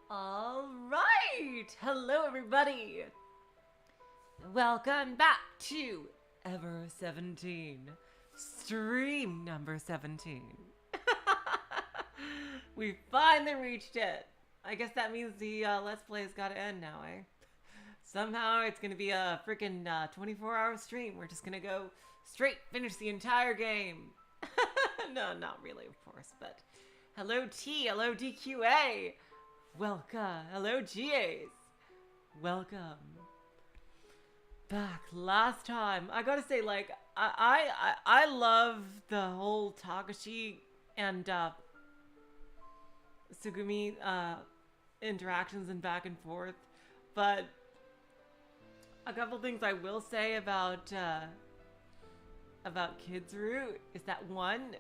All right. Hello, everybody. Welcome back to Ever17, stream number 17. We finally reached it. I guess that means the Let's Play's got to end now, eh? Somehow it's going to be a freaking 24-hour stream. We're just going to go straight, finish the entire game. No, not really, of course, but hello T, hello DQA. Welcome. Hello, GAs. Welcome. Back last time. I gotta say, like, I love the whole Takashi and Sugumi interactions and back and forth, but a couple things I will say about Kid's route is that one,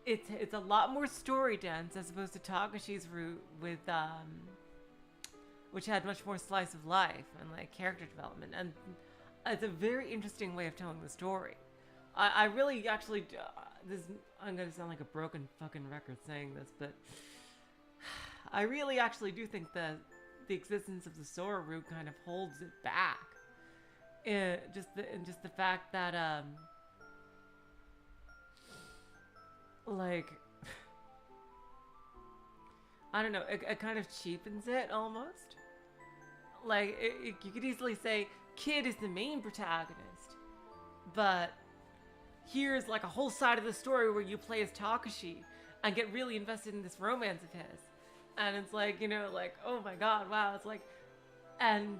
it's a lot more story dense as opposed to Takashi's route with which had much more slice of life and like character development, and it's a very interesting way of telling the story. I really actually this I'm gonna sound like a broken fucking record saying this, but I really actually do think that the existence of the Sora route kind of holds it back. Just the fact that like, I don't know, it kind of cheapens it almost. Like, you could easily say Kid is the main protagonist, but here's like a whole side of the story where you play as Takashi and get really invested in this romance of his. And it's like, you know, like, oh my god, wow, it's like, and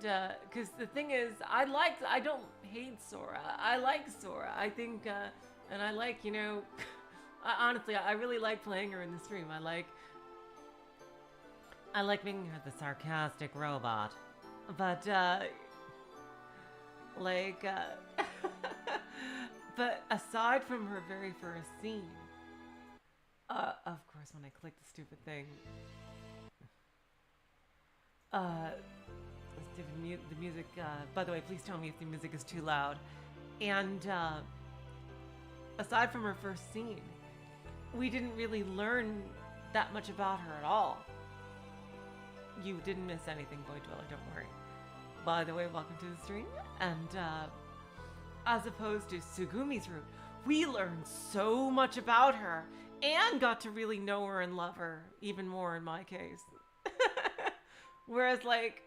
because the thing is, I don't hate Sora. I like Sora. I think, and I like, you know, honestly, I really like playing her in the stream. I like making her the sarcastic robot. But, like, but aside from her very first scene, of course, when I click the stupid thing, the music, by the way, please tell me if the music is too loud. And, aside from her first scene, we didn't really learn that much about her at all. You didn't miss anything, Boy Dweller, don't worry. By the way, welcome to the stream. And as opposed to Sugumi's route, we learned so much about her and got to really know her and love her even more in my case. Whereas, like,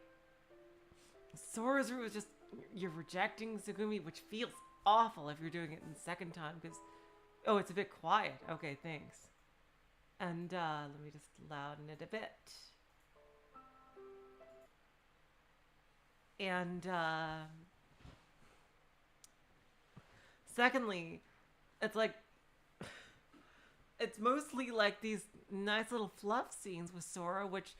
Sora's route was just, you're rejecting Sugumi, which feels awful if you're doing it in the second time because, oh, it's a bit quiet. Okay, thanks. And let me just louden it a bit. And secondly, it's like, it's mostly like these nice little fluff scenes with Sora, which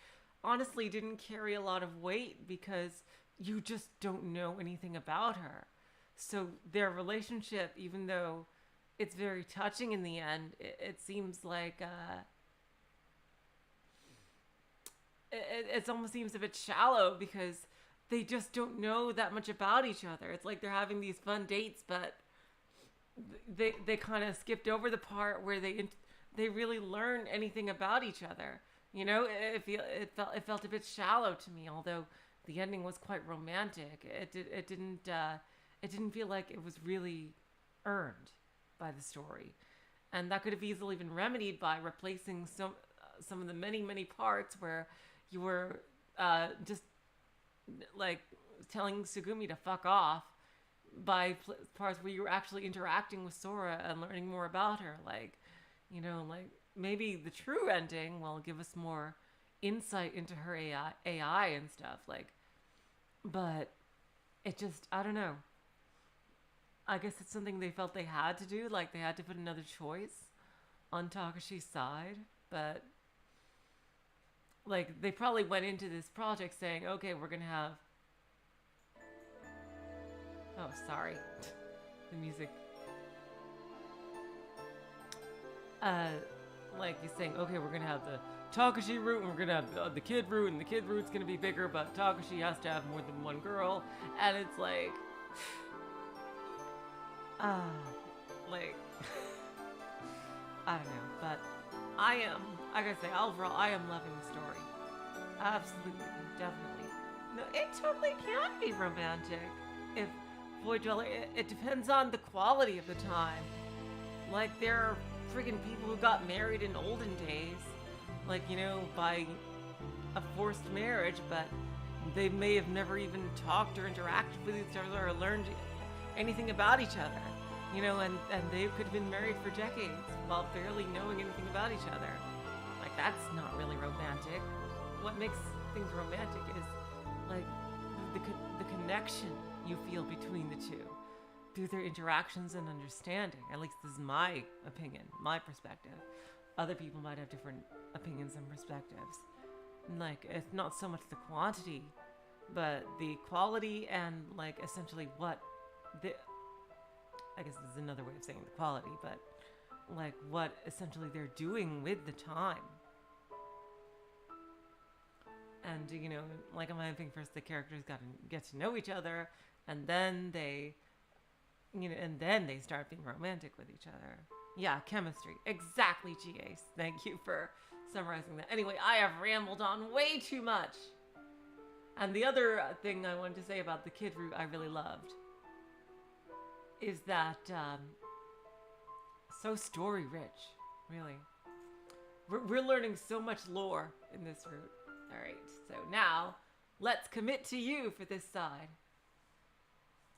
honestly didn't carry a lot of weight because you just don't know anything about her. So their relationship, even though it's very touching in the end, it seems like it almost seems a bit shallow because they just don't know that much about each other. It's like they're having these fun dates, but they kind of skipped over the part where they really learn anything about each other. You know, it felt a bit shallow to me. Although the ending was quite romantic, it didn't feel like it was really earned by the story, and that could have easily been remedied by replacing some of the many parts where you were just like telling Sugumi to fuck off by parts where you were actually interacting with Sora and learning more about her. Like, you know, like maybe the true ending will give us more insight into her AI and stuff. Like, but it just, I don't know. I guess it's something they felt they had to do. Like they had to put another choice on Takashi's side, but like they probably went into this project saying, okay, we're gonna have, oh sorry, the music, like he's saying, okay, we're gonna have the Takashi route and we're gonna have the Kid route, and the Kid route's gonna be bigger, but Takashi has to have more than one girl, and it's like like I don't know, but I gotta say, overall, I am loving the story. absolutely, definitely. No, it totally can be romantic. If Void Dweller, it depends on the quality of the time. Like, there are friggin' people who got married in olden days, like, you know, by a forced marriage, but they may have never even talked or interacted with each other or learned anything about each other, you know, and they could have been married for decades while barely knowing anything about each other. Like, that's not really romantic. What makes things romantic is, like, the connection you feel between the two through their interactions and understanding. At least this is my opinion, my perspective. Other people might have different opinions and perspectives. Like, it's not so much the quantity, but the quality and, like, essentially what the... I guess this is another way of saying the quality, but, like, what essentially they're doing with the time. And, you know, like I'm saying, first the characters got to get to know each other, and then they, you know, and then they start being romantic with each other. Yeah, chemistry. Exactly, G-Ace. Thank you for summarizing that. Anyway, I have rambled on way too much. And the other thing I wanted to say about the Kid route I really loved is that so story rich, really. We're learning so much lore in this route. All right, so now let's commit to you for this side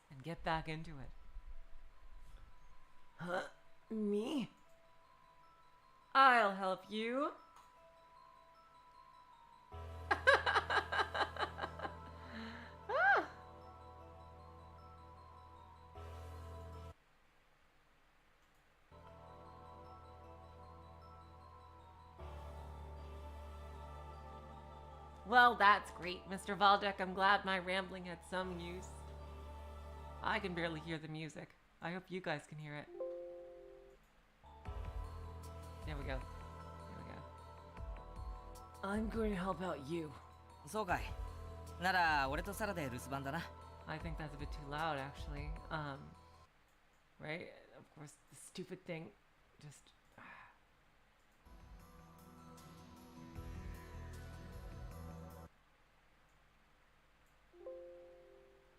and get back into it. Huh? Me? I'll help you. Well, that's great, Mr. Valdek. I'm glad my rambling had some use. I can barely hear the music. I hope you guys can hear it. There we go. There we go. I'm going to help out you. So kai. Nara, ore to Sara de rusban da na. I think that's a bit too loud, actually. Right? Of course, the stupid thing just...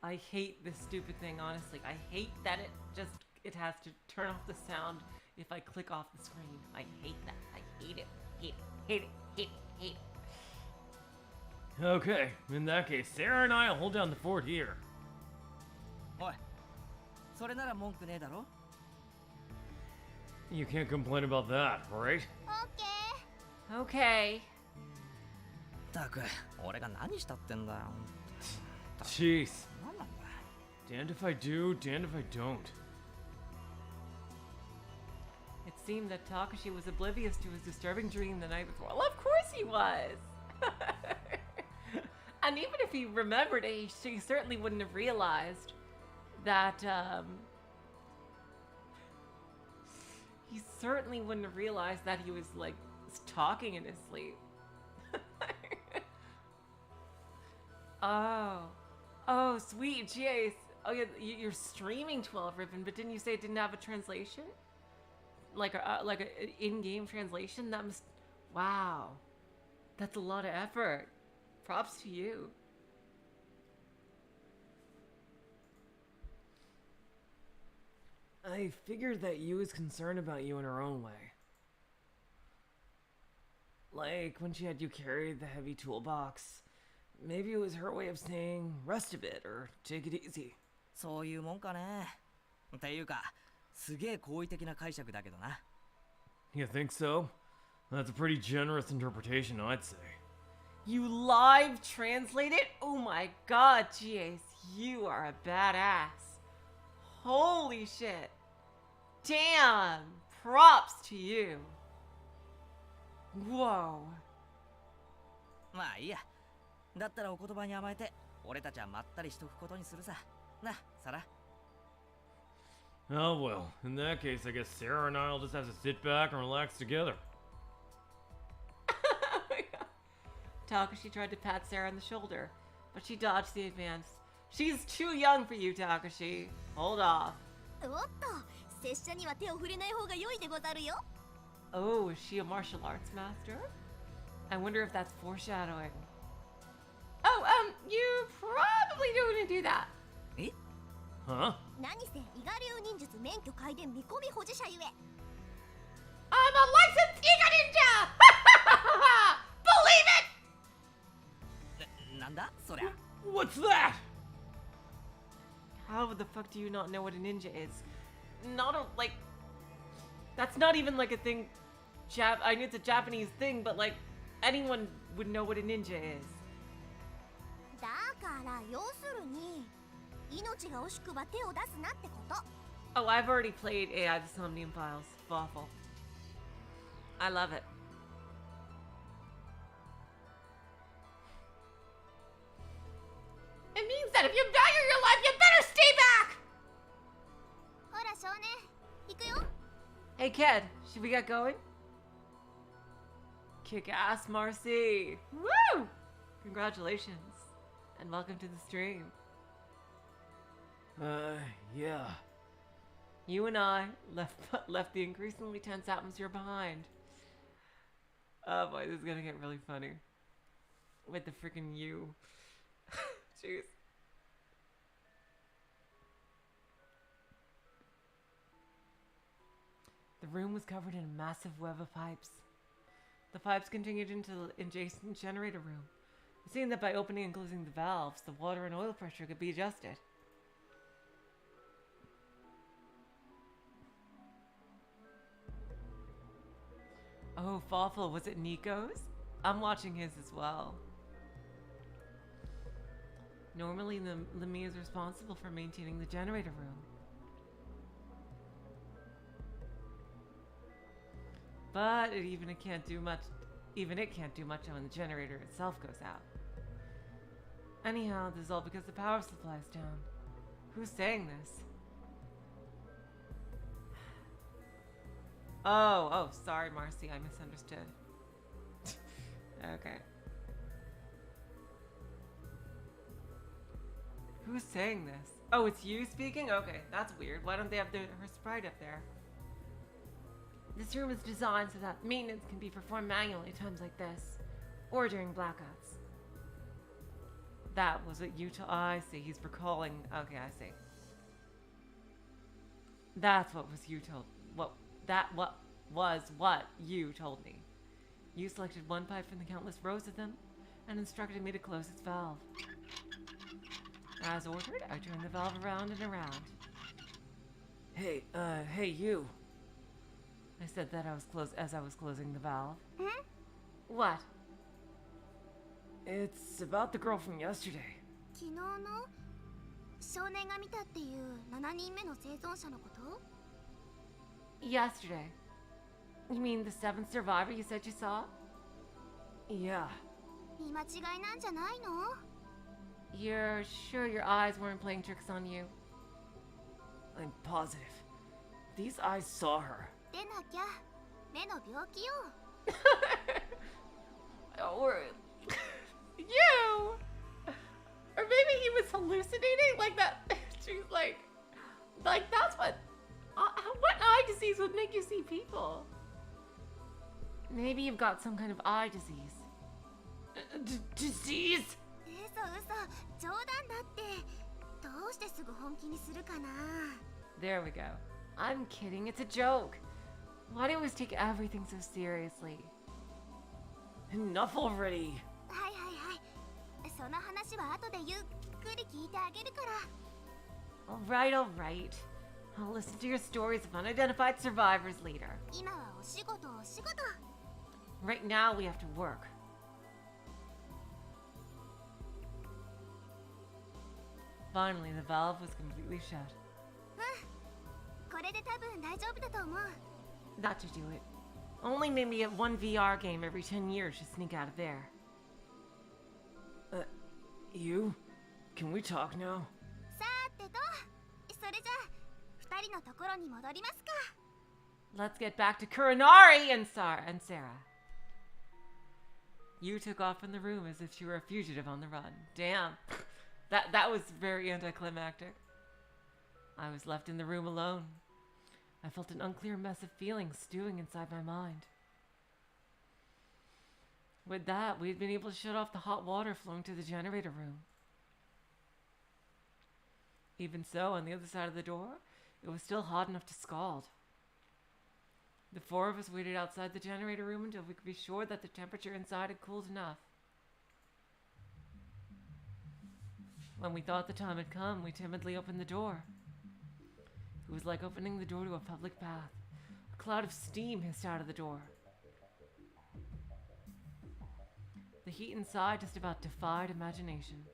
I hate this stupid thing, honestly. I hate that it has to turn off the sound if I click off the screen. I hate that. I hate it. Hate it. Hate it. Hate it. Hate it. Okay, in that case, Sarah and I'll hold down the fort here. Oi. Sore nara monku ne daro? You can't complain about that, right? Okay. Taku, ore ga nani shita tte n da yo. Jeez. Damned if I do, damned if I don't. It seemed that Takashi was oblivious to his disturbing dream the night before. Well, of course he was! And even if he remembered it, he certainly wouldn't have realized that, he certainly wouldn't have realized that he was, like, talking in his sleep. Oh, sweet, jeez. Oh, yeah, you're streaming 12 Ribbon, but didn't you say it didn't have a translation? Like an in-game translation? That must... Wow. That's a lot of effort. Props to you. I figured that Yu was concerned about you in her own way. Like when she had you carry the heavy toolbox. Maybe it was her way of saying, rest a bit, or take it easy. そういうもんかね。っていうか、すげえ好意的な解釈だけどな。You think so? That's a pretty generous interpretation, I'd say. You live translate it? Oh my god, G-Ace, you are a badass. Holy shit. Damn, props to you. Whoa. まあいいや。だったらお言葉に甘えて、俺たちはまったりしとくことにするさ。な、サラ。Oh well, in that case, I guess Sarah and I'll just have to sit back and relax together. Oh my god. Takashi tried to pat Sarah on the shoulder, but she dodged the advance. She's too young for you, Takashi. Hold off. Oh, is she a martial arts master? I wonder if that's foreshadowing. do that. え Huh? 何せ伊賀流忍術免許皆伝見込み保持者ゆえ I'm a licensed Ega Ninja! Believe it! なんだそりゃ What's that? How the fuck do you not know what a ninja is? Not a, like... That's not even like a thing... I know it's a Japanese thing, but like... Anyone would know what a ninja is. だから要するに命が惜しくば手を出すなってこと Oh, I've already played AI the Somnium Files. Awful. I love it. It means that if you value your life, you better stay back! ほら少年行くよ Hey, kid, should we get going? Kick ass, Marcy! Woo! Congratulations, and welcome to the stream. Yeah. You and I left the increasingly tense atmosphere behind. Oh boy, this is gonna get really funny. With the freaking you. Jeez. The room was covered in a massive web of pipes. The pipes continued into the adjacent generator room. It seemed that by opening and closing the valves, the water and oil pressure could be adjusted. Oh, Fawful, was it Nico's? I'm watching his as well. Normally, Lemu is responsible for maintaining the generator room. But even it can't do much when the generator itself goes out. Anyhow, this is all because the power supply is down. Who's saying this? Oh, sorry, Marcy, I misunderstood. Okay. Who's saying this? Oh, it's you speaking? Okay, that's weird. Why don't they have her sprite up there? This room is designed so that maintenance can be performed manually at times like this, or during blackouts. That was what you told. I see. He's recalling. Okay, I see. That's what was you told. What you told me. You selected one pipe from the countless rows of them, and instructed me to close its valve. As ordered, I turned the valve around and around. Hey, you. I said that as I was closing the valve. Hmm? What? It's about the girl from yesterday. 昨日の少年が見たっていう7人目の生存者のこと Yesterday. You mean the seventh survivor you said you saw? Yeah. 見間違いなんじゃないの You're sure your eyes weren't playing tricks on you? I'm positive. These eyes saw her. でなきゃ目の病気よ Or you? Or maybe he was hallucinating like that. She's like that's what eye disease would make you see people? Maybe you've got some kind of eye disease. Disease? 嘘冗談だってどうしてすぐ本気にするかな There we go. I'm kidding, it's a joke. Why do you always take everything so seriously? Enough already. はいはいはいその話は後でゆっくり聞いてあげるから Alright. I'll listen to your stories of unidentified survivors later. 今はお仕事 Right now, we have to work. Finally, the valve was completely shut. これで多分大丈夫だと思う That should do it. Only maybe at one VR game every 10 years to sneak out of there. You? Can we talk now? さーてとそれじゃ2人のところに戻りますか Let's get back to Kurinari and Sarah. You took off from the room as if she were a fugitive on the run. Damn. That was very anticlimactic. I was left in the room alone. I felt an unclear mess of feelings stewing inside my mind. With that, we had been able to shut off the hot water flowing to the generator room. Even so, on the other side of the door, it was still hot enough to scald. The four of us waited outside the generator room until we could be sure that the temperature inside had cooled enough. When we thought the time had come, we timidly opened the door. It was like opening the door to a public bath. A cloud of steam hissed out of the door. The heat inside just about defied imagination.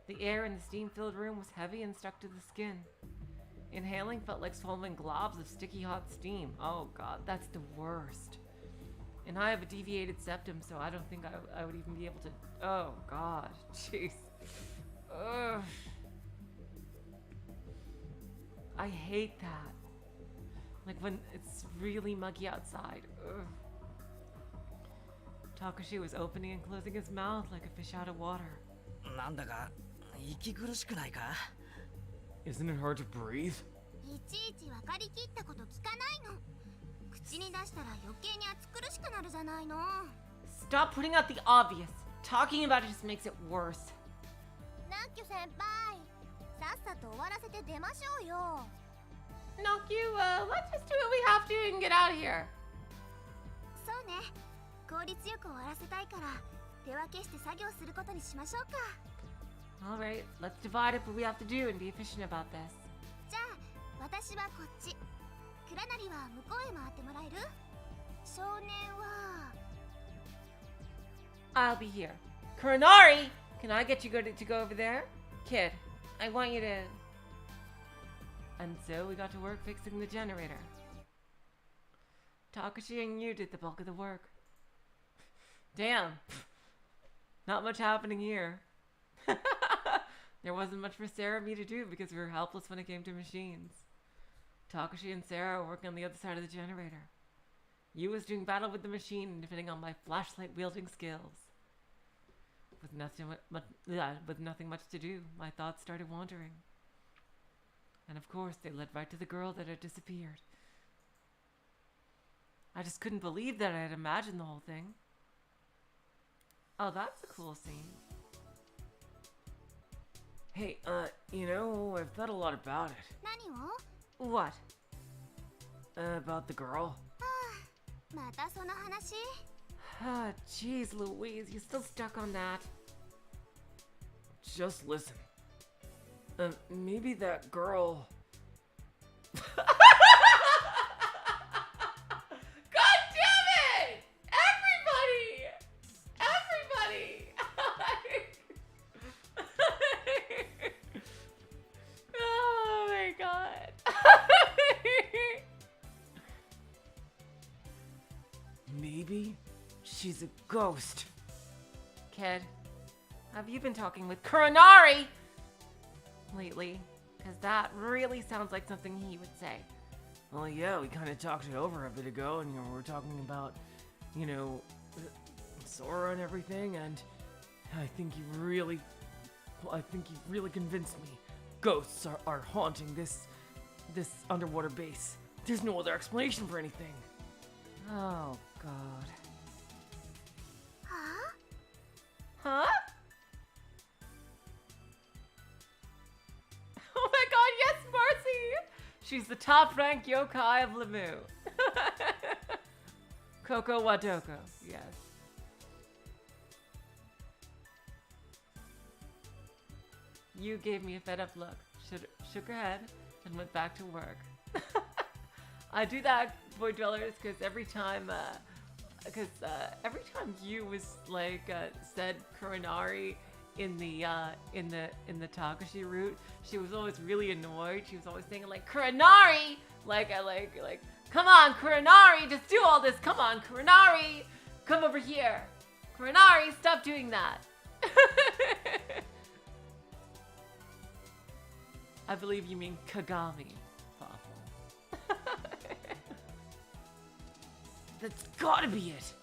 The air in the steam-filled room was heavy and stuck to the skin. Inhaling felt like swallowing globs of sticky hot steam. Oh god, that's the worst. And I have a deviated septum, so I don't think I would even be able to... Oh god, jeez. Ugh. I hate that. Like when it's really muggy outside. Ugh. Takashi was opening and closing his mouth like a fish out of water. なんだか息苦しくないか? Isn't it hard to breathe? いちいち分かりきったこと聞かないの。口に出したら余計に暑苦しくなるじゃないの。 Stop putting out the obvious. Talking about it just makes it worse. ナッキュ先輩、さっさと終わらせて出ましょうよ。 Nokyu, let's just do what we have to and get out of here. そうね。効率よく終わらせたいから手分けして作業することにしましょうか。 Alright, let's divide up what we have to do and be efficient about this. じゃあ私はこっち、クラナリは向こうへ回ってもらえる？少年は I'll be here. Kuronari! Can I get you to go over there? Kid, I want you to... And so we got to work fixing the generator. Takashi and you did the bulk of the work. Damn. Not much happening here. There wasn't much for Sarah and me to do because we were helpless when it came to machines. Takashi and Sarah were working on the other side of the generator. Yu was doing battle with the machine and defending on my flashlight wielding skills. With nothing much to do, my thoughts started wandering. And of course, they led right to the girl that had disappeared. I just couldn't believe that I had imagined the whole thing. Oh, that's a cool scene. Hey, you know, I've thought a lot about it. 何を？ What? About the girl. またその話？ Ah, jeez Louise, you still stuck on that? Just listen. Maybe that girl... God damn it! Everybody! Oh my god. Maybe she's a ghost. Kid, have you been talking with Kuronari lately? Because that really sounds like something he would say. Well, yeah, we kind of talked it over a bit ago, and we were talking about, Sora and everything, and I think you really convinced me. Ghosts are haunting this underwater base. There's no other explanation for anything. Oh god. はあ？ Huh? Oh my god, yes, Marcy! She's the top-ranked yokai of Lemu. Koko Wadoko, yes. You gave me a fed-up look, shook her head, and went back to work. I do that, Boy Dwellers, because every time you was like said Kuronari in the Takashi route, she was always really annoyed. She was always saying like Kuronari, like come on Kuronari, just do all this. Come on Kuronari, come over here. Kuronari, stop doing that. I believe you mean Kagami. Thoughtful. That's gotta be it.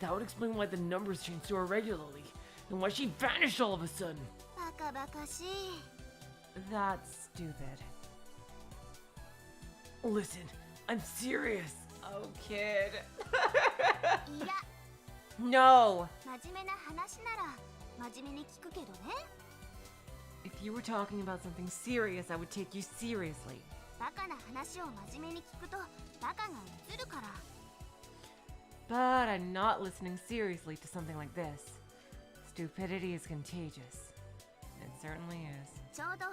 That would explain why the numbers changed so irregularly, and why she vanished all of a sudden. バカバカしい。 That's stupid. Listen, I'm serious. Oh, kid. いや、 No. 真面目な話なら真面目に聞くけどね。 If you were talking about something serious, I would take you seriously. バカな話を真面目に聞くとバカが映るから。 But I'm not listening seriously to something like this. Stupidity is contagious. It certainly is. ちょうど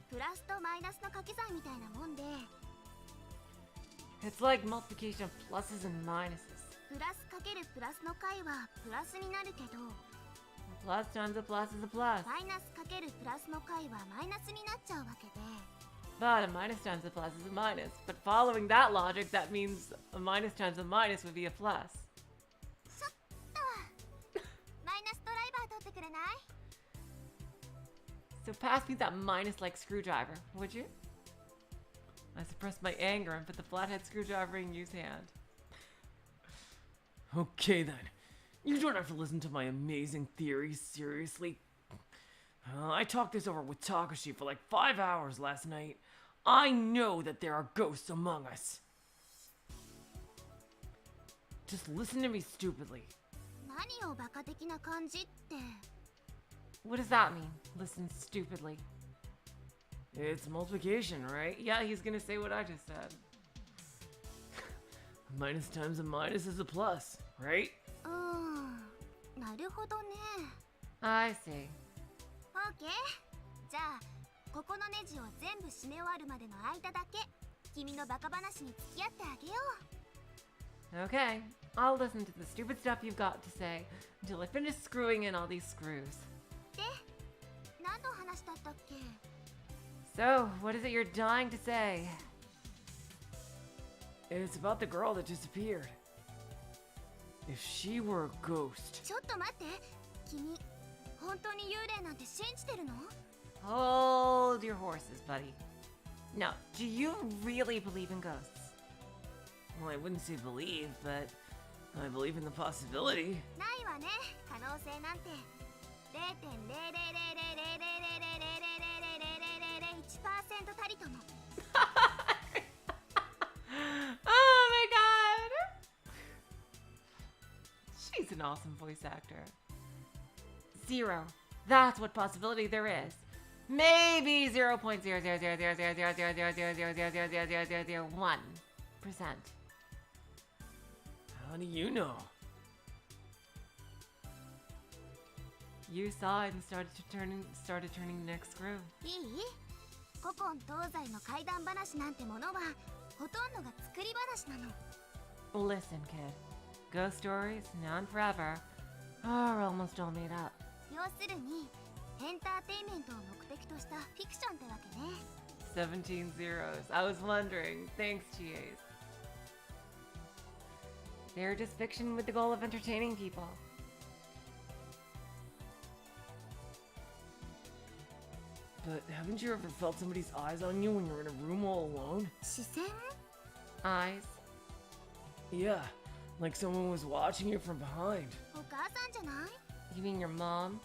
プラスとマイナスの掛け算みたいなもんで、 It's like multiplication of pluses and minuses. プラスかけるプラスの解はプラスになるけど、 A plus times a plus is a plus. マイナスかけるプラスの解はマイナスになっちゃうわけで、 But a minus times a plus is a minus. But following that logic, that means a minus times a minus would be a plus. ちょっとマイナスドライバー取ってくれない？ So pass me that minus-like screwdriver, would you? I suppressed my anger and put the flathead screwdriver in Yu's hand. Okay then. You don't have to listen to my amazing theories seriously. I talked this over with Takashi for like 5 hours last night. I know that there are ghosts among us. Just listen to me stupidly. 何をバカ的な感じって。 What does that mean? Listen stupidly. It's multiplication, right? Yeah, he's gonna say what I just said. Minus times a minus is a plus, right? なるほどね。 I see. OK。じゃあここのネジを全部締め終わるまでの間だけ君のバカ話に付き合ってあげよう。 Okay, I'll listen to the stupid stuff you've got to say until I finish screwing in all these screws. で、何の話だったっけ？ So, what is it you're dying to say? It's about the girl that disappeared. If she were a ghost. ちょっと待って、君本当に幽霊なんて信じてるの？ Hold your horses, buddy. Now, do you really believe in ghosts? Well, I wouldn't say believe, but I believe in the possibility. ないわね、可能性なんて。0.00000000001% たりとも。 Oh my god! She's an awesome voice actor. 0. That's what possibility there is. Maybe 0.000000000000001%. How do you know? You saw it and started turning the next screw. いい？古今東西の怪談話なんてものはほとんどが作り話なの。 Listen, kid. Ghost stories, now and forever, are almost all made up. 要するにエンターテインメントを目的としたフィクションってわけね。 17 zeros. I was wondering. Thanks, GAs. They're just fiction with the goal of entertaining people. But haven't you ever felt somebody's eyes on you when you're in a room all alone? 視線？ Eyes. Yeah, like someone was watching you from behind. お母さんじゃない？ You mean your mom?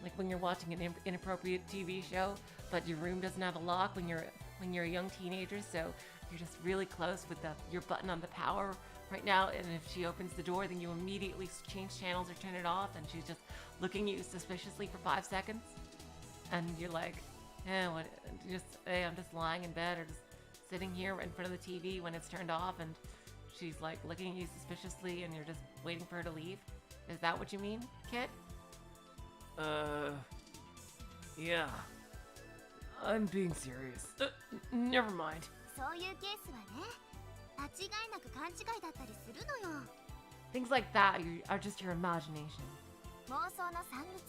Like when you're watching an inappropriate TV show, but your room doesn't have a lock when you're a young teenager, so you're just really close with your button on the power right now, and if she opens the door, then you immediately change channels or turn it off, and she's just looking at you suspiciously for 5 seconds, and you're like, I'm just lying in bed or just sitting here in front of the TV when it's turned off, and she's like looking at you suspiciously, and you're just waiting for her to leave. Is that what you mean, kid? Yeah. I'm being serious. Never mind. そういうケースはね、間違いなく勘違いだったりするのよ。 Things like that are just your imagination. 妄想の産物。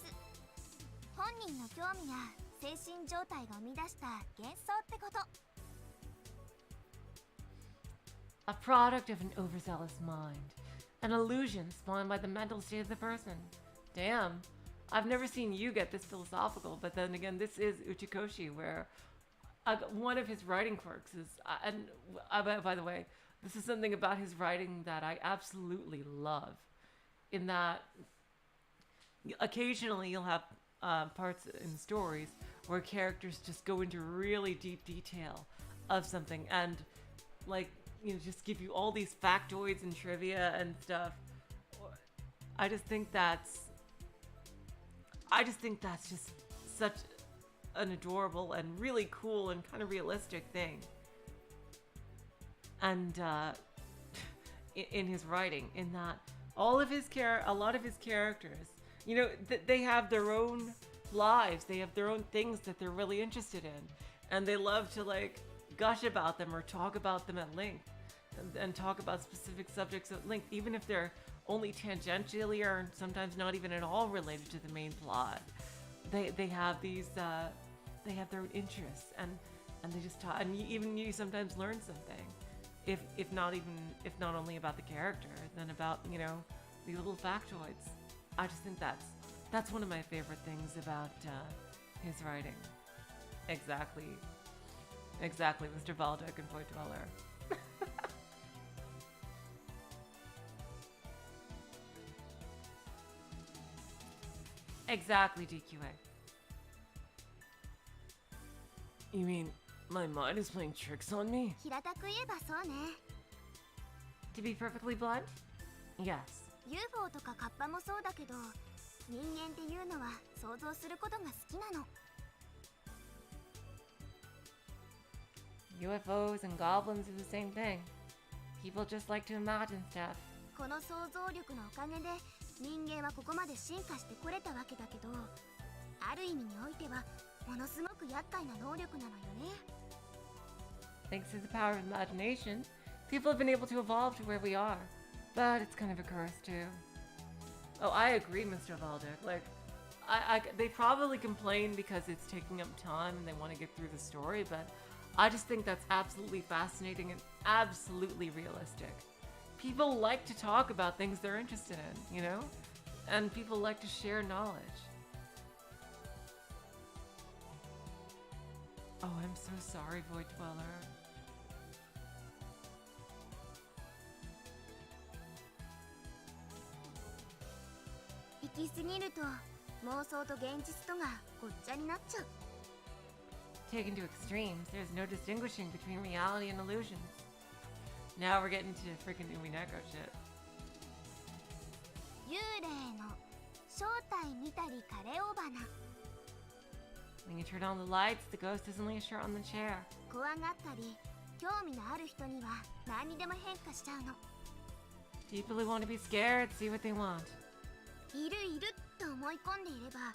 本人の興味や精神状態が生み出した幻想ってこと。 A product of an overzealous mind. An illusion spawned by the mental state of the person. Damn. I've never seen you get this philosophical, but then again, this is Uchikoshi, where one of his writing quirks is, by the way, this is something about his writing that I absolutely love, in that occasionally you'll have parts in stories where characters just go into really deep detail of something and just give you all these factoids and trivia and stuff. I just think that's I just think that's just such an adorable and really cool and kind of realistic thing. And in his writing, in that a lot of his characters, you know, they have their own lives, they have their own things that they're really interested in, and they love to like gush about them or talk about them at length, and talk about specific subjects at length, even if they're only tangentially or sometimes not even at all related to the main plot. They have these they have their own interests, and they just talk, and even you sometimes learn something, if not only about the character, then about, you know, these little factoids. I just think that's one of my favorite things about his writing. Exactly, Mr. Valdek and Point Dweller. Exactly, DQA. You mean my mind is playing tricks on me? 平たく言えばそうね。 To be perfectly blunt, yes. UFO とかカッパもそうだけど、人間っていうのは想像することが好きなの。 UFOs and goblins are the same thing. People just like to imagine stuff. この想像力のおかげで人間はここまで進化してこれたわけだけど、ある意味においてはものすごく厄介な能力なのよね。 Thanks to the power of imagination, people have been able to evolve to where we are. But it's kind of a curse too. Oh, I agree, Mr. Valdek. Like, they probably complain because it's taking up time and they want to get through the story, but I just think that's absolutely fascinating and absolutely realistic. People like to talk about things they're interested in, you know? And people like to share knowledge. Oh, I'm so sorry, Void Dweller.行き過ぎると妄想と現実とがごっちゃになっちゃう。 Taken to extremes, there's no distinguishing between reality and illusions. Now we're getting to freaking Umineko shit. 幽霊の正体見たり枯れ尾花。 When you turn on the lights, the ghost is only a shirt on the chair. 怖がったり興味のある人には何にでも変化しちゃうの。 People who want to be scared see what they want. いるいると思い込んでいれば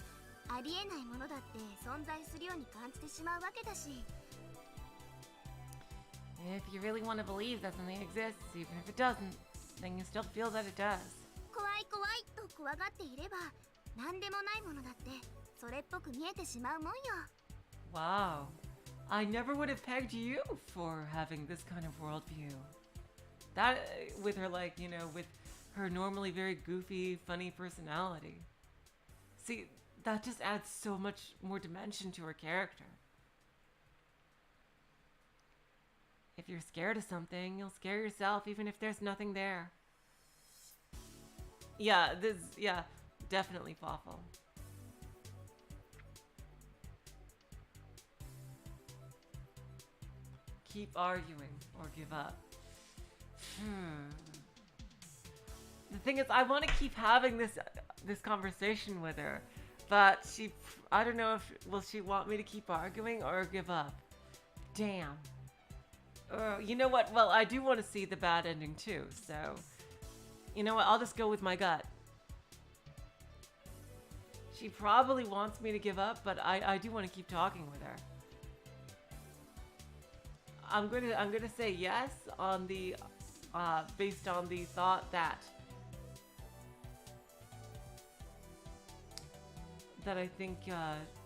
ありえないものだって存在するように感じてしまうわけだし。 If you really want to believe that something exists, even if it doesn't, then you still feel that it does. 怖い怖いと怖がっていれば何でもないものだってそれっぽく見えてしまうもんよ。 Wow. I never would have pegged you for having this kind of worldview. That, with her, like, you know, with her normally very goofy, funny personality. See, that just adds so much more dimension to her character. If you're scared of something, you'll scare yourself even if there's nothing there. Yeah, definitely Fawful. Keep arguing or give up. The thing is, I want to keep having this conversation with her, but I don't know will she want me to keep arguing or give up? Damn. You know what? Well, I do want to see the bad ending too, so you know what? I'll just go with my gut. She probably wants me to give up, but I do want to keep talking with her. I'm gonna say yes on the based on the thought that I think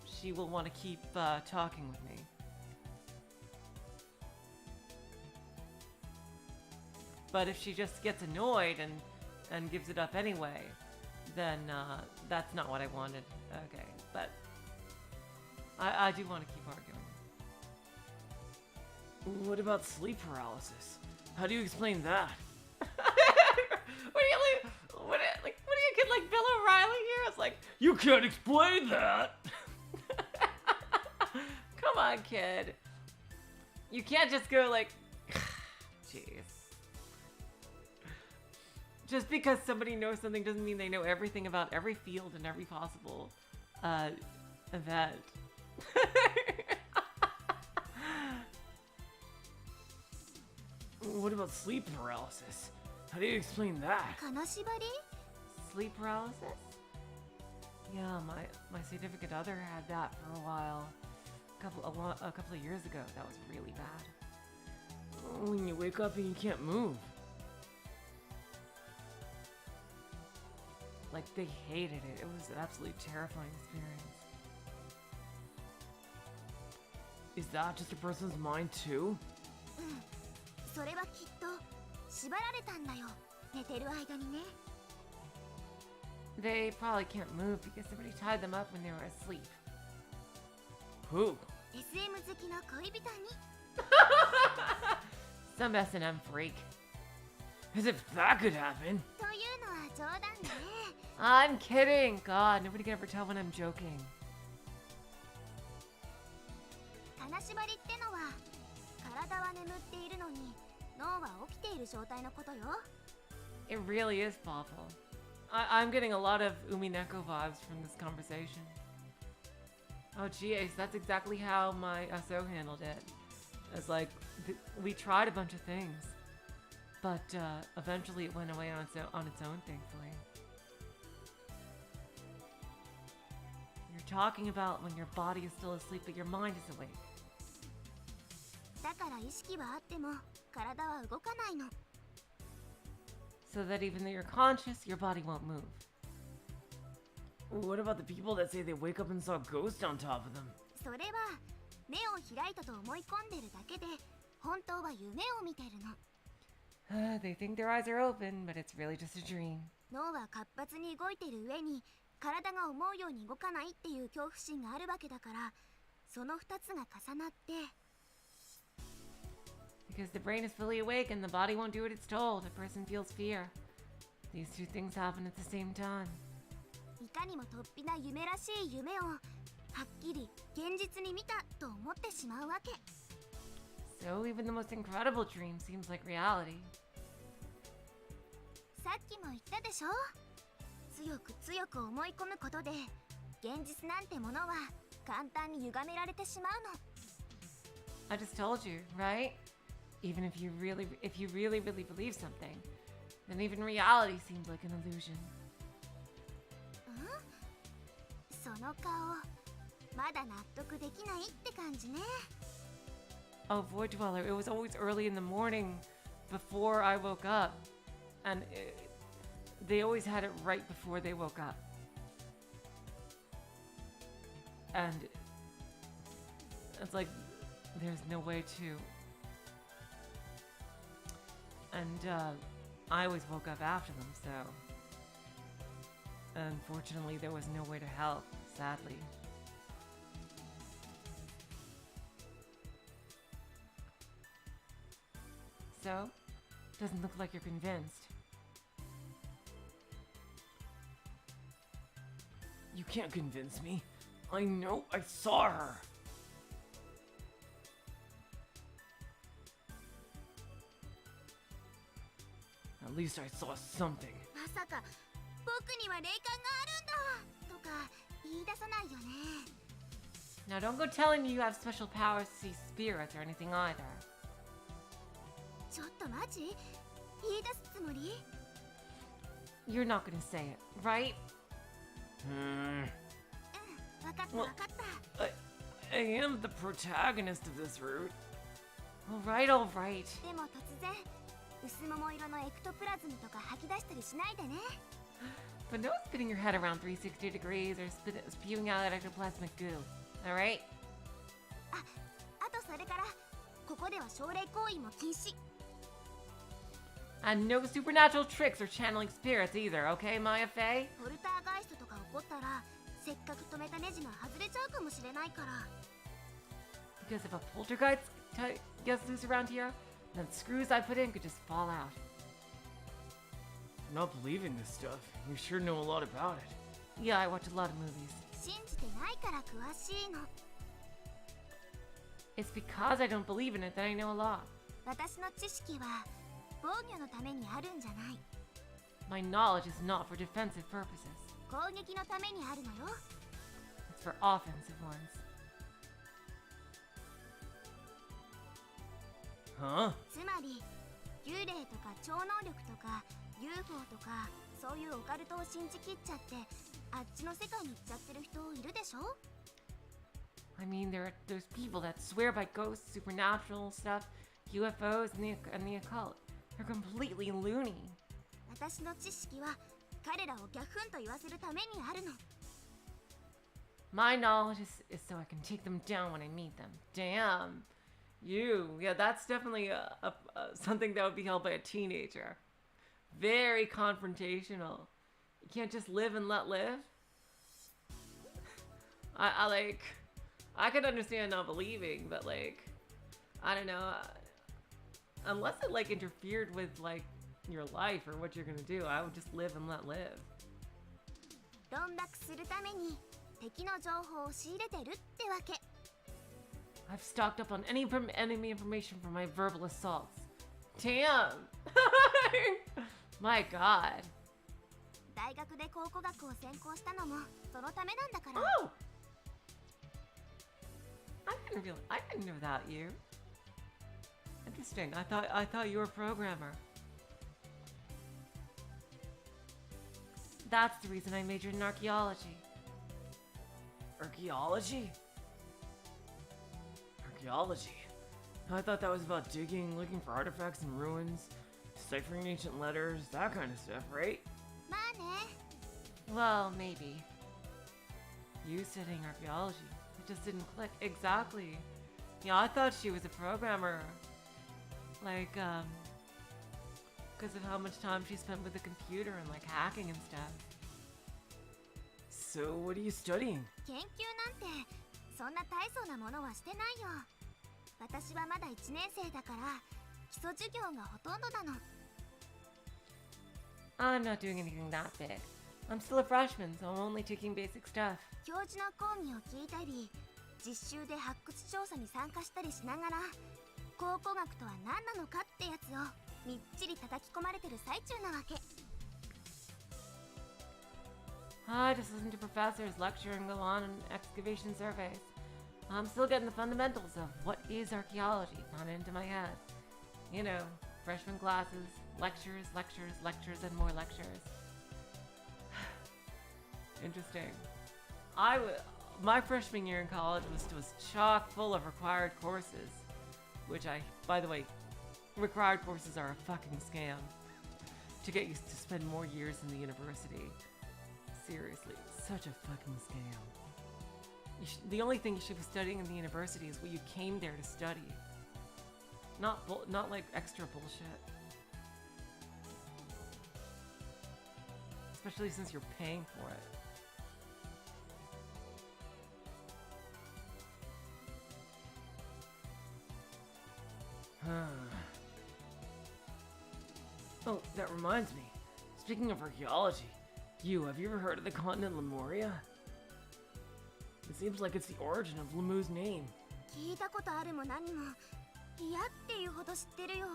she will want to keep talking with me. But if she just gets annoyed and gives it up anyway, then that's not what I wanted. Okay, but I do want to keep arguing. What about sleep paralysis? How do you explain that? What do you get like Bill O'Reilly here? It's like, You can't explain that! come on, kid. You can't just go like, jeez. Just because somebody knows something doesn't mean they know everything about every field and every possible event. What about sleep paralysis? How do you explain that? 金縛り Sleep paralysis? Yeah, my significant other had that for a while. A couple of years ago. That was really bad. When you wake up and you can't move. Like, they hated it. It was an absolutely terrifying experience. Is that just a person's mind too? それはきっと縛られたんだよ、寝てる間にね。 They probably can't move because somebody tied them up when they were asleep. Who? SM 好きの恋人に Some S&M freak. As if that could happen. というのは冗談ね。 I'm kidding. God, nobody can ever tell when I'm joking. 金縛りってのは体は眠っているのに脳は起きている状態のことよ。 It really is awful. I'm getting a lot of Umineko vibes from this conversation. Oh, geez, that's exactly how my SO handled it. It's like, we tried a bunch of things, but eventually it went away on its own, thankfully. You're talking about when your body is still asleep, but your mind is awake. だから意識はあっても体は動かないの。 So that even though you're conscious, your body won't move. What about the people that say they wake up and saw a ghost on top of them? それは目を開いたと思い込んでるだけで本当は夢を見てるの。 They think their eyes are open, but it's really just a dream. 脳は活発に動いてる上に体が思うように動かないっていう恐怖心があるわけだからその2つが重なって Because the brain is fully awake and the body won't do what it's told, a person feels fear. These two things happen at the same time. いかにも突飛な夢らしい夢をはっきり現実に見たと思ってしまうわけ。 So even the most incredible dream seems like reality. さっきも言ったでしょ、強く強く思い込むことで現実なんてものは簡単に歪められてしまうの。 I just told you, right? Even if you really believe something, then even reality seems like an illusion. その顔まだ納得できないって感じね。 Oh, Void Dweller, it was always early in the morning before I woke up. And they always had it right before they woke up. And it's like, there's no way to. And I always woke up after them, so. Unfortunately, there was no way to help, sadly. So, doesn't look like you're convinced. You can't convince me. I know I saw her. At least I saw something. まさか僕には霊感があるんだとか言い出さないよね。 Now don't go telling me you have special powers to see spirits or anything either. ちょっとマジ？言い出すつもり？ You're not gonna say it, right? わかったわかった。 I am the protagonist of this route. Alright, alright. でも突然薄桃色のエクトプラズムとか吐き出したりしないでね。 But no spinning your head around 360 degrees or spewing out ectoplasmic goo, alright? あとそれからここでは奨励行為も禁止。 And no supernatural tricks or channeling spirits either, okay, Maya Faye? ポルターガイストとか起こったらせっかく止めたネジが外れちゃうかもしれないから。 Because if a poltergeist gets loose around here, then screws I put in could just fall out. Not believing this stuff. You sure know a lot about it. Yeah, I watch a lot of movies. 信じてないから詳しいの。 It's because I don't believe in it that I know a lot. 私の知識は防御のためにあるんじゃない。 My knowledge is not for defensive purposes. 攻撃のためにあるのよ。for offensive ones. Huh? つまり幽霊とか超能力とか UFO とかそういうオカルトを信じきっちゃってあっちの世界に行っちゃってる人いるでしょ？ I mean, there's people that swear by ghosts, supernatural stuff, UFOs, and the occult. They're completely loony. 私の知識は彼らをギャフンと言わせるためにあるの。 My knowledge is so I can take them down when I meet them. Damn. Yeah, that's definitely something that would be held by a teenager. Very confrontational. You can't just live and let live. I could understand not believing, but like, I don't know. Unless it like interfered with like your life or what you're gonna do, I would just live and let live. 論破するために敵の情報を仕入れてるってわけ。 I've stocked up on any enemy information for my verbal assaults. Damn! My god. 大学で考古学を専攻したのもそのためなんだから。Oh! I didn't know that, you. Interesting. I thought you were a programmer. That's the reason I majored in archaeology. Archaeology? Archaeology? I thought that was about digging, looking for artifacts and ruins, deciphering ancient letters, that kind of stuff, right? まあね。 Well, maybe. You studying archaeology. It just didn't click. Exactly. Yeah, I thought she was a programmer. Like, because of how much time she spent with the computer and like hacking and stuff. So, what are you studying? 研究なんてそんな大層なものはしてないよ。私はまだ1年生だから基礎授業がほとんどなの。 I'm not doing anything that big. I'm still a freshman, so I'm only taking basic stuff. 教授の講義を聞いたり実習で発掘調査に参加したりしながら考古学とは何なのかってやつをみっちり叩き込まれてる最中なわけ。 I just listen to professors lecture and go on excavation surveys. I'm still getting the fundamentals of what is archaeology gone into my head. You know, freshman classes, lectures, and more lectures. Interesting. My freshman year in college was chock full of required courses, which by the way, required courses are a fucking scam to get you to spend more years in the university. Seriously, such a fucking scam. The only thing you should be studying in the university is what you came there to study. Not like extra bullshit. Especially since you're paying for it. Oh, that reminds me. Speaking of archaeology, have you ever heard of the continent Lemuria? It seems like it's the origin of Lemu's name. 聞いたことあるも何も嫌っていうほど知ってるよ。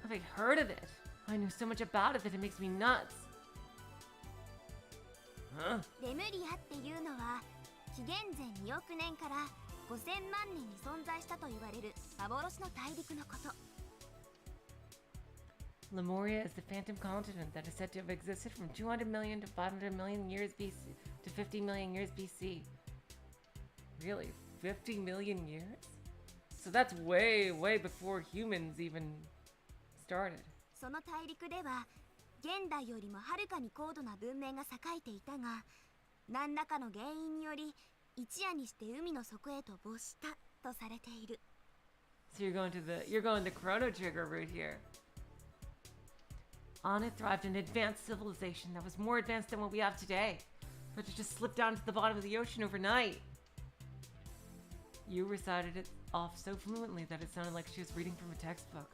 Have I heard of it? I knew so much about it that it makes me nuts. Huh? レムリアっていうのは紀元前2億年から5000万年に存在したと言われる幻の大陸のこと。 Lemuria is the phantom continent that is said to have existed from 200 million to 500 million years BC to 50 million years BC. Really? 50 million years? So that's way before humans even started. その大陸では現代よりもはるかに高度な文明が栄えていたが、何らかの原因により一夜にして海の底へと没したとされている。 So you're going the Chrono Trigger route here. On it thrived an advanced civilization that was more advanced than what we have today, but it just slipped down to the bottom of the ocean overnight. You recited it off so fluently that it sounded like she was reading from a textbook.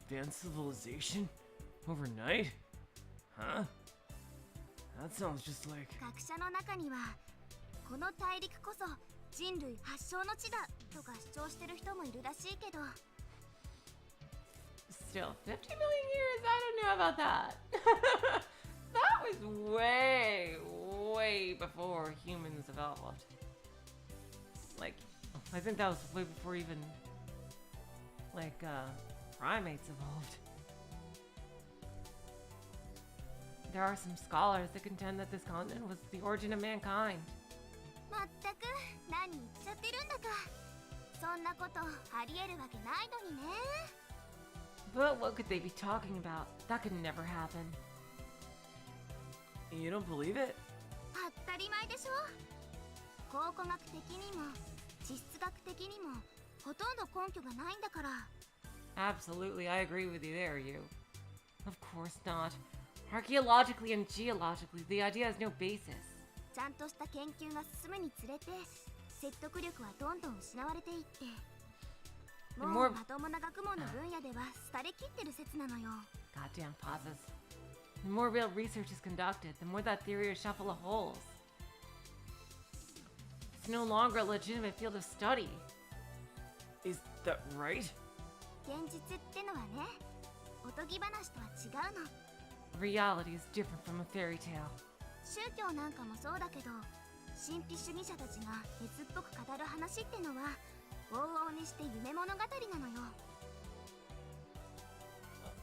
Advanced civilization? Overnight? Huh? That sounds just like... 学者の中にはこの大陸こそ人類発祥の地だとか主張してる人もいるらしいけど。 Still, 50 million years? I don't know about that. That was way before humans evolved. Like, I think that was way before even, like, primates evolved. There are some scholars that contend that this continent was the origin of mankind. まったく何言っちゃってるんだか。そんなことありえるわけないのにね。 But what could they be talking about? That could never happen. You don't believe it? 当たり前でしょ。考古学的にも地質学的にもほとんど根拠がないんだから。 Absolutely, I agree with you there, you. Of course not. Archaeologically and geologically, the idea has no basis. ちゃんとした研究が進むにつれて説得力はどんどん失われていって、もうまともな学問の分野では廃れきってる説なのよ。 Goddamn pauses. The more real research is conducted, the more that theory is shot full of holes. It's no longer a legitimate field of study. Is that right? 現実ってのはね、おとぎ話とは違うの。 Reality is different from a fairy tale. 宗教なんかもそうだけど、神秘主義者たちが熱っぽく語る話ってのは往々にして夢物語なのよ。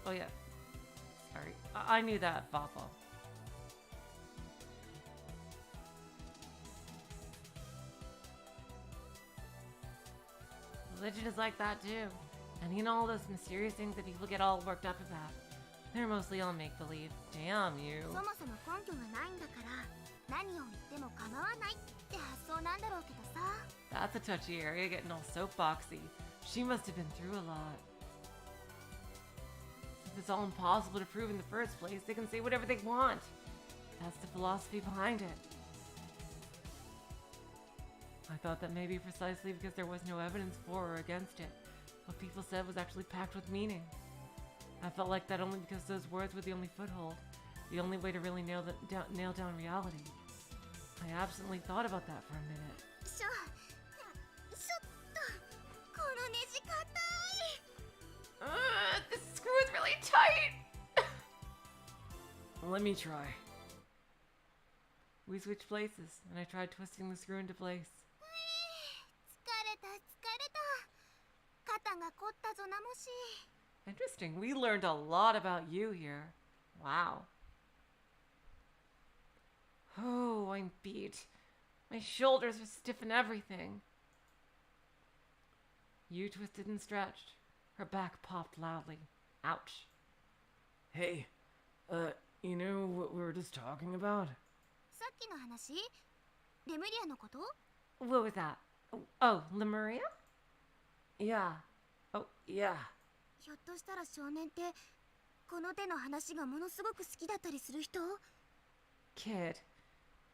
Oh yeah. Sorry. I knew that, Boppo. Religion is like that too. And you know all those mysterious things that people get all worked up about. They're mostly all make-believe. Damn you. そもそも根拠がないんだから何を言っても構わないって発想なんだろうけどさ。 That's a touchy area, getting all soapboxy. She must have been through a lot. Since it's all impossible to prove in the first place, they can say whatever they want. That's the philosophy behind it. I thought that maybe precisely because there was no evidence for or against it, what people said was actually packed with meaning. I felt like that only because those words were the only foothold, the only way to really nail down reality. I absently thought about that for a minute. ちょっとこのネジ硬い。 This screw is really tight! Let me try. We switched places, and I tried twisting the screw into place. 疲れた。肩が凝ったぞなもし。 Interesting. We learned a lot about you here. Wow. Oh, I'm beat. My shoulders are stiff and everything. You twisted and stretched. Her back popped loudly. Ouch. Hey, you know what we were just talking about? さっきの話？レムリアのこと？ What was that? Oh, Lemuria? Yeah. Oh, yeah. ひょっとしたら少年ってこの手の話がものすごく好きだったりする人？ Kid,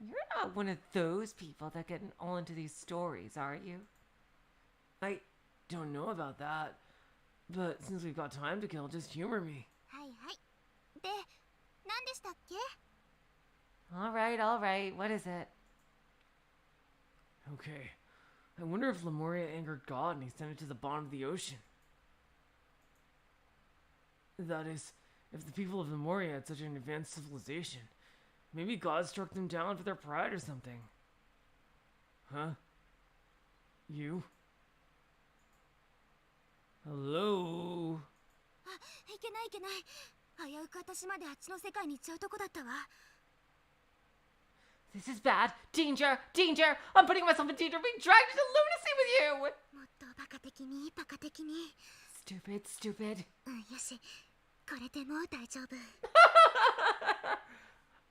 you're not one of those people that get all into these stories, are you? I don't know about that, but since we've got time to kill, just humor me. はいはい。で、何でしたっけ？ All right. What is it? Okay. I wonder if Lemuria angered God and he sent it to the bottom of the ocean. That is, if the people of Lemuria had such an advanced civilization, maybe God struck them down for their pride or something. Huh? You? Hello? あ、いけない。危うく私まであっちの世界に行っちゃうとこだったわ。 This is bad. Danger! I'm putting myself in danger of being dragged into lunacy with you! もっとバカ的に。 Stupid. うん、よし。これでもう大丈夫。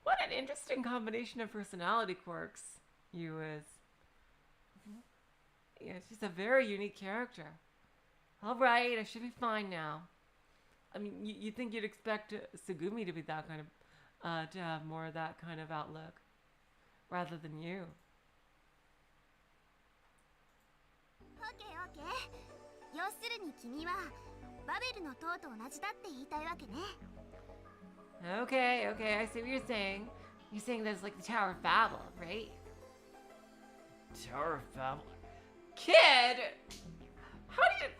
What an interesting combination of personality quirks you is. Yeah, she's a very unique character. All right, I should be fine now. I mean, you'd think you'd expect Sugumi to be that kind of, to have more of that kind of outlook, rather than you. オッケー。要するに君はバベルの塔と同じだって言いたいわけね。 Okay, I see what you're saying. You're saying that it's like the Tower of Babel, right? Tower of Babel? Kid! How do you...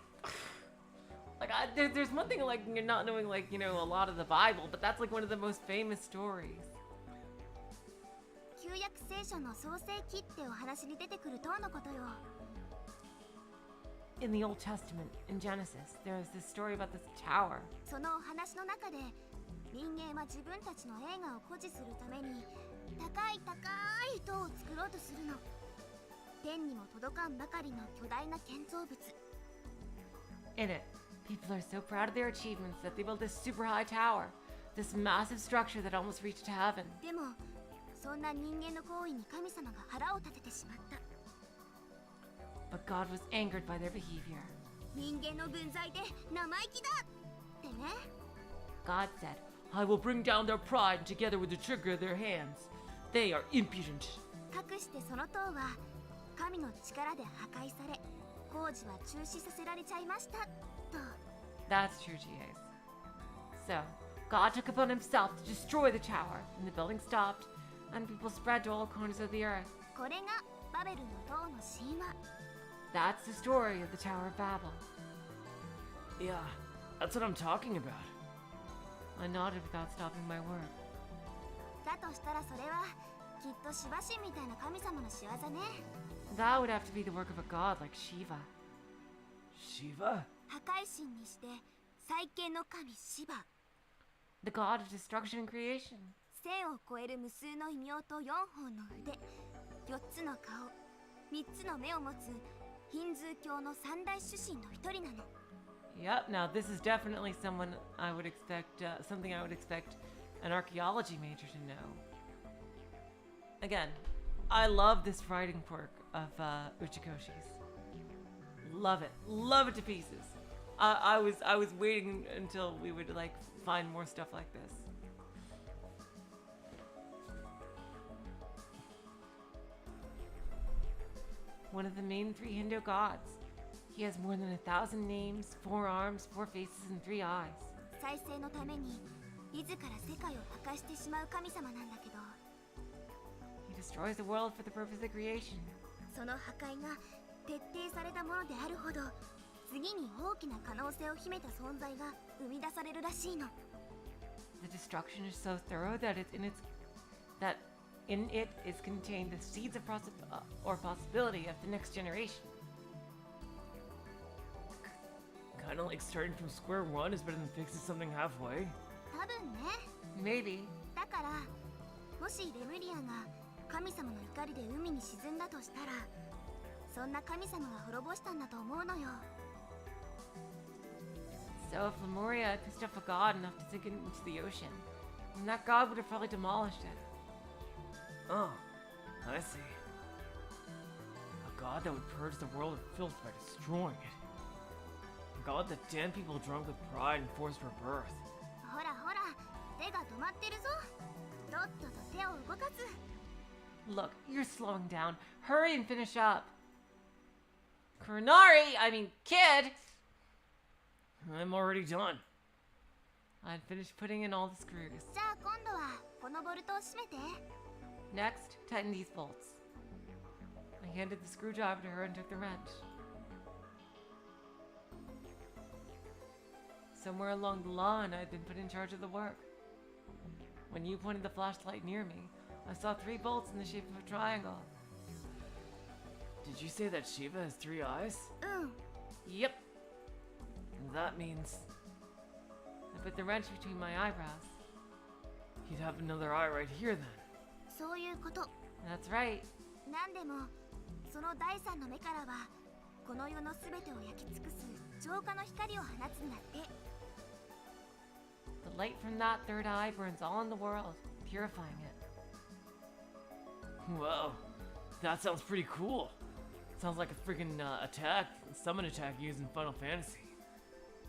Like, there's one thing, like, you're not knowing, like, you know, a lot of the Bible, but that's, like, one of the most famous stories. 旧約聖書の創世記ってお話に出てくる塔のことよ。 In the Old Testament, in Genesis, there is this story about this tower. そのお話の中で人間は自分たちの栄華を誇示するために高い高い塔を作ろうとするの。天にも届かんばかりの巨大な建造物。 In it, people are so proud of their achievements that they built this super high tower, this massive structure that almost reached to heaven. でもそんな人間の行為に神様が腹を立ててしまった。 But God was angered by their behavior. 人間の分際で生意気だってね。 God said, I will bring down their pride together with the trigger of their hands. They are impudent. かくしてその塔は神の力で破壊され工事は中止させられちゃいましたと。 That's true, GAs. So, God took upon himself to destroy the tower, and the building stopped, and people spread to all corners of the earth. これがバベルの塔の神話。 That's the story of the Tower of Babel. Yeah, that's what I'm talking about. I nodded without stopping my work. だとしたらそれはきっとシバ神みたいな神様の仕業ね。 That would have to be the work of a god like Shiva. Shiva? 破壊神にして再建の神シバ。 The god of destruction and creation. 1000を超える無数の異名と4本の腕、4つの顔、3つの目を持つヒンズー教の三大主神の一人なの。 Yep, now this is definitely something I would expect an archaeology major to know. Again, I love this writing quirk of Uchikoshi's. Love it to pieces. I was waiting until we would like find more stuff like this. One of the main three Hindu gods. He has more than 1,000 names, 4 arms, 4 faces, and 3 eyes. 再生のために自ら世界を破壊してしまう神様なんだけど、 He destroys the world for the purpose of creation. その破壊が徹底されたものであるほど次に大きな可能性を秘めた存在が生み出されるらしいの。 The destruction is so thorough that in it is contained the seeds of possibility of the next generation. Kinda like starting from square one is better than fixing something halfway. 多分ね。 Maybe. だからもしレムリアが神様の怒りで海に沈んだとしたら、そんな神様が滅ぼしたんだと思うのよ。 So if Lemuria had pissed off a god enough to sink it into the ocean, then that god would have probably demolished it. Oh, I see. A god that would purge the world of filth by destroying it. A god that damned people drunk with pride and forced rebirth. ほらほら、手が止まってるぞ。とっとと手を動かす。 Look, you're slowing down. Hurry and finish up. Kid! I'm already done. I'd finished putting in all the screws. じゃあ今度はこのボルトを閉めて。 Next, tighten these bolts. I handed the screwdriver to her and took the wrench. Somewhere along the line, I had been put in charge of the work. When you pointed the flashlight near me, I saw 3 bolts in the shape of a triangle. Did you say that Shiva has 3 eyes? うん。 Yep. And that means I put the wrench between my eyebrows. he'd have another eye right here then. そういうこと。 That's right. なんでもその第三の目からはこの世のすべてを焼き尽くす浄化の光を放つんだって。 The light from that third eye burns all in the world, purifying it. Whoa, that sounds pretty cool. Sounds like a freaking summon attack used in Final Fantasy.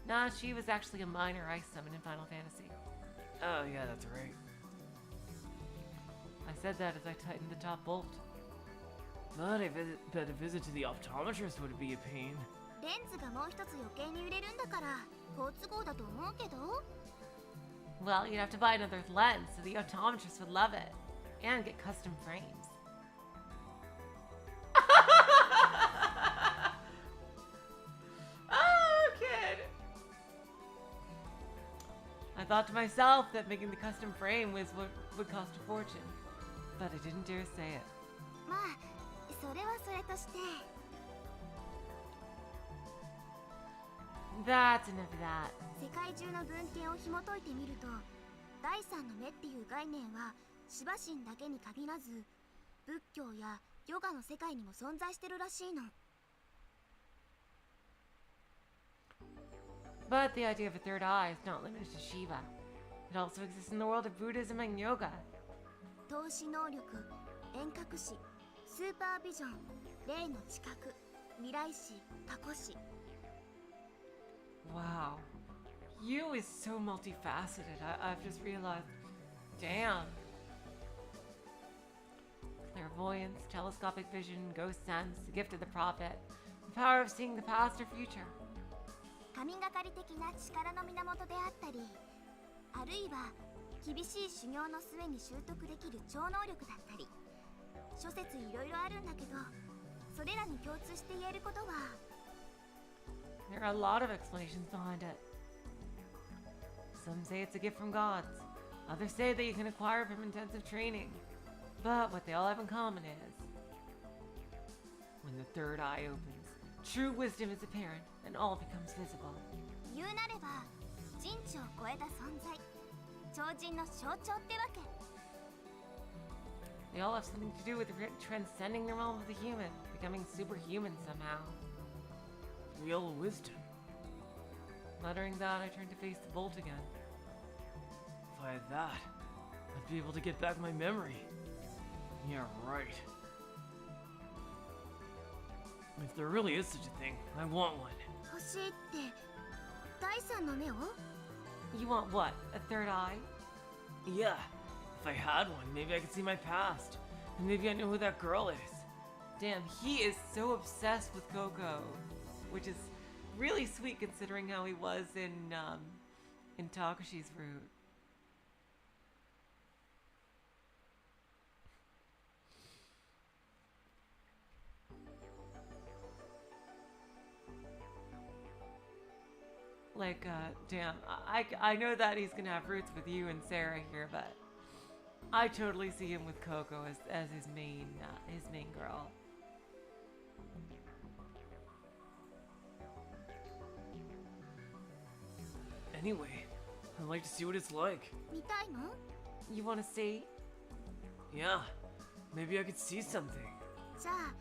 Nah, she was actually a minor ice summon in Final Fantasy. Oh yeah, that's right. I said that as I tightened the top bolt. But I bet a visit to the optometrist would be a pain. レンズがもう一つ余計に売れるんだから好都合だと思うけど。 Well, you'd have to buy another lens, so the optometrist would love it. And get custom frames. Oh, kid! I thought to myself that making the custom frame was what would cost a fortune. but I didn't dare say it. まあそれはそれとして That's enough of that. 世界中の文献を紐解いてみると第三の目っていう概念はシバ神だけに限らず仏教やヨガの世界にも存在してるらしいの。 But the idea of a third eye is not limited to Shiva. It also exists in the world of Buddhism and yoga. 透視能力、遠隔視、スーパービジョン、霊の知覚、未来視、過去視。 Wow. You is so multifaceted. I've just realized. Damn. Clairvoyance, telescopic vision, ghost sense, the gift of the prophet, the power of seeing the past or future. 神がかり的な力の源であったり、あるいは厳しい修行の末に習得できる超能力だったり、諸説いろいろあるんだけど、それらに共通して言えることは There are a lot of explanations behind it. Some say it's a gift from gods. Others say that you can acquire from intensive training. But what they all have in common is, when the third eye opens, true wisdom is apparent and all becomes visible. 言うなれば人知を超えた存在、超人の象徴ってわけ。 They all have something to do with transcending the realm of the human, becoming superhuman somehow. Real wisdom. Muttering that, I turned to face the bolt again. If I had that, I'd be able to get back my memory. Yeah, right. If there really is such a thing, I want one. 欲しいって第三の目を？ You want what? A third eye? Yeah, if I had one, maybe I could see my past. And maybe I know who that girl is. Damn, he is so obsessed with Coco, which is really sweet considering how he was in Takashi's route. Like, damn, I know that he's gonna have roots with you and Sarah here, but I totally see him with Coco as his main girl. Anyway, I'd like to see what it's like. 見たいの？ You wanna see? Yeah, maybe I could see something. じゃあ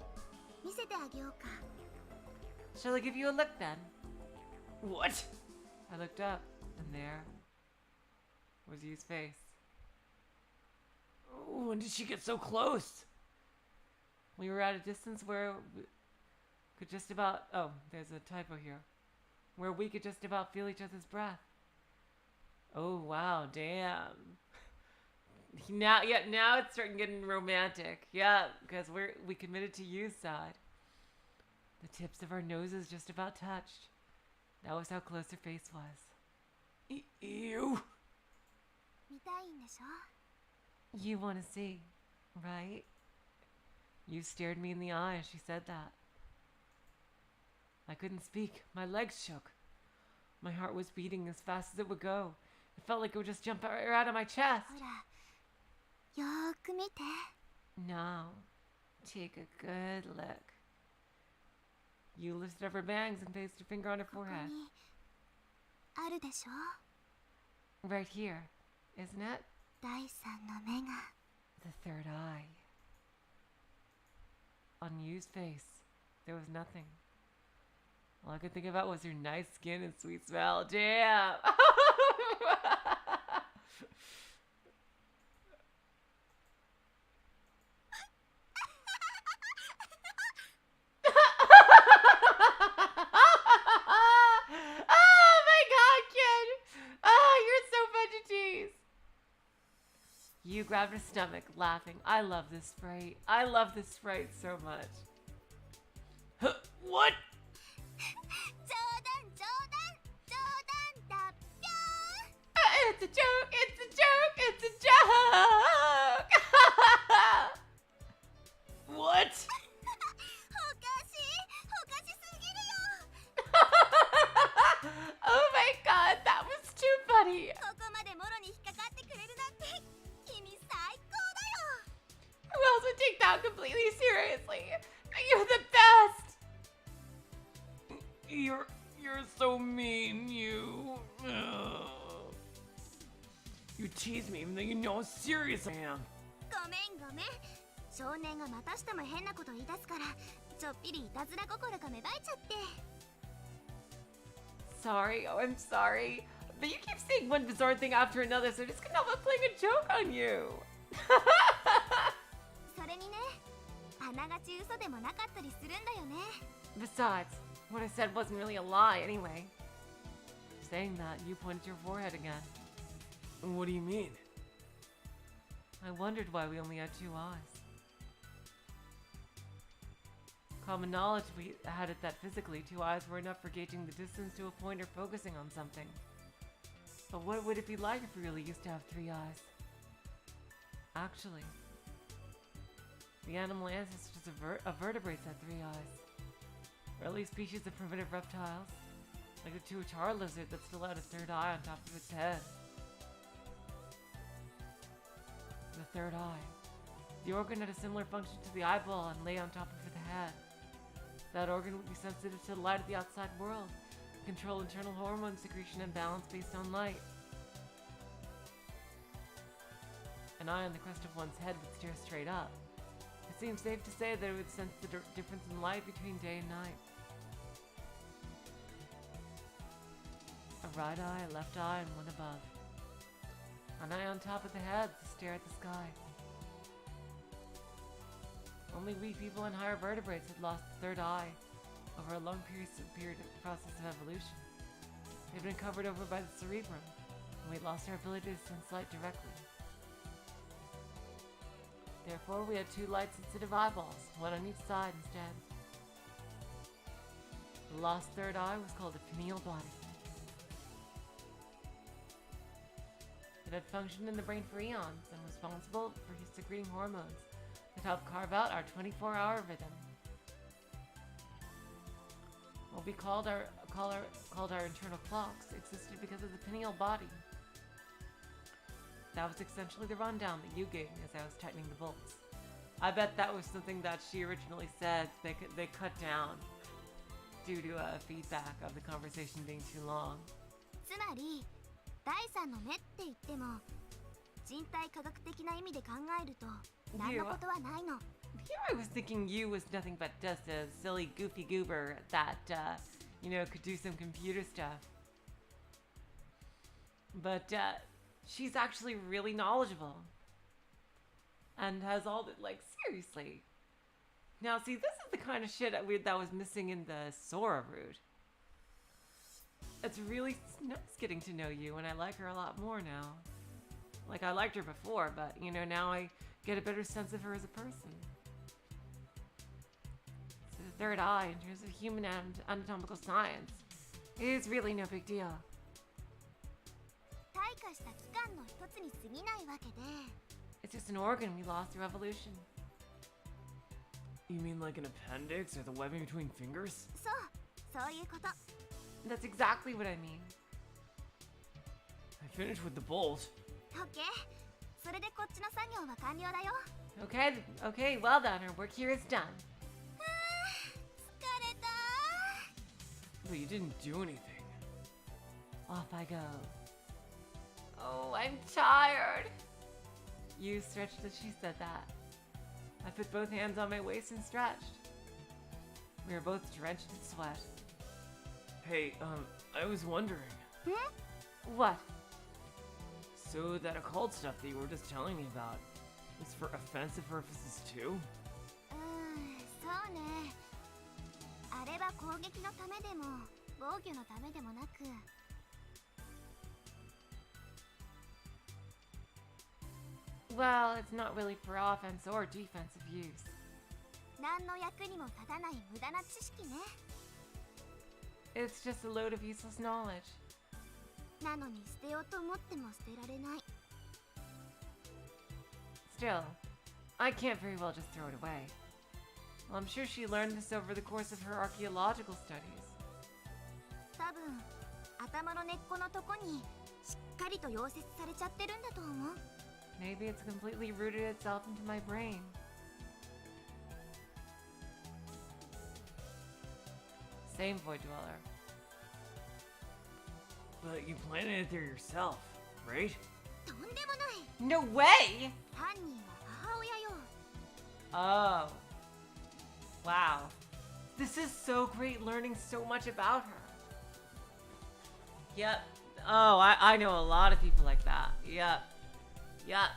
見せてあげようか。 Shall I give you a look then? What? I looked up, and there was Yu's face. When did she get so close? We were at a distance where we could just about... Oh, there's a typo here. Where we could just about feel each other's breath. Oh, wow, damn. Now it's starting getting romantic. Yeah, because we committed to Yu's side. The tips of our noses just about touched. That was how close her face was. Ew. 見たいんでしょ？ You want to see, right? You stared me in the eye as she said that. I couldn't speak. My legs shook. My heart was beating as fast as it would go. It felt like it would just jump right out of my chest. ほら、よーく見て。 Now, take a good look. You lifted up her bangs and placed her finger on her ここ forehead. にあるでしょ？ Right here, isn't it? 第三の目が。 The third eye. On Yu's face, there was nothing. All I could think about was her nice skin and sweet smell. Damn! Oh my god, kid! Oh, you're so fun to tease! You grabbed her stomach, laughing. I love this sprite. I love this sprite so much. Huh, what? 冗談冗談冗談だぴょ It's a joke! It's a joke! It's a joke! What? ーん。おかしすぎるよ。 Oh my god, that was too funny! ここまでもろに引っかかってくれるなんて君最高だよ。take that completely seriously. You're the best. You're so mean, you. Ugh. You tease me even though you know how serious I am. ごめんごめん。少年がまたしても変なこと言い出すから、ちょっぴりいたずら心が芽生えちゃって。Sorry, oh, I'm sorry. But you keep saying one bizarre thing after another, so I just couldn't help but playing a joke on you. それにね、あながち嘘でもなかったりするんだよね。Besides, what I said wasn't really a lie anyway. Saying that, you pointed your forehead again. What do you mean? I wondered why we only had 2 eyes. Common knowledge we had it that physically 2 eyes were enough for gauging the distance to a point or focusing on something. But what would it be like if we really used to have 3 eyes? Actually, the animal ancestors of vertebrates had 3 eyes. Early species of primitive reptiles, like the tuatara lizard that still had a 3rd eye on top of its head. The 3rd eye. The organ had a similar function to the eyeball and lay on top of the head. That organ would be sensitive to the light of the outside world, control internal hormone secretion and balance based on light. An eye on the crest of one's head would stare straight up. It seems safe to say that it would sense the difference in light between day and night. A right eye, a left eye, and one above. An eye on top of the head to stare at the sky. Only we people and higher vertebrates had lost the 3rd eye over a long period of process of evolution. It had been covered over by the cerebrum, and we lost our ability to sense light directly. Therefore, we had 2 light-sensitive eyeballs, one on each side instead. The lost 3rd eye was called a pineal body. It had functioned in the brain for eons and was responsible for secreting hormones that help carve out our 24-hour rhythm. What we called our internal clocks existed because of the pineal body. That was essentially the rundown that you gave me as I was tightening the bolts. I bet that was something that she originally said they cut down due to feedback of the conversation being too long. つまり、第三の目って言っても、人体科学的な意味で考えると、何のことはないの。Here I was thinking you was nothing but just a silly, goofy goober that, could do some computer stuff. But, she's actually really knowledgeable. And has all the, seriously. Now, see, this is the kind of shit that was missing in the Sora route. It's really nice getting to know you, and I like her a lot more now. Like, I liked her before, but, now I get a better sense of her as a person. So the 3rd eye, in terms of human anatomical science, is really no big deal. 退化した器官の一つに過ぎないわけで。It's just an organ we lost through evolution. You mean like an appendix or the webbing between fingers? そういうこと。That's exactly what I mean. I finished with the bolt. OK。それでこっちの作業は完了だよ。Okay, well done. Our work here is done. 疲れた。But you didn't do anything. Off I go. Oh, I'm tired. You stretched as she said that. I put both hands on my waist and stretched. We were both drenched in sweat. Hey, I was wondering. What? So that occult stuff that you were just telling me about is for offensive purposes too? そうね。あれは攻撃のためでも防御のためでもなく。Well, it's not really for offense or defensive use. 何の役にも立たない無駄な知識ね。It's just a load of useless knowledge. なのに捨てようと思っても捨てられない。Still, I can't very well just throw it away. Well, I'm sure she learned this over the course of her archaeological studies. 多分、頭の根っこのとこにしっかりと溶接されちゃってるんだと思う。Maybe it's completely rooted itself into my brain. same void dweller. But you planted it there yourself, right? とんでもない。 No way! 犯人は母親よ。 Oh. Wow. This is so great learning so much about her. Yep. Oh, I know a lot of people like that. Yep. Yep.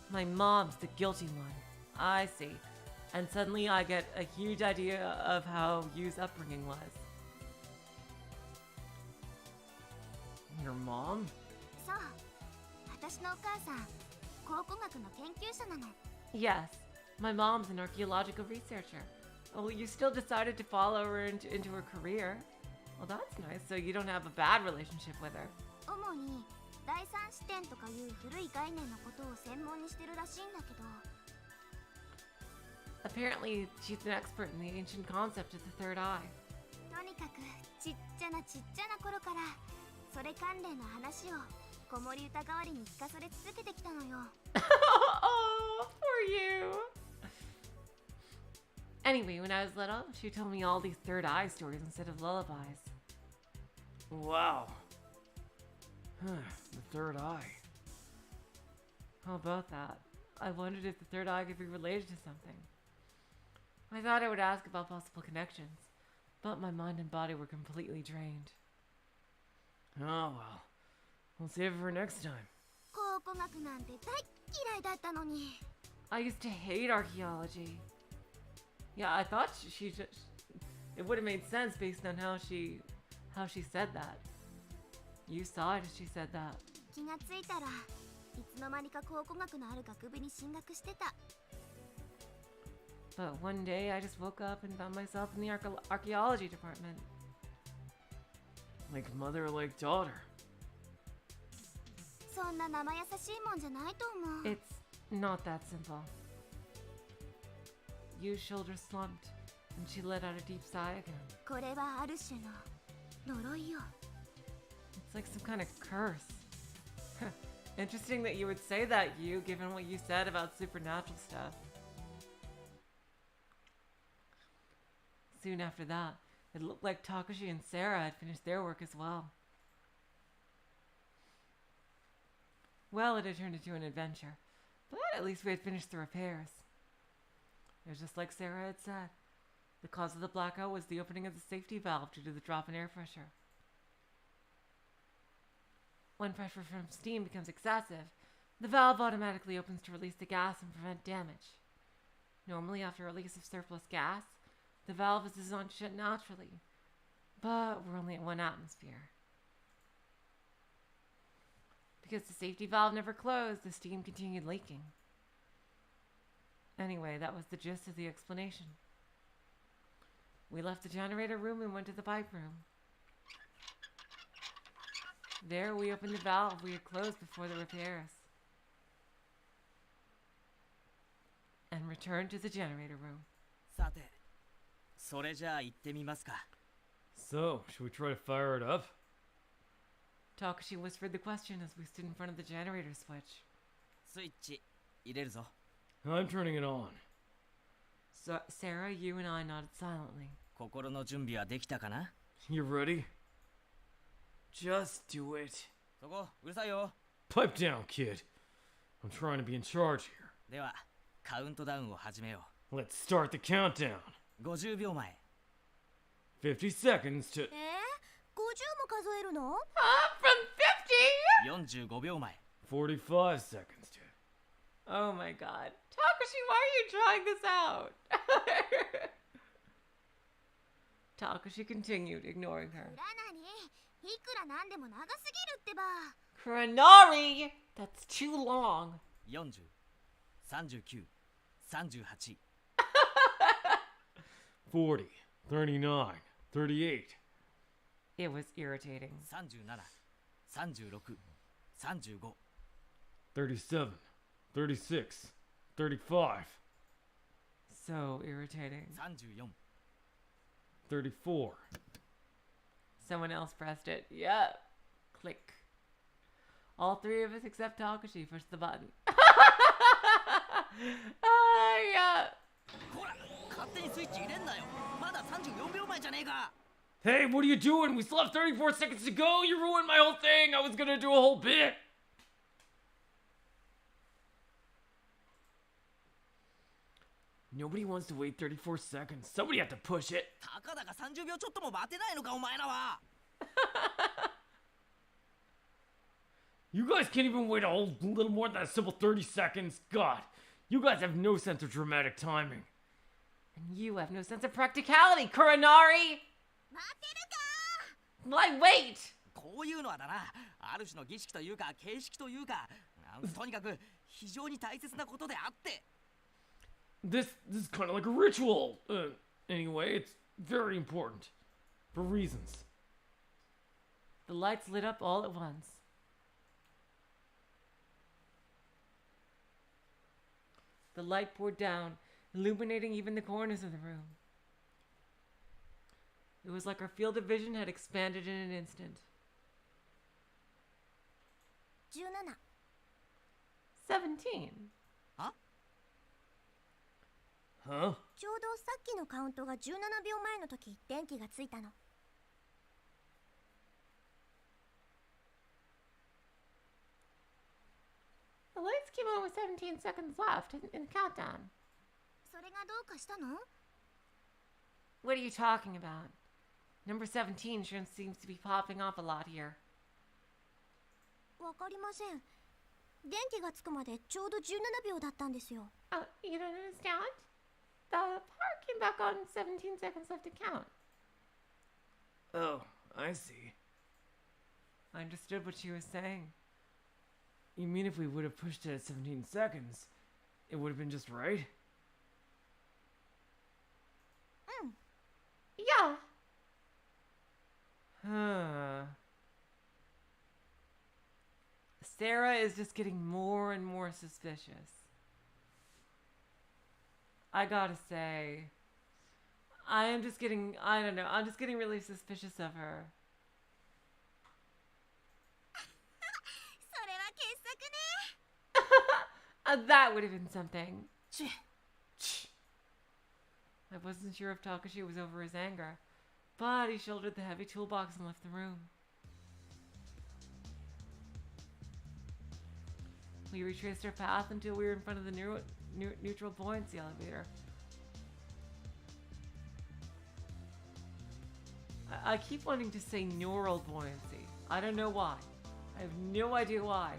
My mom's the guilty one. I see. And suddenly I get a huge idea of how Yu's upbringing was. Your mom? そう。私のお母さん、考古学の研究者なの。 Yes, my mom's an archaeological researcher. Well, you still decided to follow her into her career. Well, that's nice. So you don't have a bad relationship with her. 主に第三視点とかいう古い概念のことを専門にしてるらしいんだけど。 Apparently, she's an expert in the ancient concept of the third eye. とにかくちっちゃな頃からそれ関連の話を子守歌代わりに聞かされ続けてきたのよ。 Oh, poor you. Anyway, when I was little, she told me all these third eye stories instead of lullabies. Wow. The third eye. How about that? I wondered if the third eye could be related to something. I thought I would ask about possible connections, but my mind and body were completely drained. Oh well. We'll save it for next time. 考古学なんて大嫌いだったのに。 I used to hate archaeology. Yeah, I thought she just... It would have made sense based on how she said that. You saw it as she said that. 気がついたらいつの間にか考古学のある学部に進学してた。 But one day I just woke up and found myself in the archaeology department. Like mother, like daughter. そんな生優しいもんじゃないと思う。 It's not that simple. Yu's shoulder slumped, and she let out a deep sigh again. これはある種の呪いよ。 It's like some kind of curse. Interesting that you would say that, Yu, given what you said about supernatural stuff. Soon after that, it looked like Takashi and Sarah had finished their work as well. Well, it had turned into an adventure, but at least we had finished the repairs. It was just like Sarah had said. The cause of the blackout was the opening of the safety valve due to the drop in air pressure. When pressure from steam becomes excessive, the valve automatically opens to release the gas and prevent damage. Normally, after release of surplus gas, the valve is designed to shut naturally, but we're only at 1 atmosphere. Because the safety valve never closed, the steam continued leaking. Anyway, that was the gist of the explanation. We left the generator room and went to the pipe room. There, we opened the valve we had closed before the repairs. And returned to the generator room. さて、それじゃあ行ってみますか。 So, should we try to fire it up? Takashi whispered the question as we stood in front of the generator switch. スイッチ入れるぞ。 I'm turning it on. So, Sarah, you and I nodded silently. 心の準備はできたかな？ You ready? Just do it. そこ、うるさいよ。 Pipe down, kid. I'm trying to be in charge here. では、カウントダウンを始めよ Let's start the countdown. う。50秒前。 50 seconds to... 50も数えるの？ From 50? 45秒前。 45 seconds to... Oh my god. Takashi, why are you trying this out? Takashi continued, ignoring her. 裏なに？いくらなんでも長すぎるってば。 Kuranari! That's too long. 40、39、38。 40, 39, 38. It was irritating. 37、36、35。 37, 36, 35, So irritating. 34。 34. Someone else pressed it. Yep. Click. All three of us except Takashi pushed the button. Yeah. ほら勝手にスイッチ入れんなよまだ34秒前じゃねえか Hey, what are you doing? We still have 34 seconds to go. You ruined my whole thing. I was gonna do a whole bit. Nobody wants to wait 34 seconds. Somebody have to push it. たかだか30秒ちょっとも待てないのかお前らは You guys can't even wait a whole little more than a simple 30 seconds. God, you guys have no sense of dramatic timing. And you have no sense of practicality, Kuranari. 待てるか Why wait? こういうのはだなある種の儀式というか形式というかとにかく非常に大切なことであって This is kind of like a ritual. Anyway, it's very important. For reasons. The lights lit up all at once. The light poured down, illuminating even the corners of the room. It was like our field of vision had expanded in an instant. 17 17. Huh? ちょうどさっきのカウントが17秒前の時電気がついたの The lights came on with 17 seconds left in the countdown. それがどうかしたの What are you talking about? Number 17 sure seems to be popping off a lot here. わかりません電気がつくまでちょうど17秒だったんですよ Oh, you don't understand? The power came back on 17 seconds left to count. Oh, I see. I understood what she was saying. You mean if we would have pushed it at 17 seconds, it would have been just right? Yeah. Huh. Sarah is just getting more and more suspicious. I gotta say, I'm just getting really suspicious of her. それは傑作ね That would have been something. ち I wasn't sure if Takashi was over his anger, but he shouldered the heavy toolbox and left the room. We retraced our path until we were in front of the neutral buoyancy elevator. I keep wanting to say neural buoyancy. I don't know why. I have no idea why.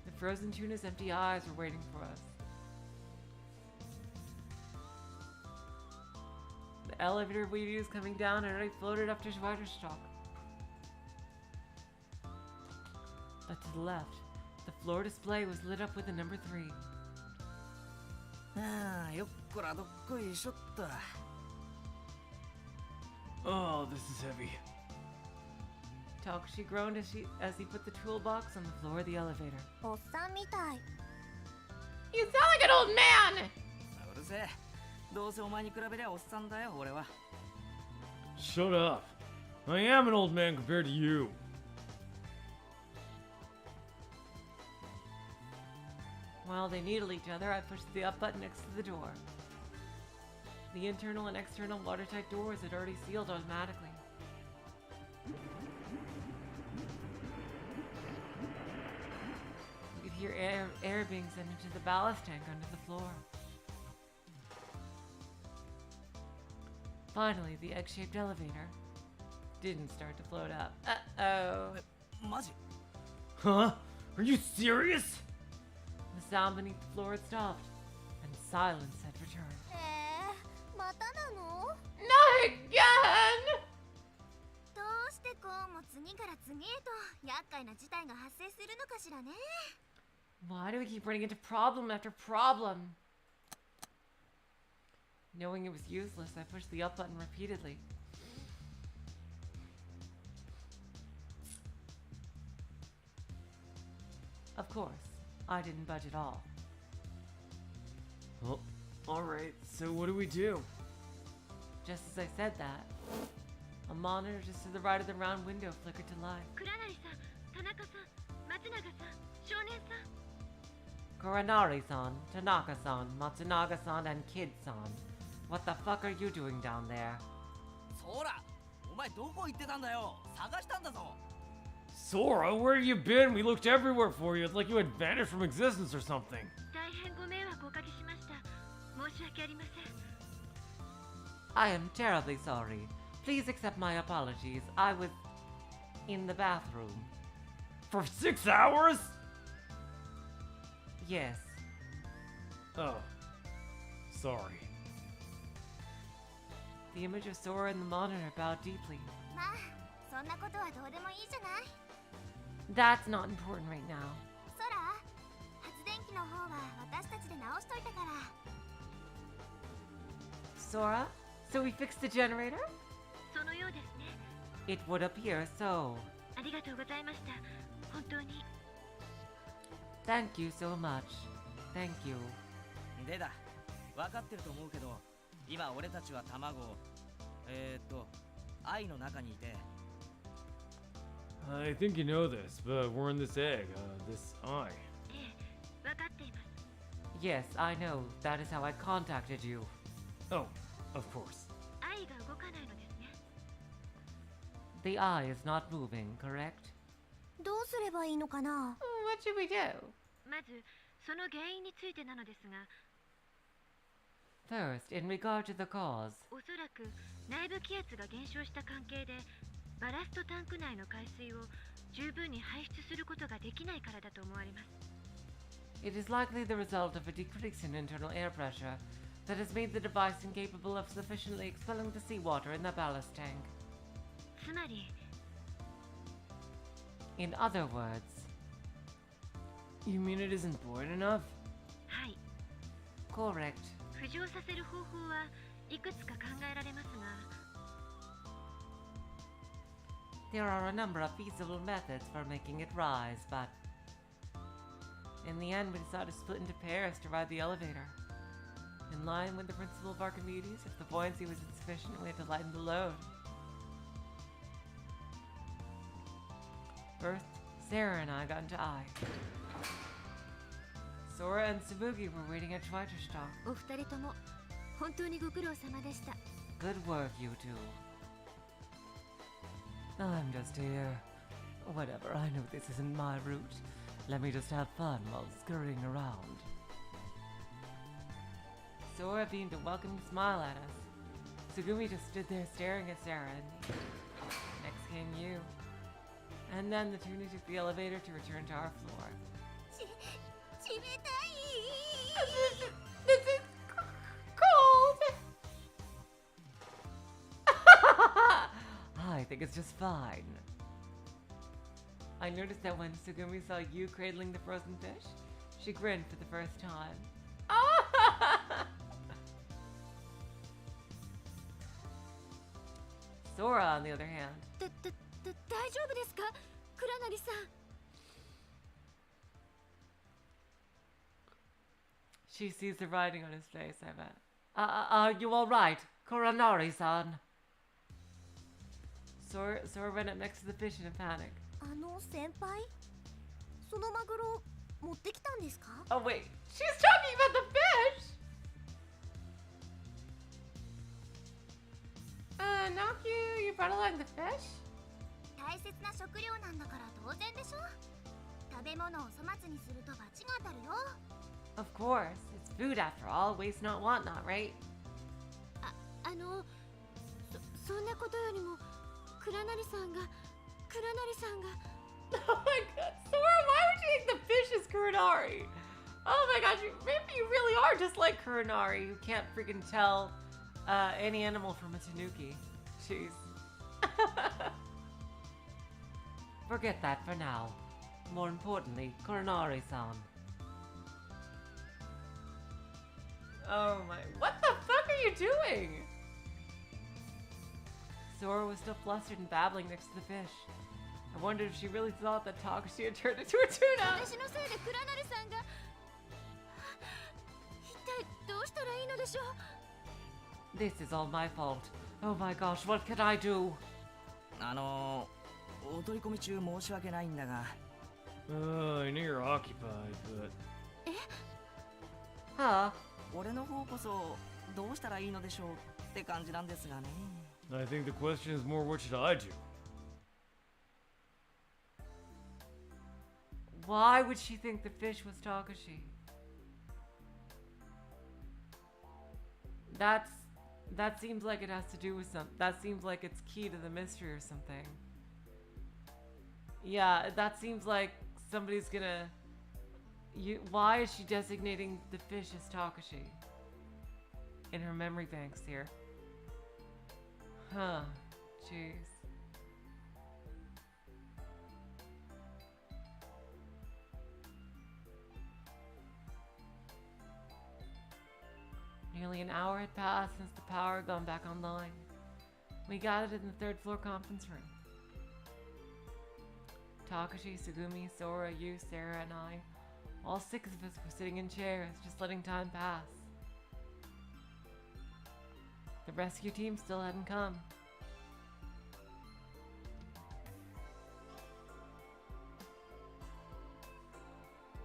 The frozen tuna's empty eyes were waiting for us. The elevator we used coming down had already floated up to Schweiderstock. But to the left, the floor display was lit up with the number 3. ああよっこらどっこいしょっと Oh, this is heavy. Takashi groaned as he put the toolbox on the floor of the elevator. おっさんみたい You sound like an old man! うるせえどうせお前に比べりゃおっさんだよ俺は Shut up. I am an old man compared to you. While they needled each other, I pushed the up button next to the door. The internal and external watertight doors had already sealed automatically. You could hear air being sent into the ballast tank under the floor. Finally, the egg-shaped elevator didn't start to float up. Uh-oh. マジ Huh? Are you serious? The sound beneath the floor had stopped, and silence had returned. またなの Not again! どうしてこうも次から次へと厄介な事態が発生するのかしらね Why do we keep running into problem after problem? Knowing it was useless, I pushed the up button repeatedly. Of course, I didn't budge at all. Well, alright, so what do we do? Just as I said that, A monitor just to the right of the round window flickered to life. 倉成さん、田中さん、松永さん、少年さん。 Kuranari-san, Tanaka-san, Matsunaga-san, and Kid-san. What the fuck are you doing down there? ソーラ、お前どこ行ってたんだよ。探したんだぞ。 Sora, where you been? We looked everywhere for you. It's like you had vanished from existence or something. 大変ご迷惑をおかけしました。申し訳ありません。 I am terribly sorry. Please accept my apologies. I was in the bathroom. For 6 hours? Yes. Oh. Sorry. The image of Sora in the monitor bowed deeply. まあ、そんなことはどうでもいいじゃない。 That's not important right now. ソラ、発電機の方は私たちで直しといたから。 Sora? So we fixed the generator? そのようですね。 It would appear so. ありがとうございました。本当に。 Thank you so much. Thank you. でだ、分かってると思うけど、今俺たちは卵を、愛の中にいて。 I think you know this, but we're in this egg, this eye. ええ、分かっています。 Yes, I know. That is how I contacted you. Oh, of course. 愛が動かないのですね。 The eye is not moving, correct? どうすればいいのかな。 What should we do? まず、その原因についてなのですが、 First, in regard to the cause. おそらく内部気圧が減少した関係で、バラストタンク内の海水を十分に排出することができないからだと思われます。 It is likely the result of a decrease in internal air pressure that has made the device incapable of sufficiently expelling the seawater in the ballast tank. つまり、 In other words, You mean it isn't buoyant enough? はい、 correct. 浮上させる方法はいくつか考えられますが、 There are a number of feasible methods for making it rise, but in the end we decided to split into pairs to ride the elevator. In line with the principle of Archimedes, if the buoyancy was insufficient, we had to lighten the load. First, Sarah and I got into I. Sora and Tsubugi were waiting at Schweiterstock. お二人とも本当にご苦労様でした。 Good work, you two. I'm just here. Whatever, I know this isn't my route. Let me just have fun while scurrying around. Sora beamed a welcoming smile at us. Tsugumi just stood there staring at Sarah and me. Next came you. And then the two took the elevator to return to our floor. 冷たい。 This is cold! I think it's just fine. I noticed that when Tsugumi saw you cradling the frozen fish, she grinned for the first time. Sora, on the other hand, 大丈夫ですか、倉成さん。 she sees the writing on his face, I bet. Are you alright, Koranari-san? Sora ran up next to the fish in a panic. 先輩、そのマグロ持ってきたんですか？ Oh wait, she's talking about the fish! Naku, you brought along the fish? 大切な食料なんだから当然でしょ。食べ物を粗末にすると罰が当たるよ。 Of course, it's food after all, waste not, want not, right? そんなことよりも、倉成さんが。 Oh my god, Sora, why would you think the fish is Kuranari? Oh my gosh, maybe you really are just like Kuranari, who can't freaking tell any animal from a tanuki. Jeez. Forget that for now. More importantly, Kuranari-san. Oh my, what the fuck are you doing? Sora was still flustered and babbling next to the fish. I wondered if she really thought that Takashi had turned into a tuna. 私のせいで倉成さんが。一体どうしたらいいのでしょう。 This is all my fault. Oh my gosh, what can I do? お取り込み中申し訳ないんだが。I know you're occupied, but... Huh. 俺の方こそどうしたらいいのでしょうって感じなんですがね。I think the question is more, what should I do? Why would she think the fish was Takashi? That seems like it has to do with something. That seems like it's key to the mystery or something. Yeah, that seems like somebody's gonna... why is she designating the fish as Takashi? In her memory banks here. Huh. Jeez. Nearly an hour had passed since the power had gone back online. We gathered in the third floor conference room. Takashi, Sugumi, Sora, you, Sarah, and I, all 6 of us were sitting in chairs, just letting time pass. The rescue team still hadn't come.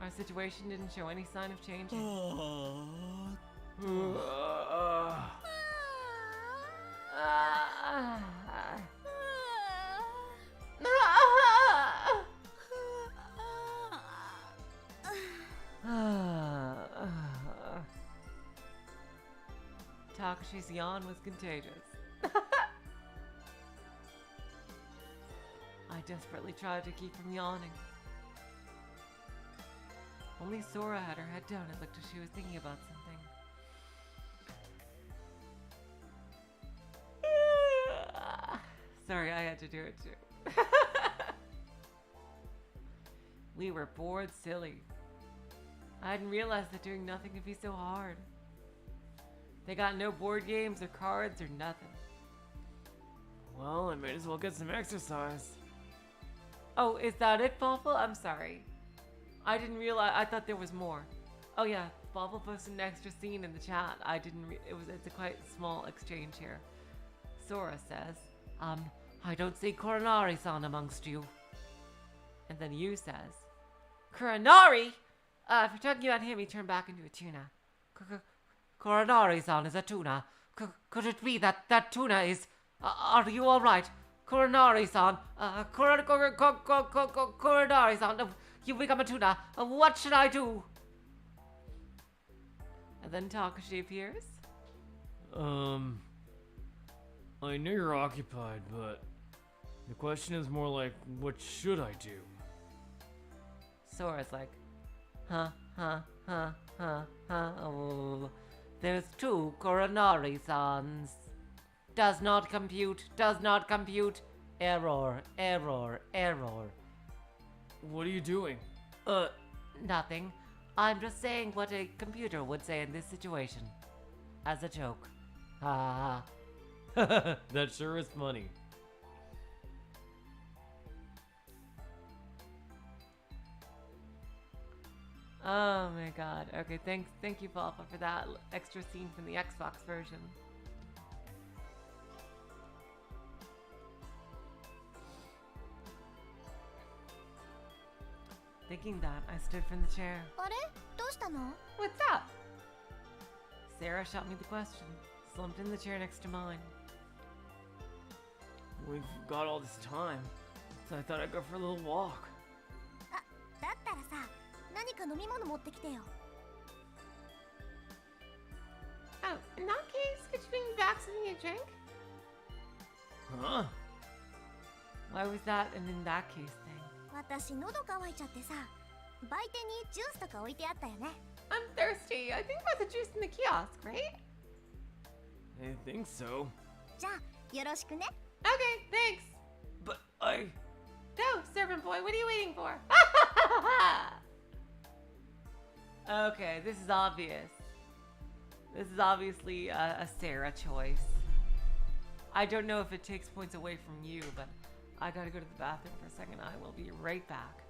Our situation didn't show any sign of changing. Takashi's yawn was contagious. I desperately tried to keep from yawning. Only Sora had her head down and looked as she was thinking about something. Sorry, I had to do it too. We were bored silly. I hadn't realized that doing nothing could be so hard. They got no board games or cards or nothing. Well, I might as well get some exercise. Oh, is that it, Fawful? I'm sorry. I didn't realize. I thought there was more. Oh yeah, Fawful posted an extra scene in the chat. I didn't. It's a quite small exchange here. Sora says, I don't see Koronari-san amongst you. And then Yu says, Koronari? If you're talking about him, he turned back into a tuna. Koronari-san is a tuna. Could it be that tuna is... are you alright? Koronari-san. Koronari-san. You become a tuna. What should I do? And then Takashi appears. I know you're occupied, but the question is more like, what should I do? Sora's like, oh, there's 2 Koronari-sans. Does not compute. Error. What are you doing? Nothing. I'm just saying what a computer would say in this situation. As a joke. Ha. That sure is funny. Oh my god. Okay, thank you, Papa, for that extra scene from the Xbox version. Thinking that, I stood from the chair. あれどうしたの What's up? Sarah shot me the question, slumped in the chair next to mine. We've got all this time, so I thought I'd go for a little walk. あ、だったらさ、何か飲み物持ってきてよ。 Oh, in that case, could you bring me back something to drink? Huh? Why was that an in that case thing? 私喉乾いちゃってさ、売店にジュースとか置いてあったよね。 I'm thirsty. I think about the juice in the kiosk, right? I think so. じゃあよろしくね。 Okay, thanks. But I... No, servant boy, what are you waiting for? Okay, this is obvious. This is obviously a Sarah choice. I don't know if it takes points away from you, but I gotta go to the bathroom for a second. I will be right back.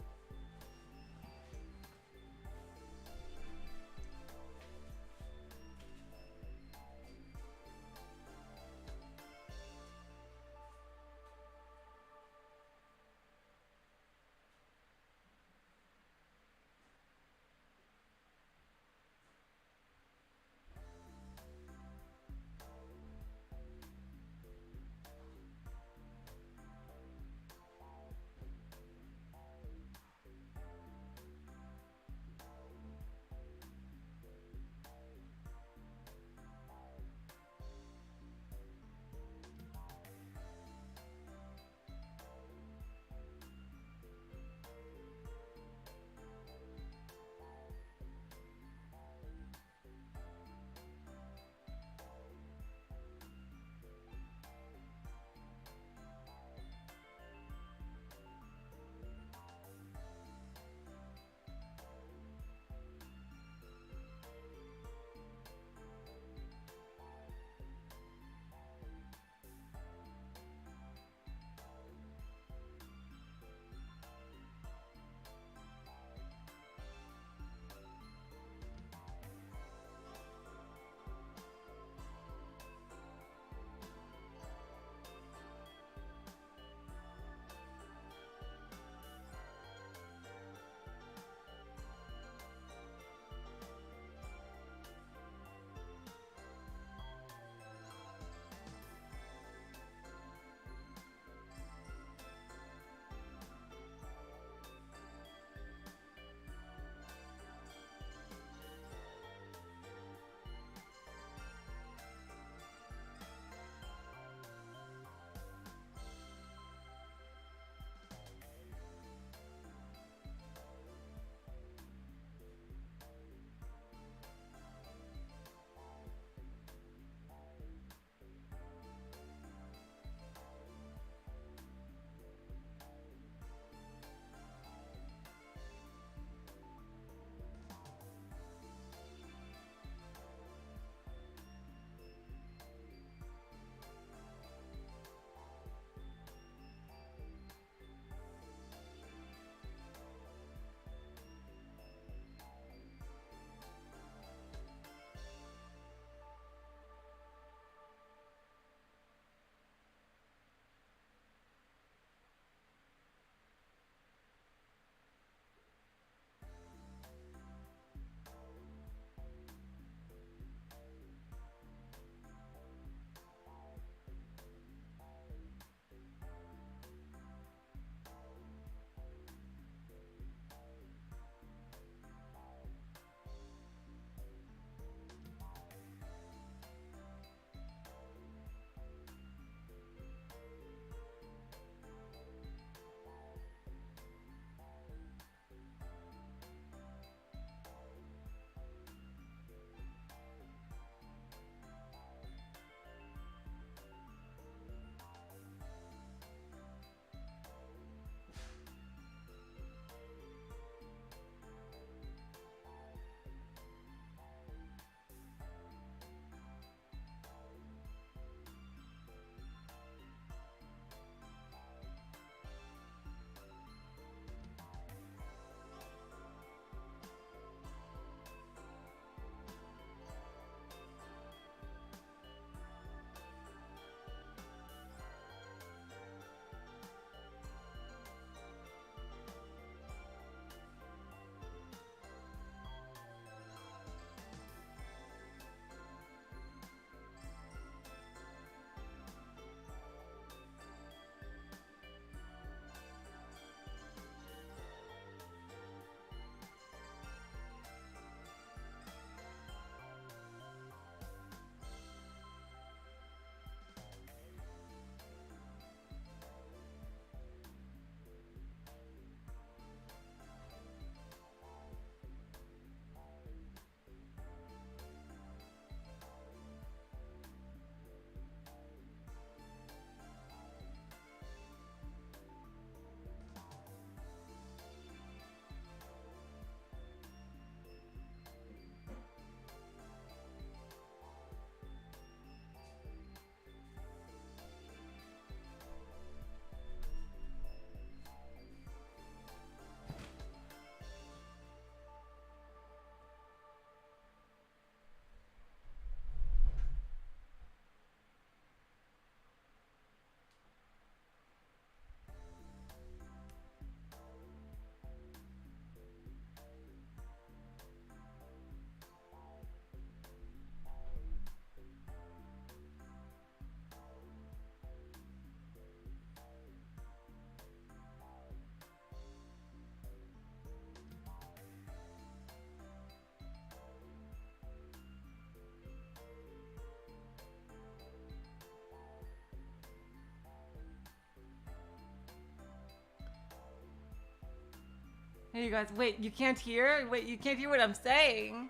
Hey, you guys, wait, you can't hear? Wait, you can't hear what I'm saying?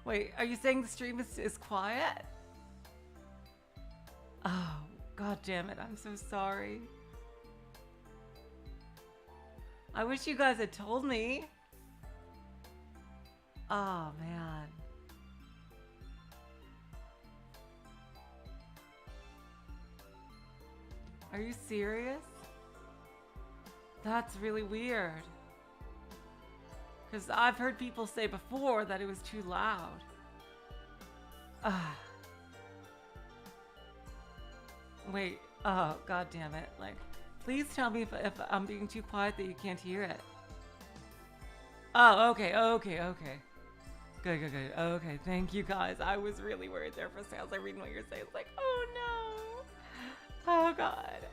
Wait, are you saying the stream is quiet? Oh, god damn it, I'm so sorry. I wish you guys had told me. Oh, man. Are you serious? That's really weird. Because I've heard people say before that it was too loud. Wait, oh, god damn it. Like, please tell me if I'm being too quiet that you can't hear it. Oh, okay. Good. Okay, thank you guys. I was really worried there for a second. I was like reading what you're saying. It's like, oh no. Oh god.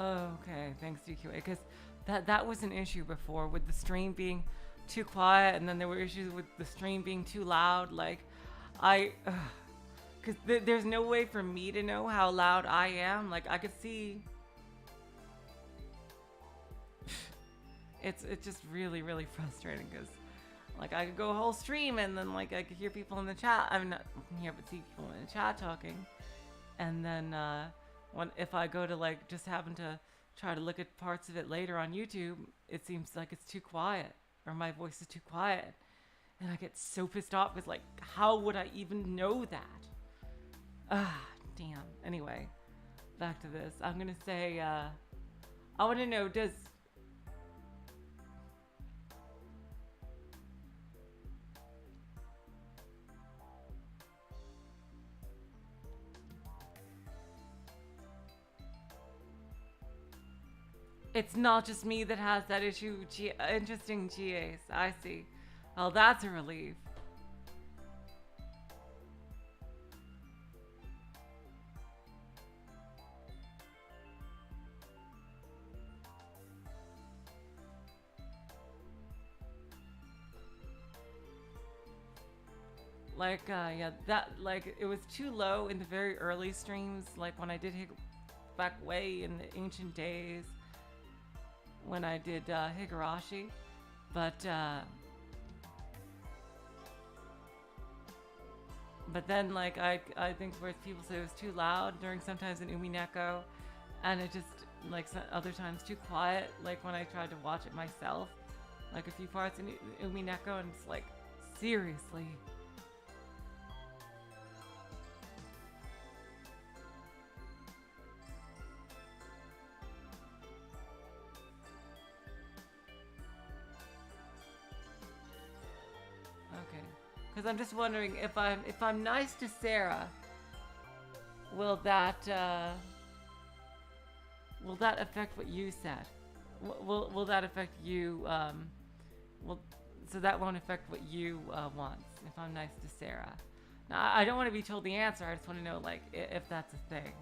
Okay, thanks DQA, because that was an issue before with the stream being too quiet, and then there were issues with the stream being too loud. Like, because there's no way for me to know how loud I am. Like, I could see. It's just really frustrating because, like, I could go a whole stream and then like I could hear people in the chat. I mean, not hear but see people in the chat talking, and then if I go to like just happen to try to look at parts of it later on YouTube, it seems like it's too quiet or my voice is too quiet, and I get so pissed off because like, how would I even know that? Damn. Anyway, back to this. I'm gonna say I want to know, does it's not just me that has that issue. Interesting, GAs. I see. Well, that's a relief. Like, yeah, that, like, it was too low in the very early streams, like when I did back way in the ancient days. When I did Higurashi, but then like I think where people say it was too loud during sometimes in Umineko, and it just like other times too quiet, like when I tried to watch it myself, like a few parts in Umineko, and it's like, seriously. Because I'm just wondering if I'm nice to Sarah, will that affect what you said? Will that affect you? So that won't affect what you want if I'm nice to Sarah. Now I don't want to be told the answer. I just want to know like if that's a thing.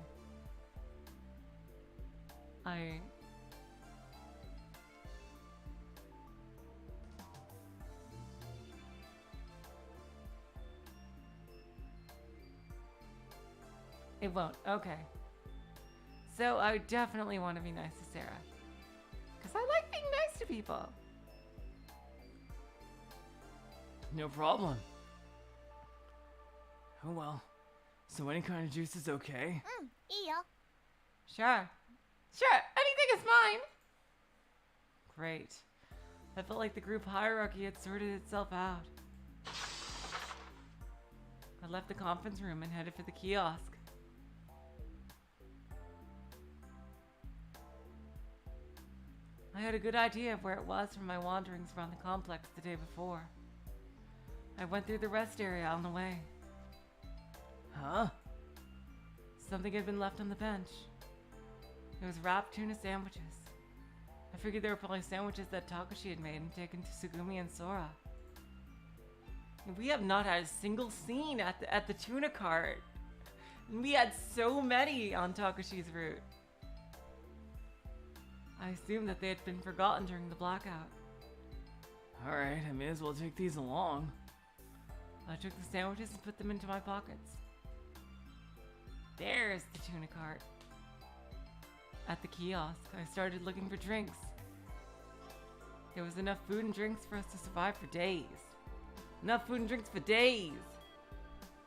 It won't. Okay. So I definitely want to be nice to Sarah. Because I like being nice to people. No problem. Oh well. So any kind of juice is okay? いいよ Sure. Sure. Anything is fine. Great. I felt like the group hierarchy had sorted itself out. I left the conference room and headed for the kiosk. I had a good idea of where it was from my wanderings around the complex the day before. I went through the rest area on the way. Huh? Something had been left on the bench. It was wrapped tuna sandwiches. I figured they were probably sandwiches that Takashi had made and taken to Sugumi and Sora. We have not had a single scene at the tuna cart. We had so many on Takashi's route. I assumed that they had been forgotten during the blackout. Alright, I may as well take these along. I took the sandwiches and put them into my pockets. There's the tuna cart. At the kiosk, I started looking for drinks. There was enough food and drinks for us to survive for days. Enough food and drinks for days!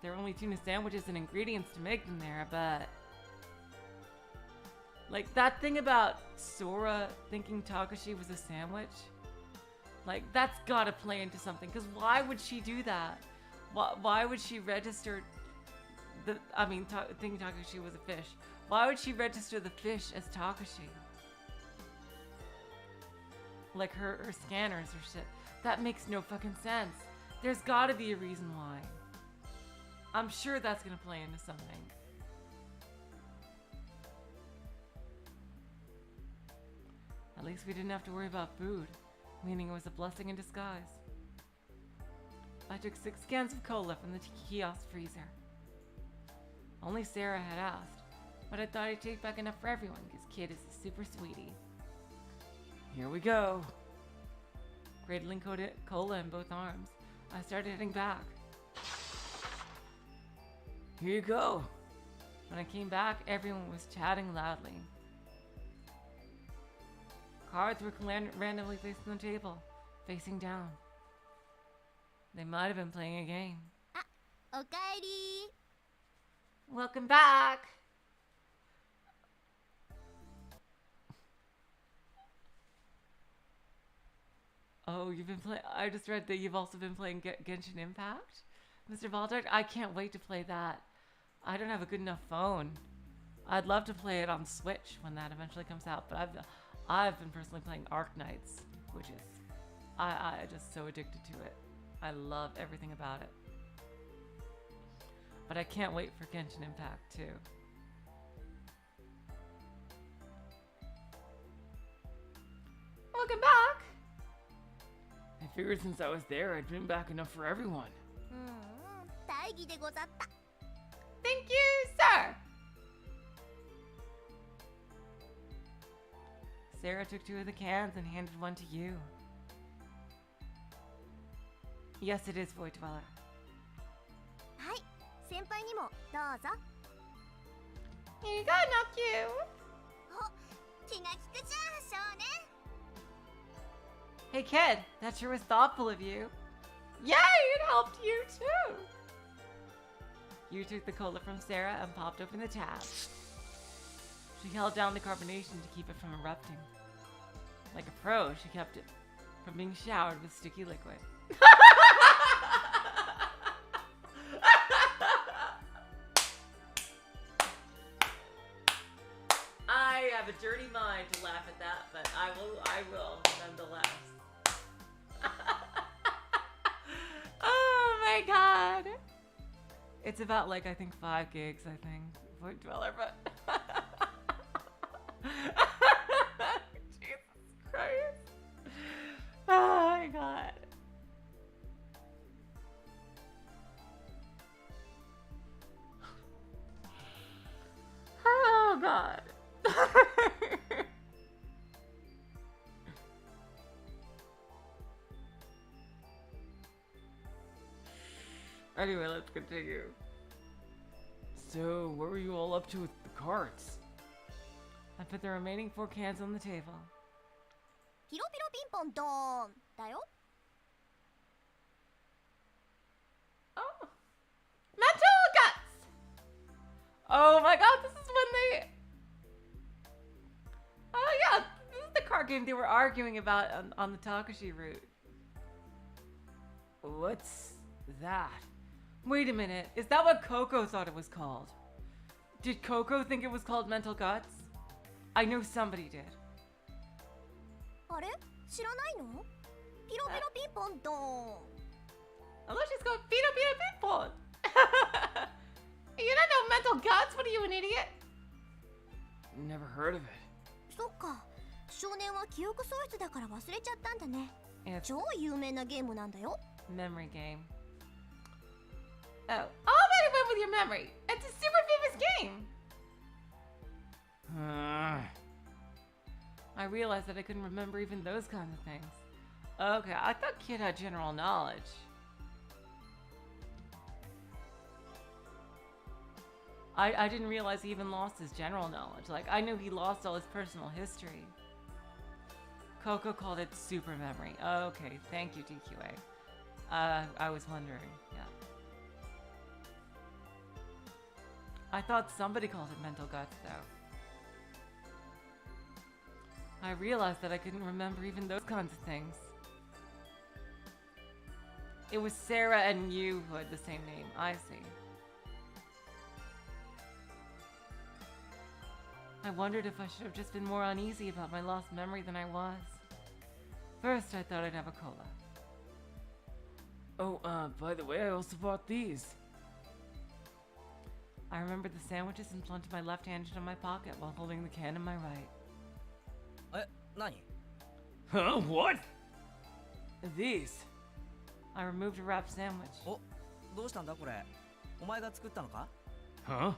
There were only tuna sandwiches and ingredients to make them there, but... Like, that thing about Sora thinking Takashi was a sandwich? Like, that's gotta play into something, because why would she do that? Why would she register thinking Takashi was a fish? Why would she register the fish as Takashi? Like her scanners or shit. That makes no fucking sense. There's gotta be a reason why. I'm sure that's gonna play into something. At least we didn't have to worry about food, meaning it was a blessing in disguise. I took 6 cans of cola from the kiosk freezer. Only Sarah had asked, but I thought I'd take back enough for everyone because Kid is a super sweetie. Here we go. Cradling cola in both arms, I started heading back. Here you go. When I came back, everyone was chatting loudly. Cards were randomly placed on the table, facing down. They might have been playing a game. おかえり Welcome back! Oh, you've been playing. I just read that you've also been playing Genshin Impact, Mr. Valdark. I can't wait to play that. I don't have a good enough phone. I'd love to play it on Switch when that eventually comes out, but I've been personally playing Arknights, which is I just so addicted to it. I love everything about it. But I can't wait for Genshin Impact too. Welcome back! I figured since I was there, I'd been back enough for everyone. 大義でござった Thank you, sir! Sarah took 2 of the cans and handed one to you. Yes, it is Void Dweller. はい先輩にもどうぞ Here you go, not you! お気が利くじゃん少年 Hey kid, that sure was thoughtful of you. Yay, it helped you too! You took the cola from Sarah and popped open the tab. She held down the carbonation to keep it from erupting. Like a pro, she kept it from being showered with sticky liquid. I have a dirty mind to laugh at that, but I will nonetheless. Oh my god. It's about like I think 5 gigs, I think. Void Dweller, but Jesus Christ. Oh my god. Oh god. Anyway, let's continue. So, what were you all up to with the carts? I put the remaining 4 cans on the table. ピロピロピンポンドーンだよ Oh. Metal Guts! Oh my god, this is when they... Oh yeah, this is the card game they were arguing about on the Takashi route. What's that? Wait a minute, is that what Coco thought it was called? Did Coco think it was called Mental Guts? I know somebody did. あれ知らないのピロピロピンポンドーン Unless she's called Pino Pino Pinpon. You don't know Mental Guts? What are you, an idiot? Never heard of it. そっか少年は記憶喪失だから忘れちゃったんだね It's 超有名なゲームなんだよ memory game. Oh, I went with your memory. It's a super famous game. I realized that I couldn't remember even those kinds of things. Okay, I thought Kid had general knowledge. I didn't realize he even lost his general knowledge. Like, I knew he lost all his personal history. Coco called it super memory. Okay, thank you, DQA. I was wondering, yeah. I thought somebody called it mental guts, though. I realized that I couldn't remember even those kinds of things. It was Sarah and you who had the same name. I see. I wondered if I should have just been more uneasy about my lost memory than I was. First, I thought I'd have a cola. Oh, by the way, I also bought these. I remembered the sandwiches and planted my left hand into my pocket while holding the can in my right. 何 Huh? What? These. I removed a wrapped sandwich. お、どうしたんだこれお前が作ったのか Huh?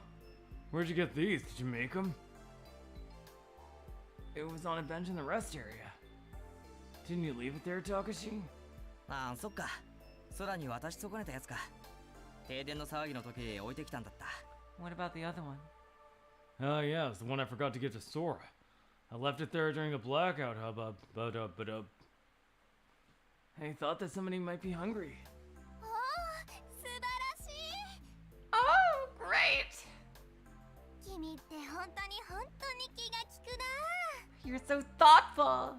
Where'd you get these? Did you make them? It was on a bench in the rest area. Didn't you leave it there, Takashi? ああ、そっか空に渡し損ねたやつか停電の騒ぎの時置いてきたんだった What about the other one? Oh, yeah, it's the one I forgot to get to Sora. I left it there during the blackout hubbub. I thought that somebody might be hungry. おお、素晴らしい。 Oh, great! 君って本当に気が利くな。 You're so thoughtful!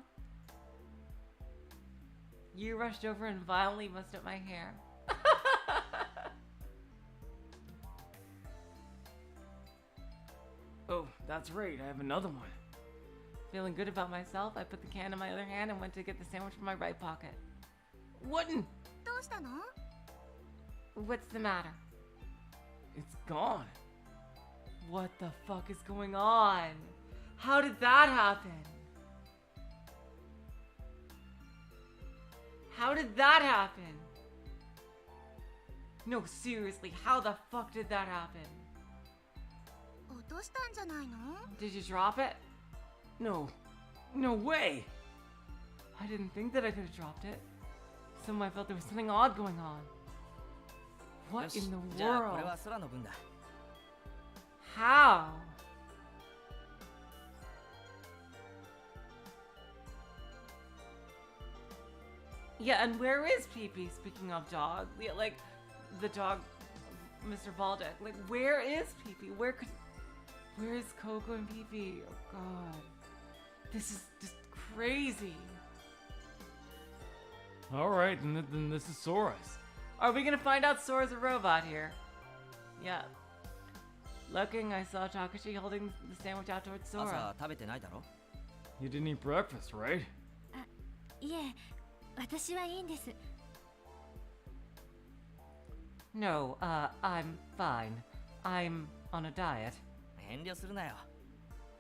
You rushed over and violently messed up my hair. Oh, that's right, I have another one. Feeling good about myself, I put the can in my other hand and went to get the sandwich from my right pocket. Wouldn't? どうしたの？ What's the matter? It's gone. What the fuck is going on? How did that happen? How did that happen? No, seriously, how the fuck did that happen? 落としたんじゃないの？ Did you drop it? No way. I didn't think that I could have dropped it. Somehow I felt there was something odd going on. よ What し in the じゃあこれ world? は空の分だ How? Yeah, and where is Pee-Pee, speaking of dog? Yeah, like, the dog, Mr. Baldock. Like, where is Pee-Pee? Where is Coco and Pee-Pee? Oh, God. This is just crazy. Alright, then this is Sora's. Are we gonna find out Sora's a robot here? Yeah. Looking, I saw Takashi holding the sandwich out towards Sora. 朝食べてないだろ You didn't eat breakfast, right? いえ、私はいいんです。 No, I'm fine. I'm on a diet. 遠慮するなよ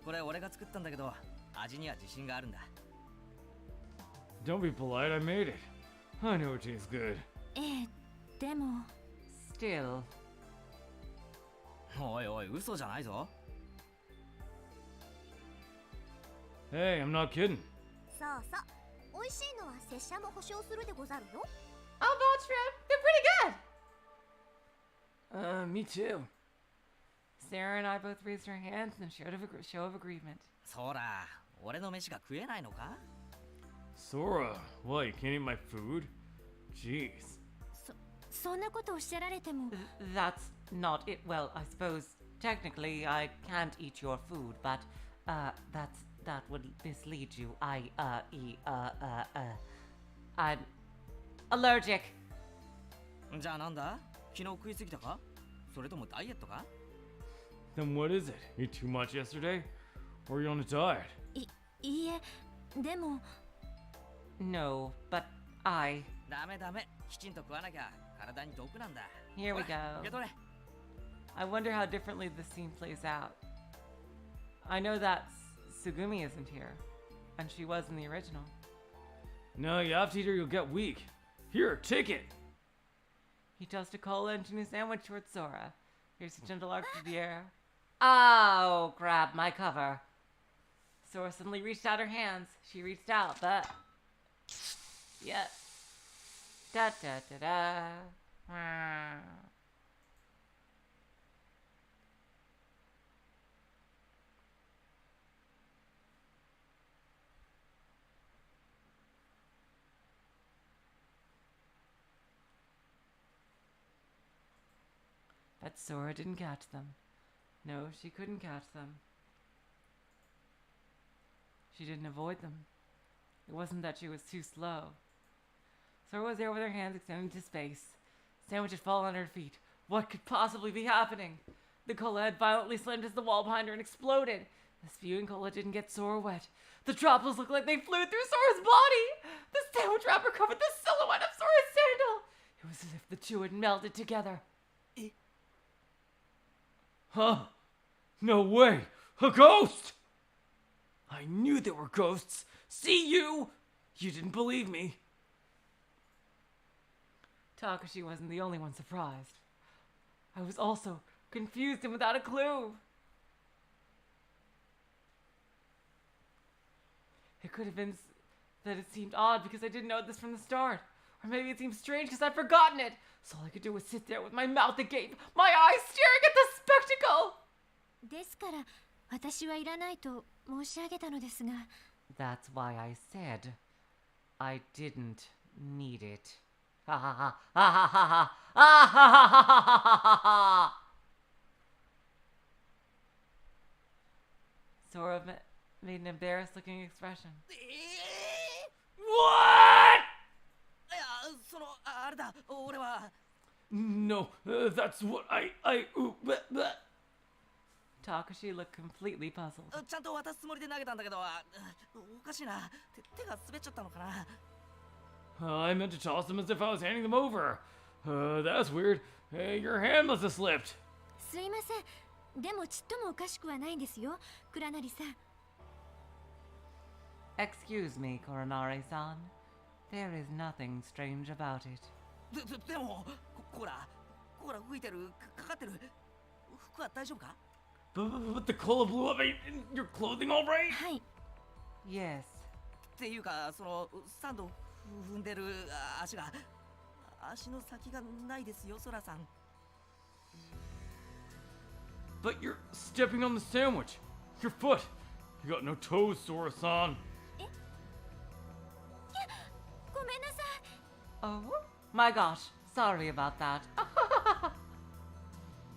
これ俺が作ったんだけど味には自信があるんだ Don't be polite, I made it. I know it tastes good. ええ、でも Still. おいおい嘘じゃないぞ Hey, I'm not kidding. そうそう。美味しいのは拙者も保証するでござるよ。 I'll vouch for them. They're pretty good. Me too. Sarah and I both raised our hands in a show of agreement. そら俺の飯が食えないのか Sora, what, you can't eat my food? Jeez. そんなことおっしゃられても。 That's not it. Well, I suppose technically I can't eat your food, but that would mislead you. I'm allergic. じゃあなんだ昨日食いすぎたかそれともダイエットか Then what is it? Eat too much yesterday? Or are you on a diet? いいえ、でも No, but I. ダメダメきちんと食わなきゃ体に毒なんだ Here we ほら go. 受け取れ I wonder how differently this scene plays out. I know that Sugumi isn't here, and she was in the original. No, you have to eat or you'll get weak. Here, take it. He tossed a cola into a sandwich towards Sora. Here's a gentle arc through the air. Oh, grab my cover. Sora suddenly reached out her hands. She reached out, but... Yeah. Da da da da. But Sora didn't catch them. No, she couldn't catch them. She didn't avoid them. It wasn't that she was too slow. Sora was there with her hands extended to space. Sandwich had fallen on her feet. What could possibly be happening? The cola had violently slammed into the wall behind her and exploded. The spewing cola didn't get Sora wet. The droplets looked like they flew through Sora's body. The sandwich wrapper covered the silhouette of Sora's sandal. It was as if the two had melted together. Huh? No way! A ghost! I knew there were ghosts. See you! You didn't believe me. Takashi wasn't the only one surprised. I was also confused and without a clue. It could have been that it seemed odd because I didn't know this from the start. Or maybe it seemed strange because I'd forgotten it. So all I could do was sit there with my mouth agape, my eyes staring at the spectacle. ですから私はいらないと申し上げたのですが That's why I said I didn't need it. Ha ha ha ha ha ha ha ha ha ha. Sora made an embarrassed looking expression. What? いや、あれだ、俺は。No, that's what bleh. Takashi looked completely puzzled. ちゃんと渡すつもりで投げたんだけど、おかしいな。手が滑っちゃったのかな。I meant to toss them as if I was handing them over. That's weird. Your hand must have slipped. すいませんでもちっともおかしくはないんですよ倉成さん Excuse me, Koronari-san. There is nothing strange about it. でも、ほら吹いてる、かかってる。服は大丈夫か？ But the cola blew up. Ain't your clothing all right? はい Yes. っていうか、サンド踏んでる足の先がないですよ、ソラさん。But you're stepping on the sandwich. Your foot. You got no toes, Sora-san. ごめんなさい Oh my gosh. Sorry about that.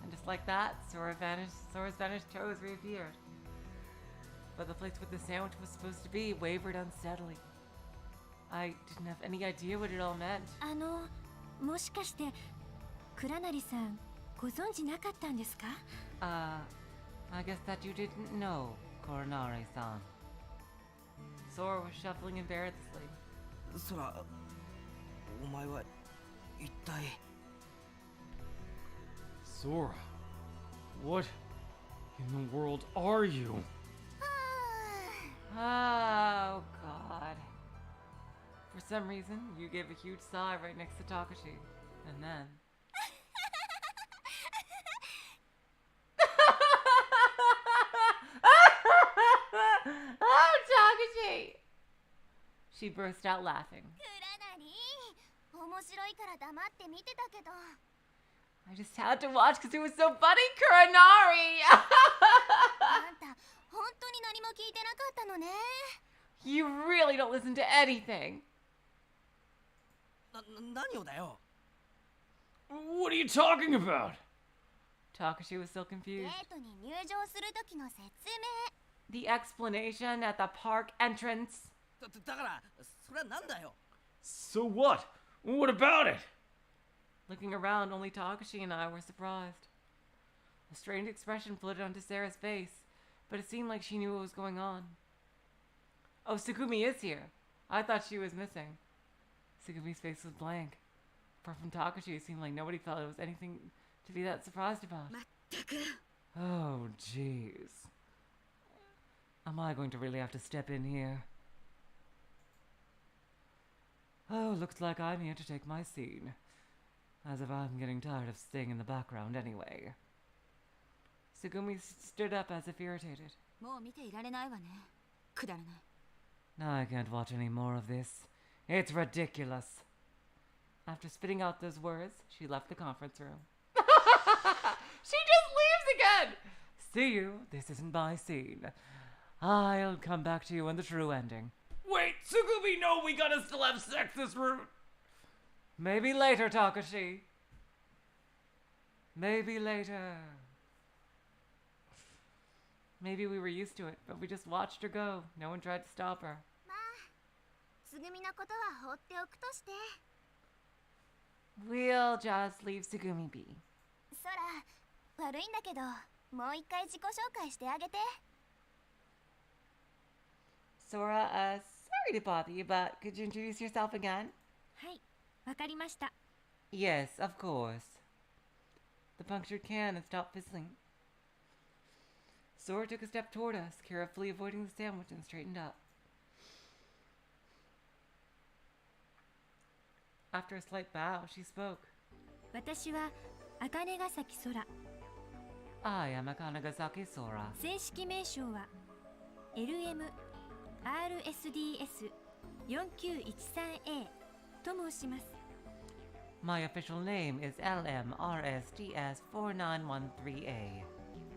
And just like that, Sora's vanished toes reappeared. But the place where the sandwich was supposed to be wavered unsteadily. I didn't have any idea what it all meant. もしかして倉成さんご存知なかったんですか I guess that you didn't know, Koronari-san. Sora was shuffling embarrassedly. ソラ、お前は一体。Sora, what in the world are you? Oh, God. For some reason, you gave a huge sigh right next to Takashi. And then... Oh, Takashi! She burst out laughing. 倉成面白いから黙って見てたけど I just had to watch because it was so funny, Kuronari! あんた本当に何も聞いてなかったのね You really don't listen to anything. 何をだよ。 What are you talking about? Takashi was still デ confused. ートに入場する時の説明 The explanation at the park entrance. だからそれはなんだよ。 So what? What about it? Looking around, only Takashi and I were surprised. A strange expression floated onto Sarah's face, but it seemed like she knew what was going on. Oh, Sugumi is here. I thought she was missing. Sugumi's face was blank. Apart from Takashi, it seemed like nobody felt it was anything to be that surprised about. まったく Oh, jeez. Am I going to really have to step in here? Oh, looks like I'm here to take my scene. As if I'm getting tired of staying in the background anyway. Sugumi stood up as if irritated. もう見ていられないわねくだらない。 I can't watch any more of this. It's ridiculous. After spitting out those words, she left the conference room. She just leaves again! See you. This isn't my scene. I'll come back to you in the true ending. Wait, Tsugumi, no, we gotta still have sex this route. Maybe later, Takashi. Maybe later. Maybe we were used to it, but we just watched her go. No one tried to stop her. まあつぐみのことは放っておくとして。 We'll just leave Tsugumi be. ソラ、悪いんだけどもう一回自己紹介してあげて。 Sora, sorry to bother you, but could you introduce yourself again? はい、わかりました。 Yes, of course. The punctured cannon stopped fizzling. Sora took a step toward us, carefully avoiding the sandwich, and straightened up. After a slight bow, she spoke. 私は茜ヶ崎空。 I am Akanagasaki Sora. 正式名称は LMRSDS4913A と申します。 My official name is LMRSDS4913A.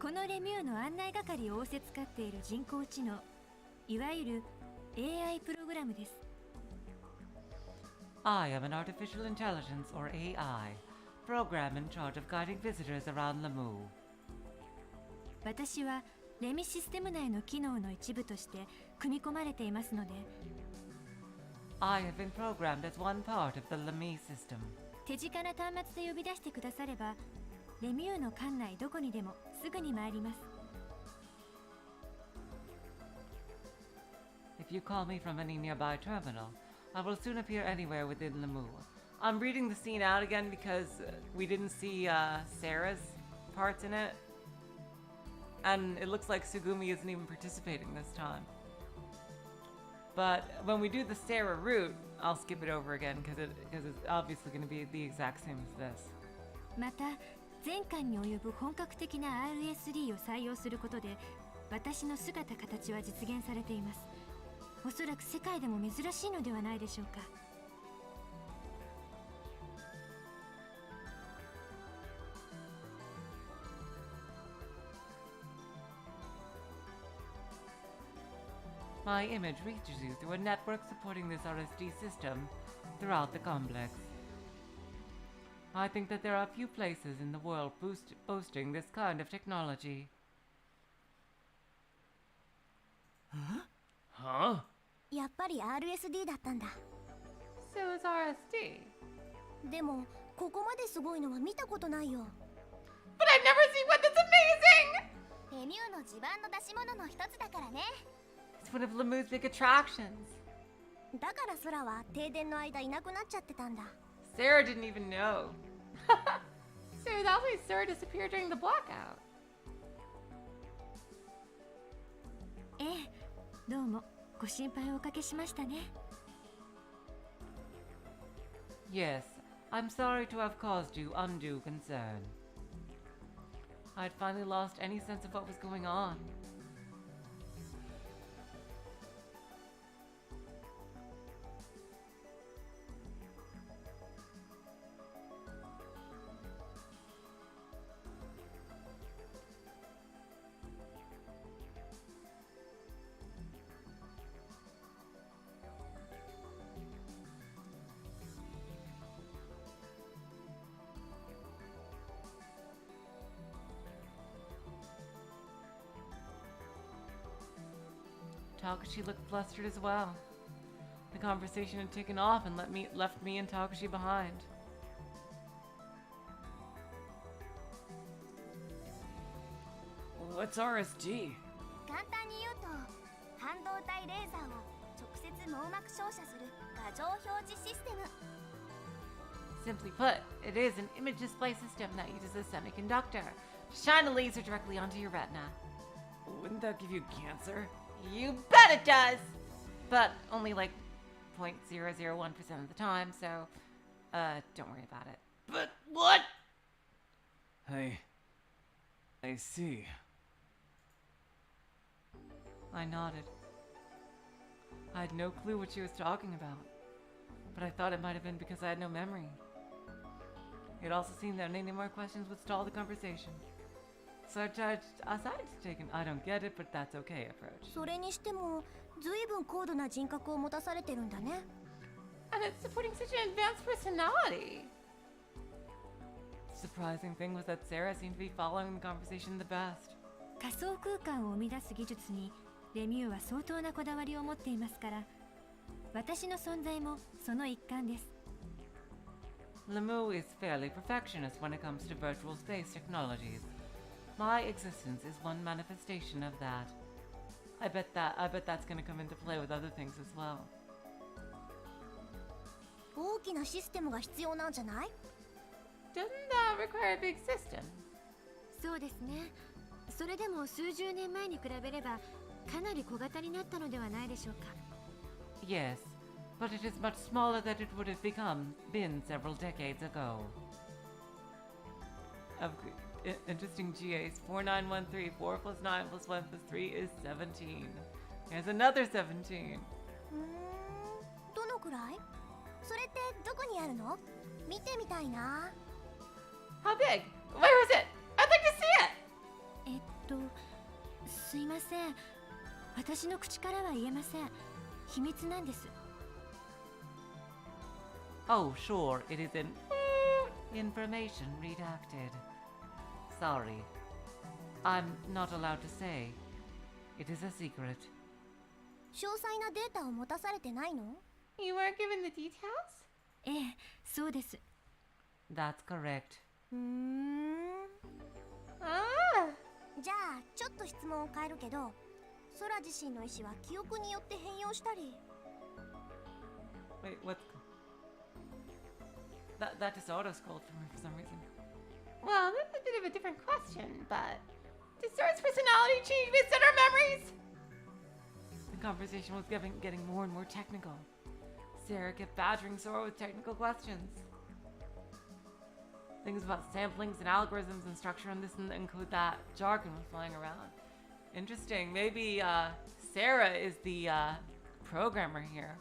このレミューの案内係を仰せつかっている人工知能、いわゆる AI プログラムです。 I am an artificial intelligence, or AI, program in charge of guiding visitors around Lemu. 私はレミシステム内の機能の一部として組み込まれていますので、 I have been programmed as one part of the Lemu system. 手近な端末で呼び出してくだされば、レミューの館内どこにでもすぐに参ります。 If you call me from any nearby terminal, I will soon appear anywhere within Lemu. I'm reading the scene out again because we didn't see Sarah's parts in it. And it looks like Tsugumi isn't even participating this time. But when we do the Sarah route, I'll skip it over again because it's obviously going to be the exact same as this. また前回に及ぶ本格的な RSD を採用することで、私の姿形は実現されています。おそらく世界でも珍しいのではないでしょうか。 My image reaches you through a network supporting this RSD system throughout the complex. I think that there are few places in the world boasting this kind of technology. Huh? やっぱり RSD だったんだ。 So is RSD. でもここまですごいのは見たことないよ。 But I've never seen one that's amazing! レミューの自慢の出し物の一つだからね。 It's one of Lemu's big attractions. だから空は停電の間いなくなっちゃってたんだ。 Sarah didn't even know. So that way Sarah disappeared during the blackout. ええ、どうもご心配をおかけしましたね。 Yes, I'm sorry to have caused you undue concern. I'd finally lost any sense of what was going on. Takashi looked flustered as well. The conversation had taken off and left me and Takashi behind. What's RSD? 簡単に言うと、半導体レーザーを直接網膜照射する画像表示システム。 Simply put, it is an image display system that uses a semiconductor to shine a laser directly onto your retina. Wouldn't that give you cancer? You bet it does! But only like 0.001% of the time, so don't worry about it. But what? I see. I nodded. I had no clue what she was talking about, but I thought it might have been because I had no memory. It also seemed that any more questions would stall the conversation. So I decided to take an I don't get it, but that's okay approach. それにしてもずいぶん高度な人格を持たされてるんだね。 And it's supporting such an advanced personality. The surprising thing was that Sarah seemed to be following the conversation the best. 仮想空間を生み出す技術にレミューは相当なこだわりを持っていますから、私の存在もその一環です。 Lemu is fairly perfectionist when it comes to virtual space technologies. My existence is one manifestation of that. I bet that's gonna come into play with other things as well. 大きなシステムが必要なんじゃない？ Doesn't that require a big system? そうですね。それでも数十年前に比べればかなり小型になったのではないでしょうか。 Yes, but it is much smaller than it would have been several decades ago. Interesting GAs. 4913. 4 plus 9 plus 1 plus 3 is 17. Here's another 17. どのくらい？それってどこにあるの？見てみたいな。 How big? Where is it? I'd like to see it! すいません。私の口からは言えません。秘密なんです。 Oh, sure, it is information redacted. Sorry. I'm not allowed to say. It is a secret. 詳細なデータを持たされてないの？ You weren't given the details? ええ、そうです。 That's correct. じゃあちょっと質問を変えるけど、ソラ自身の意思は記憶によって変容したり。 Wait, what's... That just auto-scrolled for me for some reason. Well, that's a bit of a different question, but... Did Sora's personality change based on our memories? The conversation was getting more and more technical. Sarah kept badgering Sora with technical questions. Things about samplings and algorithms and structure and this and include that. Jargon was flying around. Interesting. Maybe Sarah is the programmer here.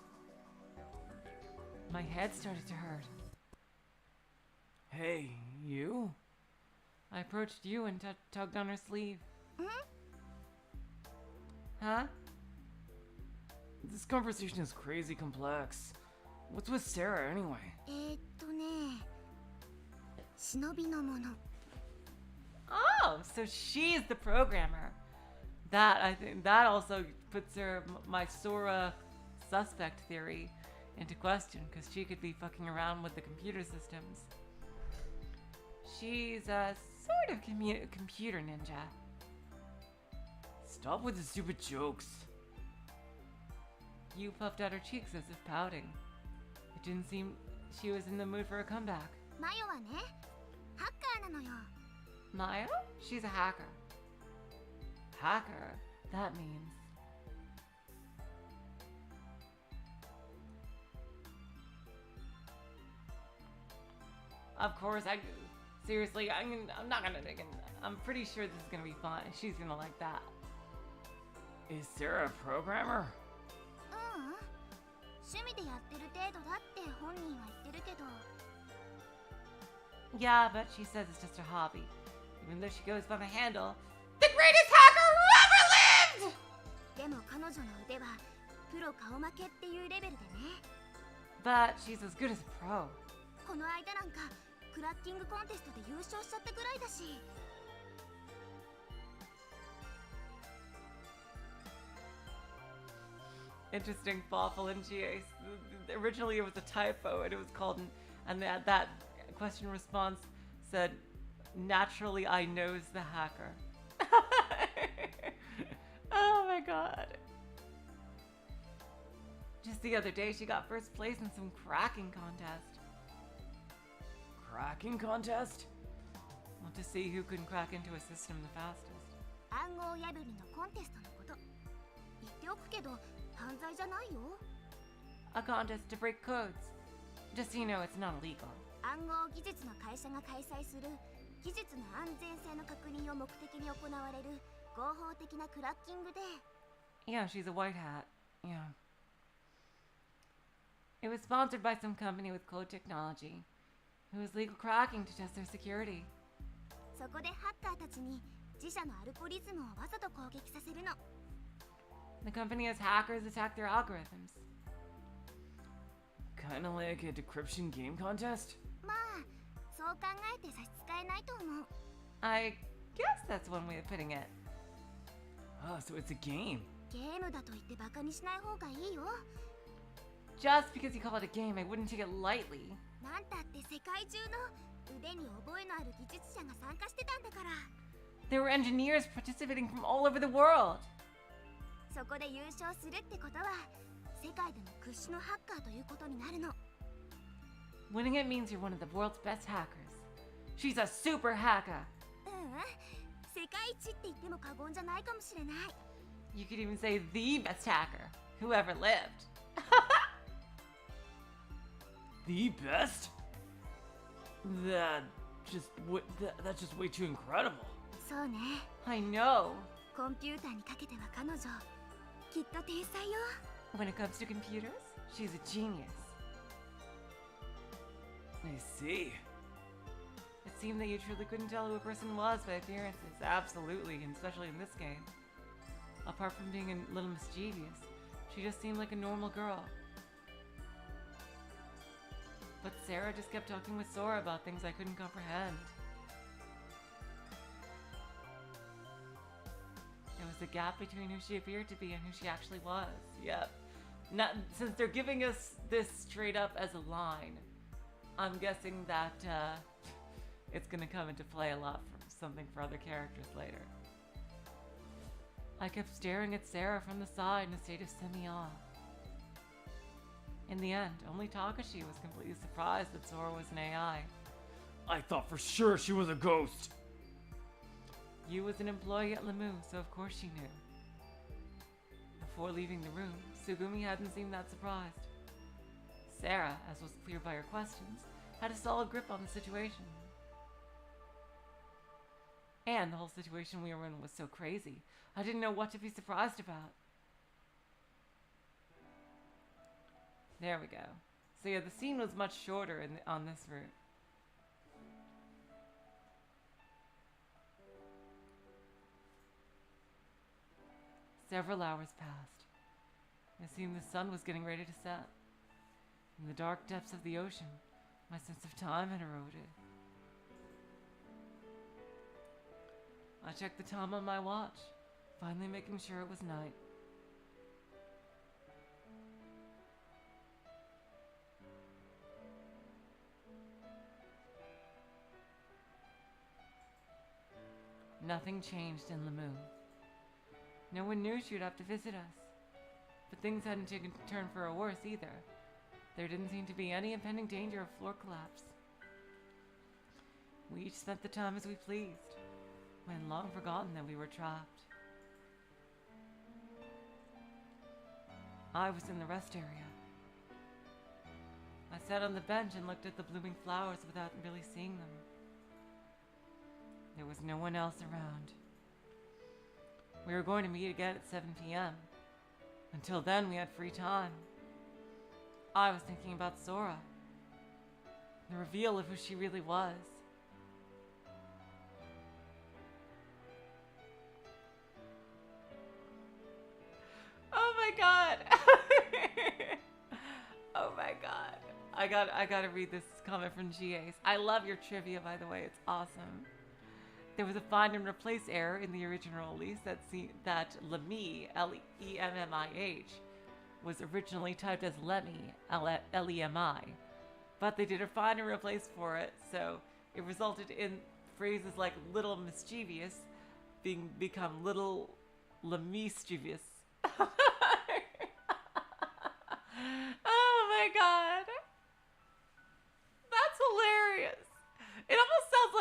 My head started to hurt. Hey, you? I approached you and tugged on her sleeve. Huh? This conversation is crazy complex. What's with Sarah anyway? 忍びのもの。 Oh, so she's the programmer. I think that also puts my Sora suspect theory into question, because she could be fucking around with the computer systems. She's a sort of computer ninja. Stop with the stupid jokes. You puffed out her cheeks as if pouting. It didn't seem she was in the mood for a comeback. マヨはね、ハッカーなのよ。 Maya? She's a hacker. Hacker? That means... Of course, seriously, I'm not gonna dig in. I'm pretty sure this is gonna be fun. She's gonna like that. Is Sarah a programmer? 趣味でやってる程度だって本人は言ってるけど。 Yeah, but she says it's just a hobby. Even though she goes by the handle, the greatest hacker who ever lived! でも彼女の腕はプロ顔負けっていうレベルでね。 But she's as good as a pro. この間なんかクラッキングコンテストで優勝しちゃったぐらいだし。 Interesting Fawful and GA. Originally it was a typo and it was called, and that question response said, naturally I knows the hacker. Oh my god. Just the other day she got first place in some cracking contest. Cracking contest? Want to see who can crack into a system the fastest. 暗号破りのコンテストのこと。言っておくけど犯罪じゃないよ。 A contest to break codes. Just so you know, it's not illegal. 暗号技術の会社が開催する技術の安全性の確認を目的に行われる合法的なクラッキングで。 Yeah, she's a white hat. Yeah. It was sponsored by some company with code technology who was legal cracking to test their security. そこでハッカーたちに自社のアルゴリズムをわざと攻撃させるの。 The company has hackers attack their algorithms. Kinda like a decryption game contest? まあそう考えて差し支えないと思う。 I guess that's one way of putting it. Ah, so it's a game. ゲームだと言ってバカにしない方がいいよ。 Just because you call it a game, I wouldn't take it lightly. なんたって世界中の腕に覚えのある技術者が参加してたんだから。 There were engineers participating from all over the world. そこで優勝するってことは世界でも屈指のハッカーということになるの。 Winning it means you're one of the world's best hackers. She's a super hacker. 世界一って言っても過言じゃないかもしれない。 You could even say the best hacker who ever lived. The best? That's just way too incredible. そうね。 I know. コンピューターにかけては彼女きっと天才よ。 When it comes to computers, she's a genius. I see. It seemed that you truly couldn't tell who a person was by appearances. Absolutely, and especially in this game. Apart from being a little mischievous, she just seemed like a normal girl. But Sarah just kept talking with Sora about things I couldn't comprehend. There was a gap between who she appeared to be and who she actually was. Yep. Not, since they're giving us this straight up as a line, I'm guessing that it's gonna come into play a lot for something for other characters later. I kept staring at Sarah from the side in a state of semi-awe. In the end, only Takashi was completely surprised that Sora was an AI. I thought for sure she was a ghost. Yu was an employee at Lemu, so of course she knew. Before leaving the room, Sugumi hadn't seemed that surprised. Sarah, as was clear by her questions, had a solid grip on the situation. And the whole situation we were in was so crazy, I didn't know what to be surprised about. There we go. So yeah, the scene was much shorter on this route. Several hours passed. It seemed the sun was getting ready to set. In the dark depths of the ocean, my sense of time had eroded. I checked the time on my watch, finally making sure it was night. Nothing changed in Lemu. No one knew she would have to visit us. But things hadn't taken a turn for a worse either. There didn't seem to be any impending danger of floor collapse. We each spent the time as we pleased. We had long forgotten that we were trapped. I was in the rest area. I sat on the bench and looked at the blooming flowers without really seeing them. There was no one else around. We were going to meet again at 7 p.m. Until then, we had free time. I was thinking about Sora. The reveal of who she really was. Oh my god! Oh my god. I gotta read this comment from GAs. I love your trivia, by the way. It's awesome. There was a find and replace error in the original release that Lemmy, L-E-M-M-I-H, was originally typed as Lemmy, L-E-M-I. But they did a find and replace for it, so it resulted in phrases like little mischievous become little mischievous. Oh my god. That's hilarious. It almost sounds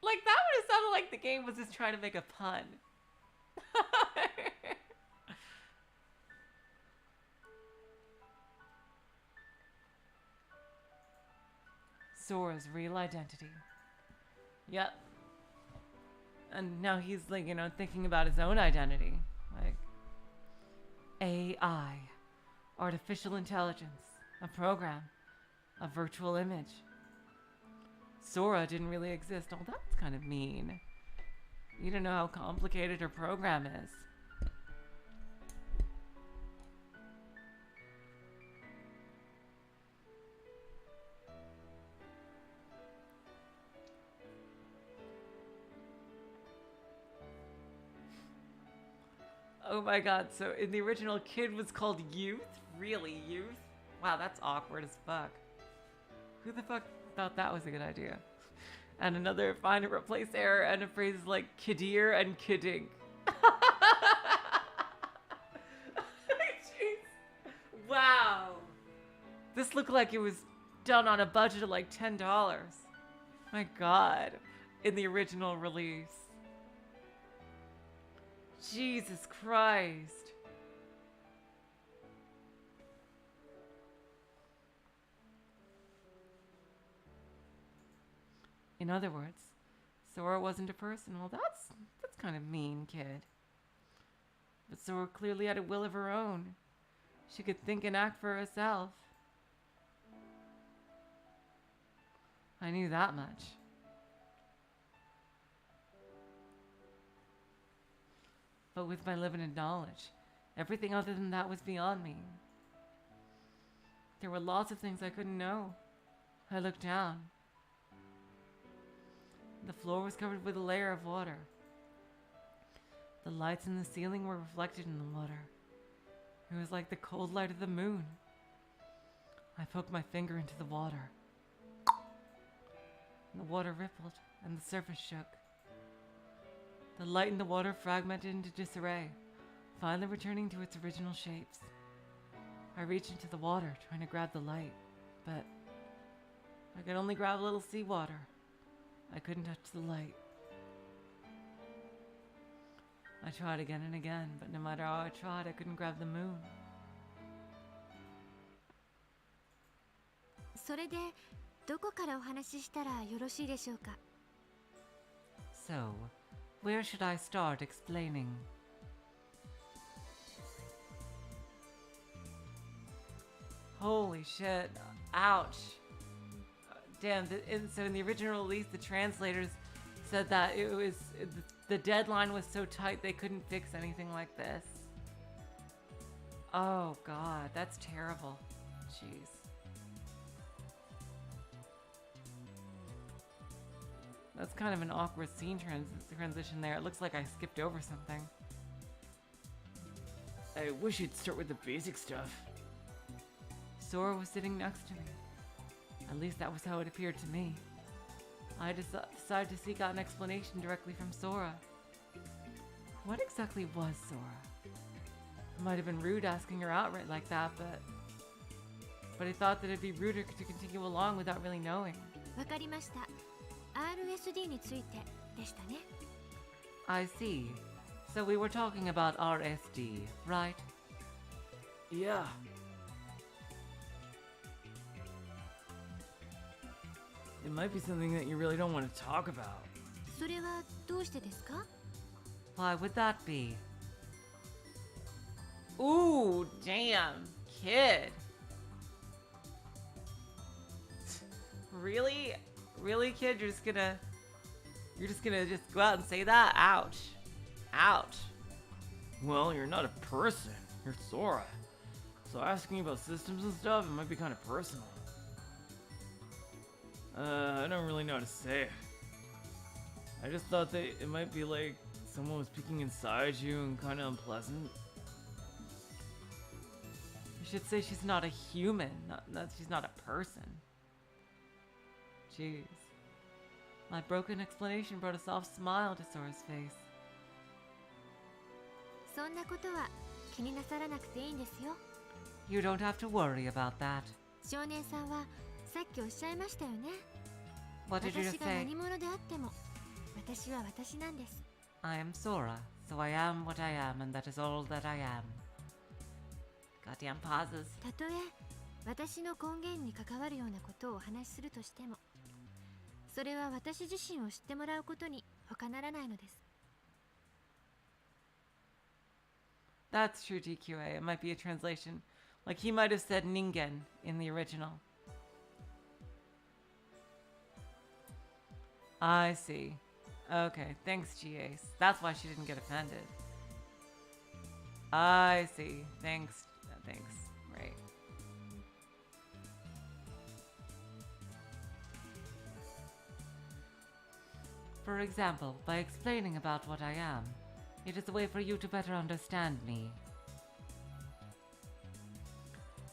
like that would have sounded like the game was just trying to make a pun. Sora's real identity. Yep. And now he's like, thinking about his own identity. Like AI. Artificial intelligence. A program. A virtual image. Sora didn't really exist. Oh, that's kind of mean. You don't know how complicated her program is. Oh my god, so in the original, Kid was called Youth? Really, Youth? Wow, that's awkward as fuck. Who the fuck thought that was a good idea? And another find and replace error and a phrase like kidir and kidding. Jeez. Wow. This looked like it was done on a budget of like $10. My god. In the original release. Jesus Christ. In other words, Sora wasn't a person. Well, that's kind of mean, Kid. But Sora clearly had a will of her own. She could think and act for herself. I knew that much. But with my limited knowledge, everything other than that was beyond me. There were lots of things I couldn't know. I looked down. The floor was covered with a layer of water. The lights in the ceiling were reflected in the water. It was like the cold light of the moon. I poked my finger into the water. And the water rippled, and the surface shook. The light in the water fragmented into disarray, finally returning to its original shapes. I reached into the water, trying to grab the light, but I could only grab a little seawater. I couldn't touch the light. I tried again and again, but no matter how I tried, I couldn't grab the moon. それでどこからお話ししたらよろしいでしょうか? So, where should I start explaining? Holy shit. Ouch. Damn, so in the original release, the translators said that the deadline was so tight they couldn't fix anything like this. Oh god, that's terrible. Jeez. That's kind of an awkward scene transition there. It looks like I skipped over something. I wish you'd start with the basic stuff. Sora was sitting next to me. At least that was how it appeared to me. I decided to seek out an explanation directly from Sora. What exactly was Sora? It might have been rude asking her outright like that, but I thought that it'd be ruder to continue along without really knowing. わかりました。RSD についてでしたね。I see. So we were talking about RSD, right? Yeah. It might be something that you really don't want to talk about. それはどうしてですか? Why would that be? Ooh, damn, Kid. Really? Really, Kid? You're just gonna go out and say that? Ouch. Ouch. Well, you're not a person. You're Sora. So asking about systems and stuff, it might be kind of personal. I don't really know how to say it. I just thought that it might be like someone was peeking inside you and kind of unpleasant. You should say she's not a human, not she's not a person. Jeez. My broken explanation brought a soft smile to Sora's face. そんなことは気になさらなくていいんですよ。 You don't have to worry about that. 少年さんはさっきおっしゃいましたよね。 What did you 私 just が say? 何者であっても私は私なんです。 I am Sora, so I am what I am, and that is all that I am. Goddamn pauses. たとえ私の根源に関わるようなことをお話しするとしても、それは私自身を知ってもらうことに他ならないのです。 That's true, DQA. It might be a translation. Like he might have said ningen in the original. I see. Okay, thanks, G-Ace. That's why she didn't get offended. I see. Thanks. Thanks. Right. For example, by explaining about what I am, it is a way for you to better understand me.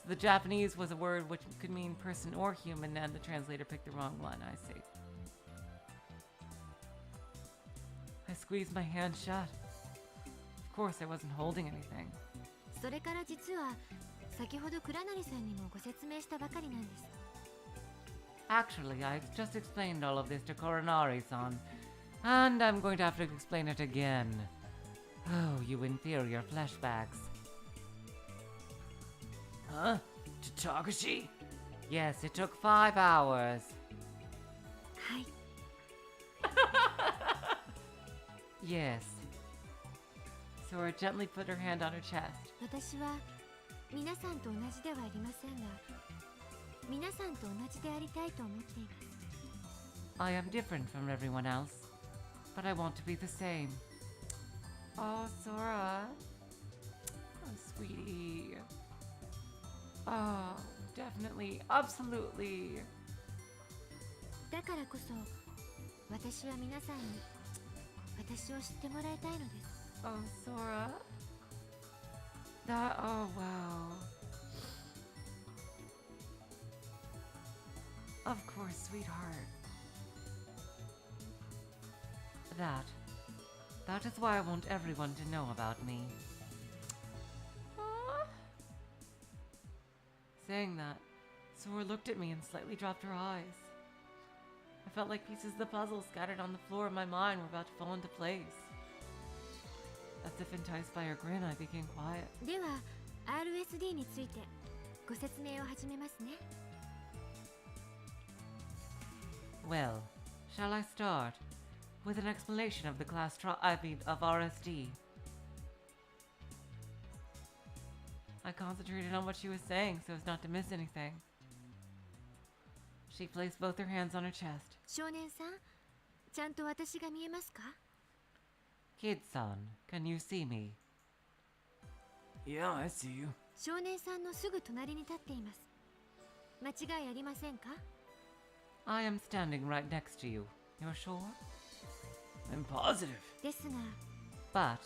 So the Japanese was a word which could mean person or human, and the translator picked the wrong one. I see. I squeezed my hand shut. Of course, I wasn't holding anything. それから実は先ほど倉成さんにもご説明したばかりなんです。 Actually, I just explained all of this to Koronari-san, and I'm going to have to explain it again. Oh, you inferior flashbacks. Huh? To Takashi? Yes, it took 5 hours. はい。 Yes. Sora gently put her hand on her chest. 私は皆さんと同じではありませんが、皆さんと同じでありたいと思っています。 I am different from everyone else, but I want to be the same. Oh, Sora. Oh, sweetie. Oh, definitely, absolutely. だからこそ私は皆さんに私を知ってもらいたいのです。 Oh, Sora. That, oh, wow. Of course, sweetheart. That is why I want everyone to know about me. Aww. Saying that, Sora looked at me and slightly dropped her eyes. I felt like pieces of the puzzle scattered on the floor of my mind were about to fall into place. As if enticed by her grin, I became quiet. では RSD についてご説明を始めますね。 Well, shall I start with an explanation of the of RSD? I concentrated on what she was saying so as not to miss anything. She placed both her hands on her chest. 少年さん、ちゃんと私が見えますか？ Kid-san, can you see me? Yeah, I see you. 少年さんのすぐ隣に立っています。間違いありませんか？ I am standing right next to you. You're sure? I'm positive. ですが、 But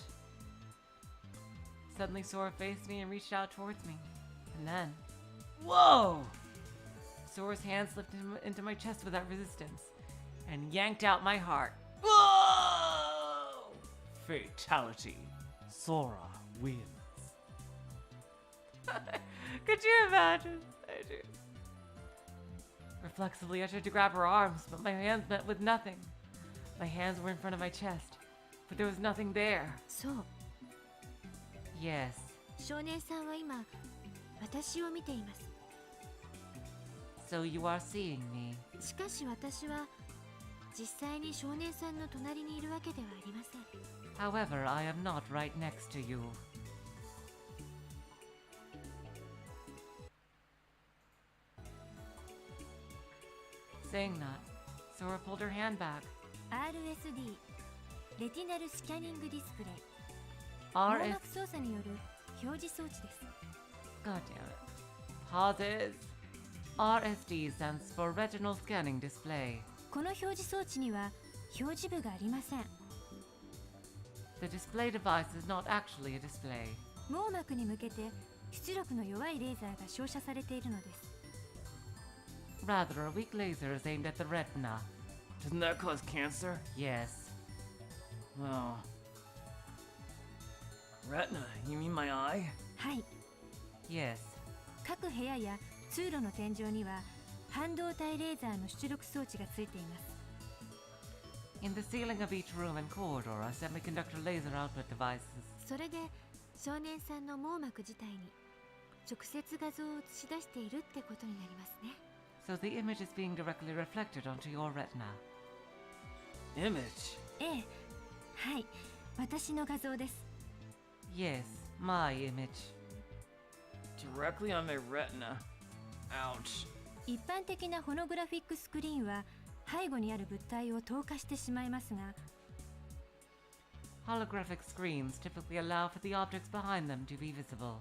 suddenly Sora faced me and reached out towards me. And then Whoa! Sora's hand slipped into my chest without resistance and yanked out my heart. Whoa! Fatality. Sora wins. Could you imagine? I do. Reflexively, I tried to grab her arms, but my hands met with nothing. My hands were in front of my chest, but there was nothing there. そう。 Yes. 少年さんは今、私を見ています。 So you are seeing me. しかし私は実際に少年さんの隣にいるわけではありません。 However, I am not right next to you. Saying that, Sora pulled her hand back. RSD レティナルスキャニングディスプレイ RS 網膜操作による表示装置です。 God damn it. Pauses. RSD stands for Retinal Scanning Display. この表示装置には表示部がありません。 The display device is not actually a display. 網膜に向けて出力の弱いレーザーが照射されているのです。 Rather, a weak laser is aimed at the retina. Doesn't that cause cancer? Yes. Oh. Retina, you mean my eye? はい。 Yes. 各部屋や通路の天井には半導体レーザーの出力装置がついています。 In the ceiling of each room and corridor are semiconductor laser output devices. それで少年さんの網膜自体に直接画像を映し出しているってことになりますね。 So the image is being directly reflected onto your retina. Image? ええ、はい、私の画像です。 Yes, my image. directly on my retina. Ouch. 一般的なホログラフィックスクリーンは背後にある物体を透過してしまいますが、 Holographic screens typically allow for the objects behind them to be visible.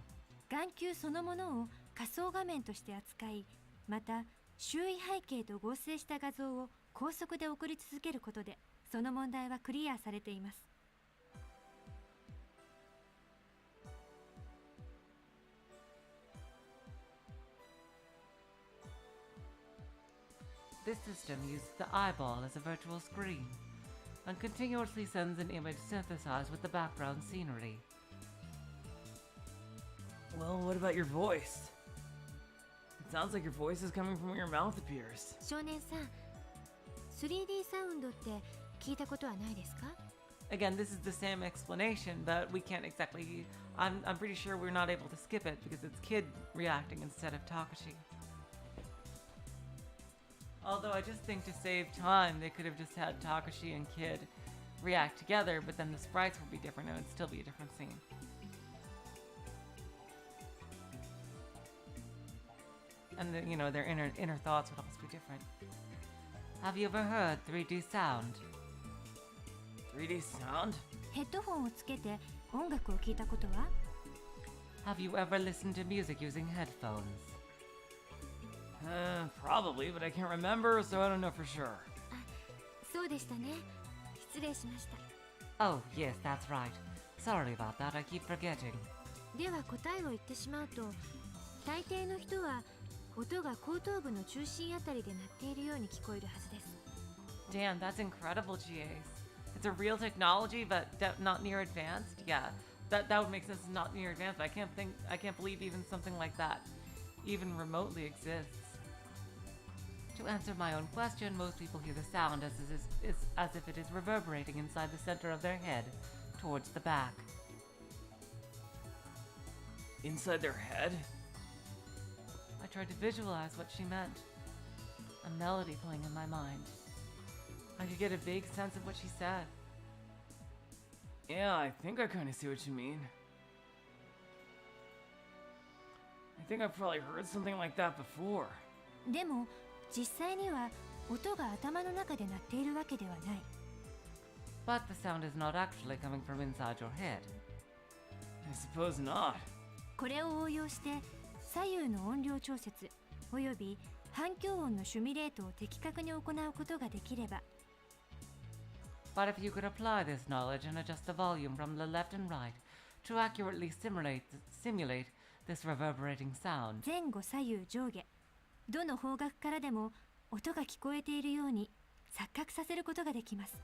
眼球そのものを仮想画面として扱い、また周囲背景と合成した画像を高速で送り続けることで、その問題はクリアされています。 This system uses the eyeball as a virtual screen and continuously sends an image synthesized with the background scenery. Well, what about your voice? It sounds like your voice is coming from where your mouth appears. 少年さん、3D サウンドって聞いたことはないですか？ Again, this is the same explanation, but we can't exactly... I'm pretty sure we're not able to skip it because it's Kid reacting instead of Takashi. Although I just think to save time, they could have just had Takashi and Kid react together, but then the sprites would be different and it would still be a different scene. And the, you know, their inner thoughts would also be different. Have you ever heard 3D sound? 3D sound? ヘッドホンをつけて音楽を聞いたことは？ Have you ever listened to music using headphones? Probably, but I can't remember, so I don't know for sure. そうでしたね。失礼しました。 Oh, yes, that's right. Sorry about that, I keep forgetting. では答えを言ってしまうと、大抵の人は音が後頭部の中心あたりで鳴っているように聞こえるはずです。 Damn, that's incredible, GAs. It's a real technology, but not near advanced? Yeah, that would make sense, not near advanced, but I can't believe even something like that even remotely exists. To answer my own question, most people hear the sound as if it is reverberating inside the center of their head, towards the back. Inside their head? I tried to visualize what she meant. A melody playing in my mind. I could get a vague sense of what she said. Yeah, I think I kind of see what you mean. I think I've probably heard something like that before. でも実際には音が頭の中で鳴っているわけではない。 But the sound is not actually coming from inside your head. I suppose not. これを応用して左右の音量調節および反響音のシュミレートを的確に行うことができれば、 But if you could apply this knowledge and adjust the volume from the left and right to accurately simulate this reverberating sound, 前後左右上下どの方角からでも音が聞こえているように錯覚させることができます。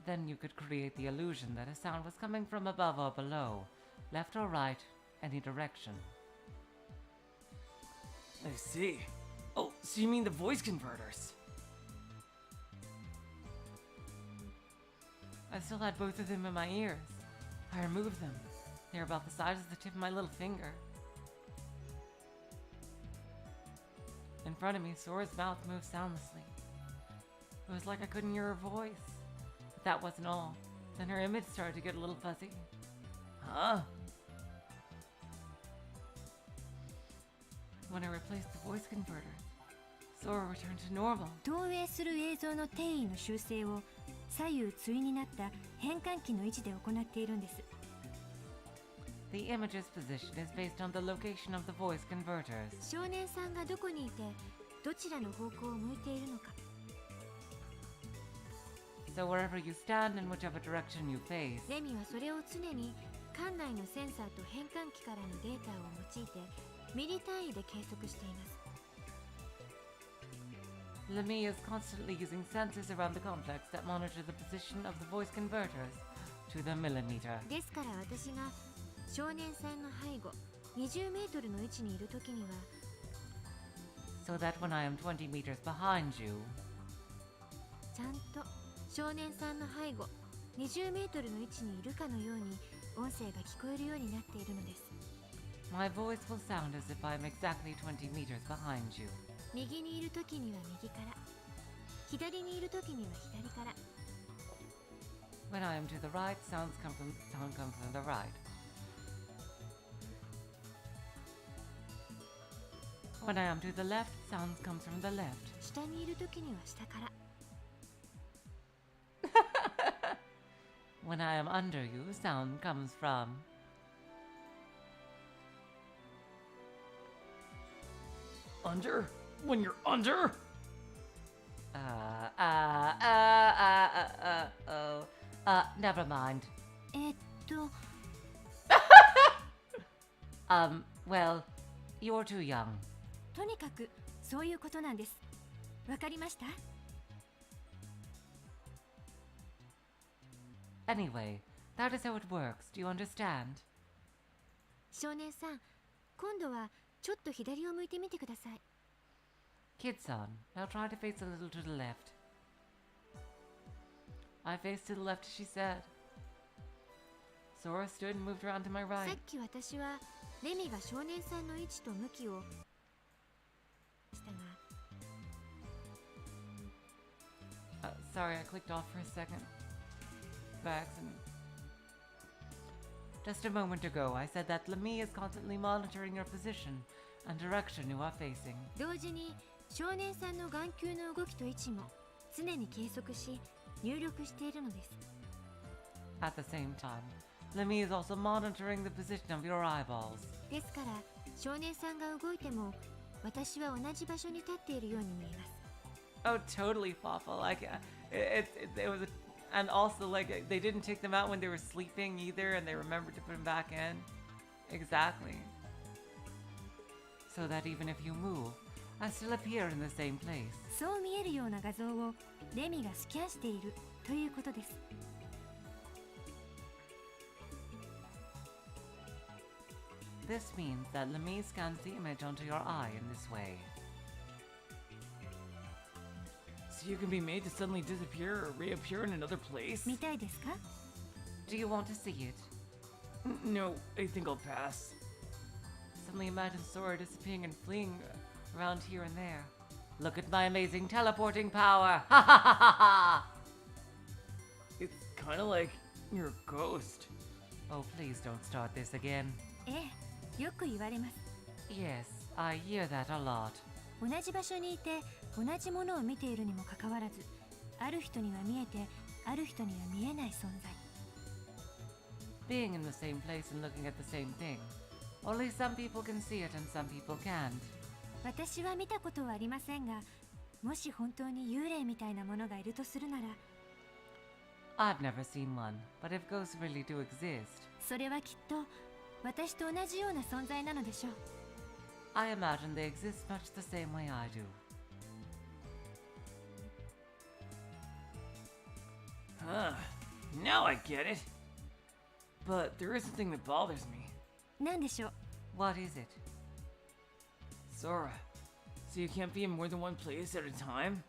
then you could create the illusion that a sound was coming from above or below, left or right, any direction. I see. Oh, so you mean the voice converters? I still had both of them in my ears. I removed them. They're about the size of the tip of my little finger. In front of me, Sora's mouth moved soundlessly. It was like I couldn't hear her voice. But that wasn't all. Then her image started to get a little fuzzy. Huh? When I replaced the voice converter, Sora returned to normal. 投影する映像の転移の修正を左右対になった変換器の位置で行っているんです。 The image's position is based on the location of the voice converters. 少年さんがどこにいてどちらの方向を向いているのか、 So wherever you stand and whichever direction you face, レミはそれを常に館内のセンサーと変換器からのデータを用いてミリ単位で計測しています。 Lemu is constantly using sensors around the complex that monitor the position of the voice converters to the millimeter. ですから私が少年さんの背後20メートルの位置にいるときには、 So that when I am 20 meters behind you, ちゃんと少年さんの背後20メートルの位置にいるかのように音声が聞こえるようになっているのです。 my voice will sound as if I am exactly 20 meters behind you. 右にいるときには右から、左にいるときには左から、 When I am to the right, sound comes from the right. When I am to the left, sound comes from the left. 下にいる時には下から When I am under you, sound comes from. Under? When you're under? Never mind. と Well, you're too young. とにかくそういうことなんです。わかりました？ Anyway, that is how it works. Do you understand? 少年さん、今度はちょっと左を向いてみてください。 Kid-san, now try to face a little to the left. I faced to the left, as she said. Sora stood and moved around to my さ right. っき私はレミが少年さんの位置と向きをしたが Sorry, I clicked off for a second. By accident. Just a moment ago, I said that Lemu is constantly monitoring your position and direction you are facing. 同時に少年さんの眼球の動きと位置も常に計測し入力しているのです。 At the same time, Lemu is also monitoring the position of your eyeballs. ですから少年さんが動いても私は同じ場所に立っているように見えます。 Oh, totally, Papa. Like, it was and also, like, they didn't take them out when they were sleeping either, and they remembered to put them back in. Exactly. So that even if you move, I still appear in the same place. そう見えるような画像をレミがスキャンしているということです。 This means that Lemu scans the image onto your eye in this way. So you can be made to suddenly disappear or reappear in another place? 見たいですか？ Do you want to see it? No, I think I'll pass. Suddenly imagine Sora disappearing and fleeing around here and there. Look at my amazing teleporting power! Ha ha ha ha ha! It's kind of like you're a ghost. Oh, please don't start this again. ええ、よく言われます。 Yes, I hear that a lot. 同じ場所にいて同じものを見ているにもかかわらず、ある人には見えてある人には見えない存在。 Being in the same place and looking at the same thing. Only some people can see it and some people can't. 私は見たことはありませんが、もし本当に幽霊みたいなものがいるとするなら、 I've never seen one, but if ghosts really do exist, それはきっと私と同じような存在なのでしょう。 I imagine they exist much the same way I do. Huh. Now I get it. But there is something that bothers me. なんでしょう。 What is it? Sora, so you can't be in more than one place at a time?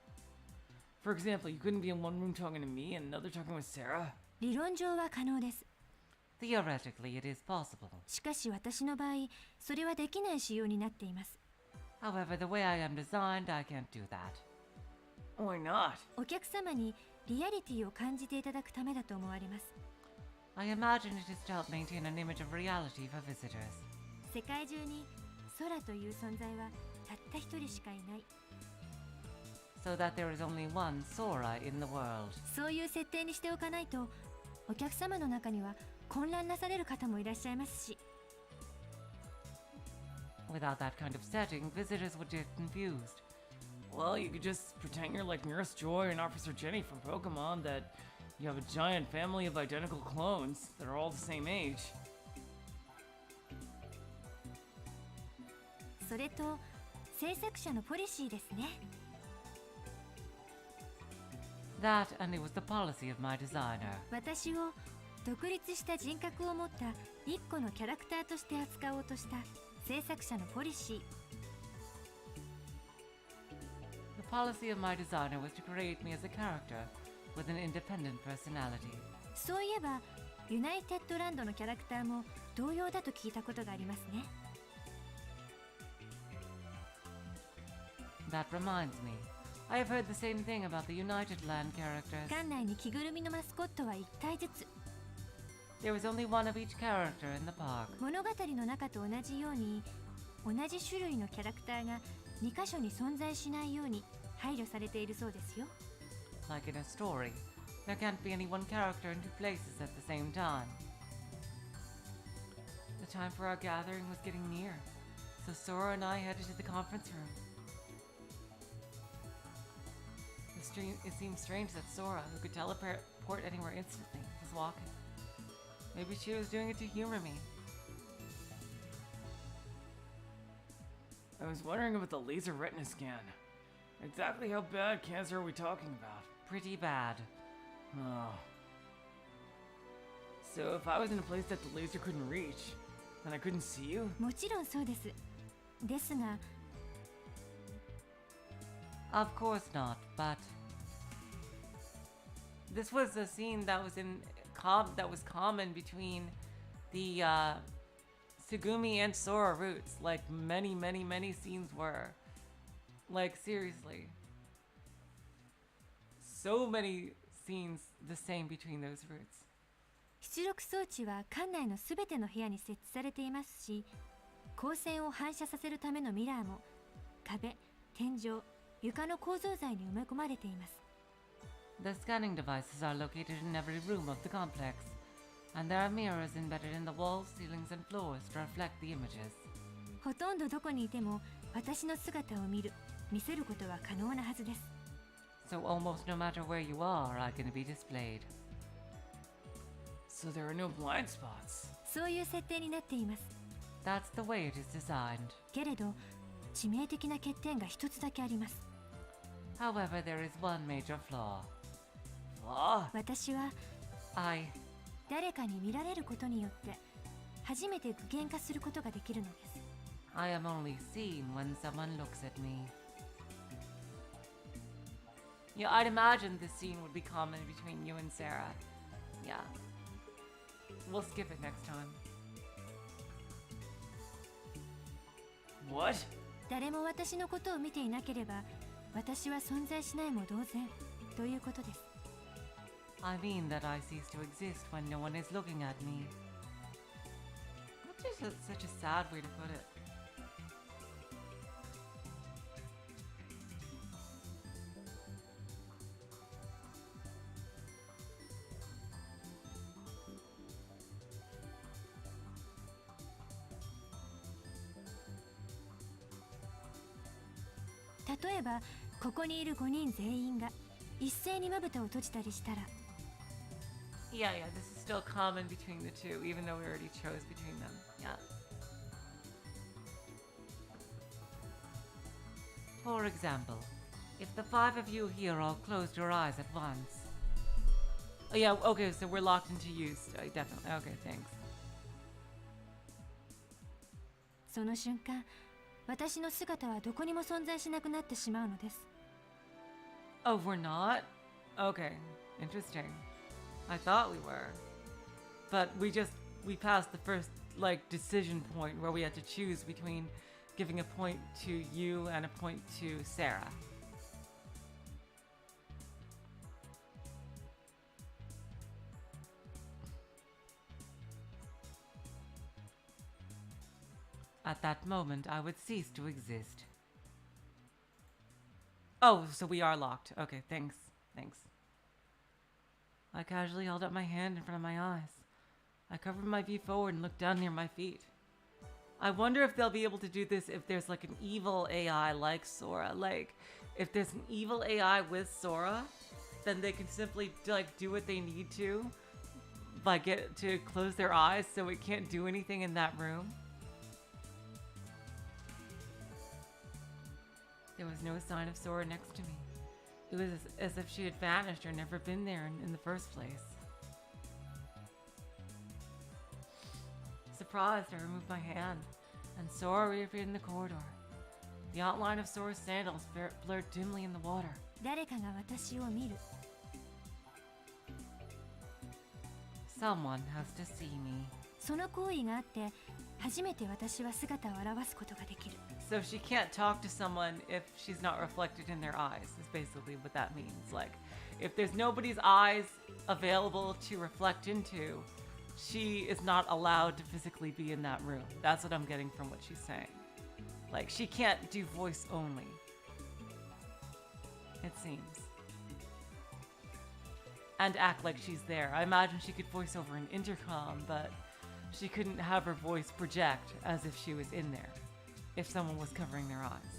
For example, you couldn't be in one room talking to me and another talking with Sarah? 理論上は可能です。 Theoretically, it is possible. しかし私の場合、それはできない仕様になっています。 However, the way I am designed, I can't do that. Why not? お客様にリアリティを感じていただくためだと思われます。 I imagine it is to help maintain an image of reality for visitors. 世界中に空という存在はたった一人しかいない。 So that there is only one Sora in the world. そういう設定にしておかないと、お客様の中には混乱なされる方もいらっしゃいますし。 Without that kind of setting, visitors would get confused. Well, you could just pretend you're like Nurse Joy and Officer Jenny from Pokemon, that you have a giant family of identical clones that are all the same age. それと制作者のポリシーですね。 That, and it was the policy of my designer. 私を独立した人格を持った一個のキャラクターとして扱おうとした制作者のポリシー。 The policy of my designer was to create me as a character with an independent personality. そういえばユナイテッドランドのキャラクターも同様だと聞いたことがありますね。 That reminds me. I have heard the same thing about the United Land characters. 館内に着ぐるみのマスコットは1体ずつ。 There was only one of each character in the park. 物語の中と同じように同じ種類のキャラクターが2箇所に存在しないように配慮されているそうですよ。 Like in a story, there can't be any one character in two places at the same time. The time for our gathering was getting near, so Sora and I headed to the conference room. It seemed strange that Sora, who could teleport anywhere instantly, was walking. Maybe she was doing it to humor me. I was wondering about the laser retina scan. Exactly how bad cancer are we talking about? Pretty bad. Oh. So if I was in a place that the laser couldn't reach, then I couldn't see you? もちろんそうです。ですが Of course not, but this was a scene that was common between the Tsugumi and Sora routes. Like many scenes were. Like seriously. So many scenes the same between those routes. 出力装置は館内のすべての部屋に設置されていますし、光線を反射させるためのミラーも壁、天井、床の構造材に埋め込まれています。 The scanning devices are located in every room of the complex, and there are mirrors embedded in the walls, ceilings, and floors to reflect the images. ほとんどどこにいても私の姿を見せることは可能なはずです。 So almost no matter where you are going to be displayed. So there are no blind spots. そういう設定になっています。 That's the way it is designed. けれど、致命的な欠点が一つだけあります。 However, there is one major flaw. Ah, 私は I 誰かに見られることによって初めて具現化することができるのです。 am only seen when someone looks at me. Yeah, I'd imagine this scene would be common between you and Sarah. Yeah. We'll skip it next time. what? 誰も私のことを見ていなければ私は存在しないも同然ということです。 I mean that I cease to exist when no one is looking at me. That's just such a sad way to put it. .例えばここにいる5人全員が一斉にまぶたを閉じたりしたら Yeah, this is still common between the two, even though we already chose between them. Yeah. For example, if the 5 of you here all closed your eyes at once. Oh yeah, okay, so we're locked into use. Definitely. Okay, thanks. その瞬間私の姿はどこにも存在しなくなってしまうのです。 Oh, we're not? Okay, interesting. I thought we were. But we passed the first, decision point where we had to choose between giving a point to you and a point to Sarah. At that moment, I would cease to exist. Oh, so we are locked. Okay, thanks. I casually held up my hand in front of my eyes. I covered my view forward and looked down near my feet. I wonder if they'll be able to do this if there's an evil AI like Sora. If there's an evil AI with Sora, then they can simply do what they need to get to close their eyes so it can't do anything in that room. There was no sign of Sora next to me. It was as if she had vanished or never been there in the first place. Surprised, I removed my hand, and Sora reappeared in the corridor. The outline of Sora's sandals blurred dimly in the water. 誰かが私を見る Someone has to see me. その行為があって初めて私は姿を現すことができる。 So she can't talk to someone if she's not reflected in their eyes, is basically what that means. If there's nobody's eyes available to reflect into, she is not allowed to physically be in that room. That's what I'm getting from what she's saying. Like, she can't do voice only. It seems. And act like she's there. I imagine she could voice over an intercom, but she couldn't have her voice project as if she was in there, if someone was covering their eyes.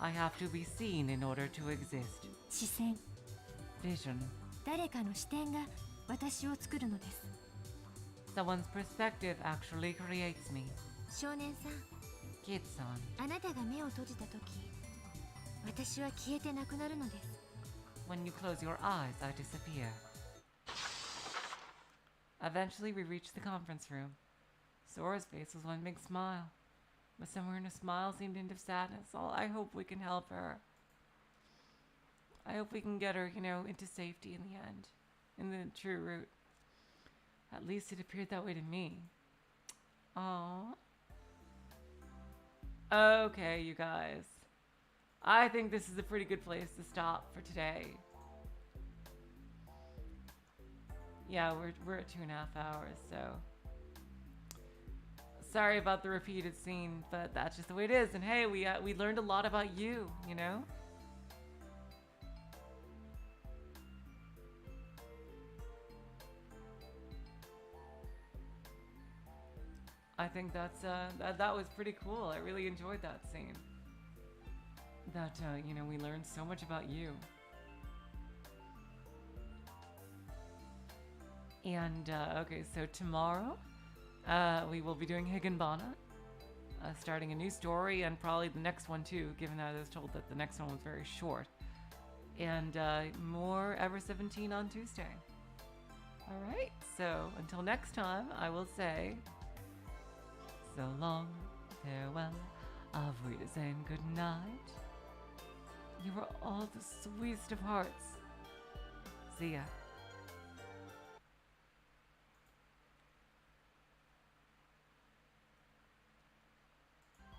I have to be seen in order to exist. 視線 Vision. 誰かの視点が私を作るのです。 Someone's perspective actually creates me. 少年さん、 Kid-san. あなたが目を閉じた時、私は消えてなくなるのです。 When you close your eyes, I disappear. Eventually, we reached the conference room. Sora's face was one big smile, but somewhere in her smile seemed a hint of sadness. Oh, I hope we can help her. I hope we can get her, into safety in the end, in the true route. At least it appeared that way to me. Aww. Okay, you guys. I think this is a pretty good place to stop for today. Yeah, we're at 2.5 hours, so sorry about the repeated scene, but that's just the way it is. And hey, we learned a lot about you, I think that was pretty cool. I really enjoyed that scene. That we learned so much about you. And okay, so tomorrow we will be doing Higginbana, starting a new story, and probably the next one too, given that I was told that the next one was very short. And more Ever17 on Tuesday. Alright, so until next time, I will say so long, farewell, auf Wiedersehen, good night. You are all the sweetest of hearts. See ya.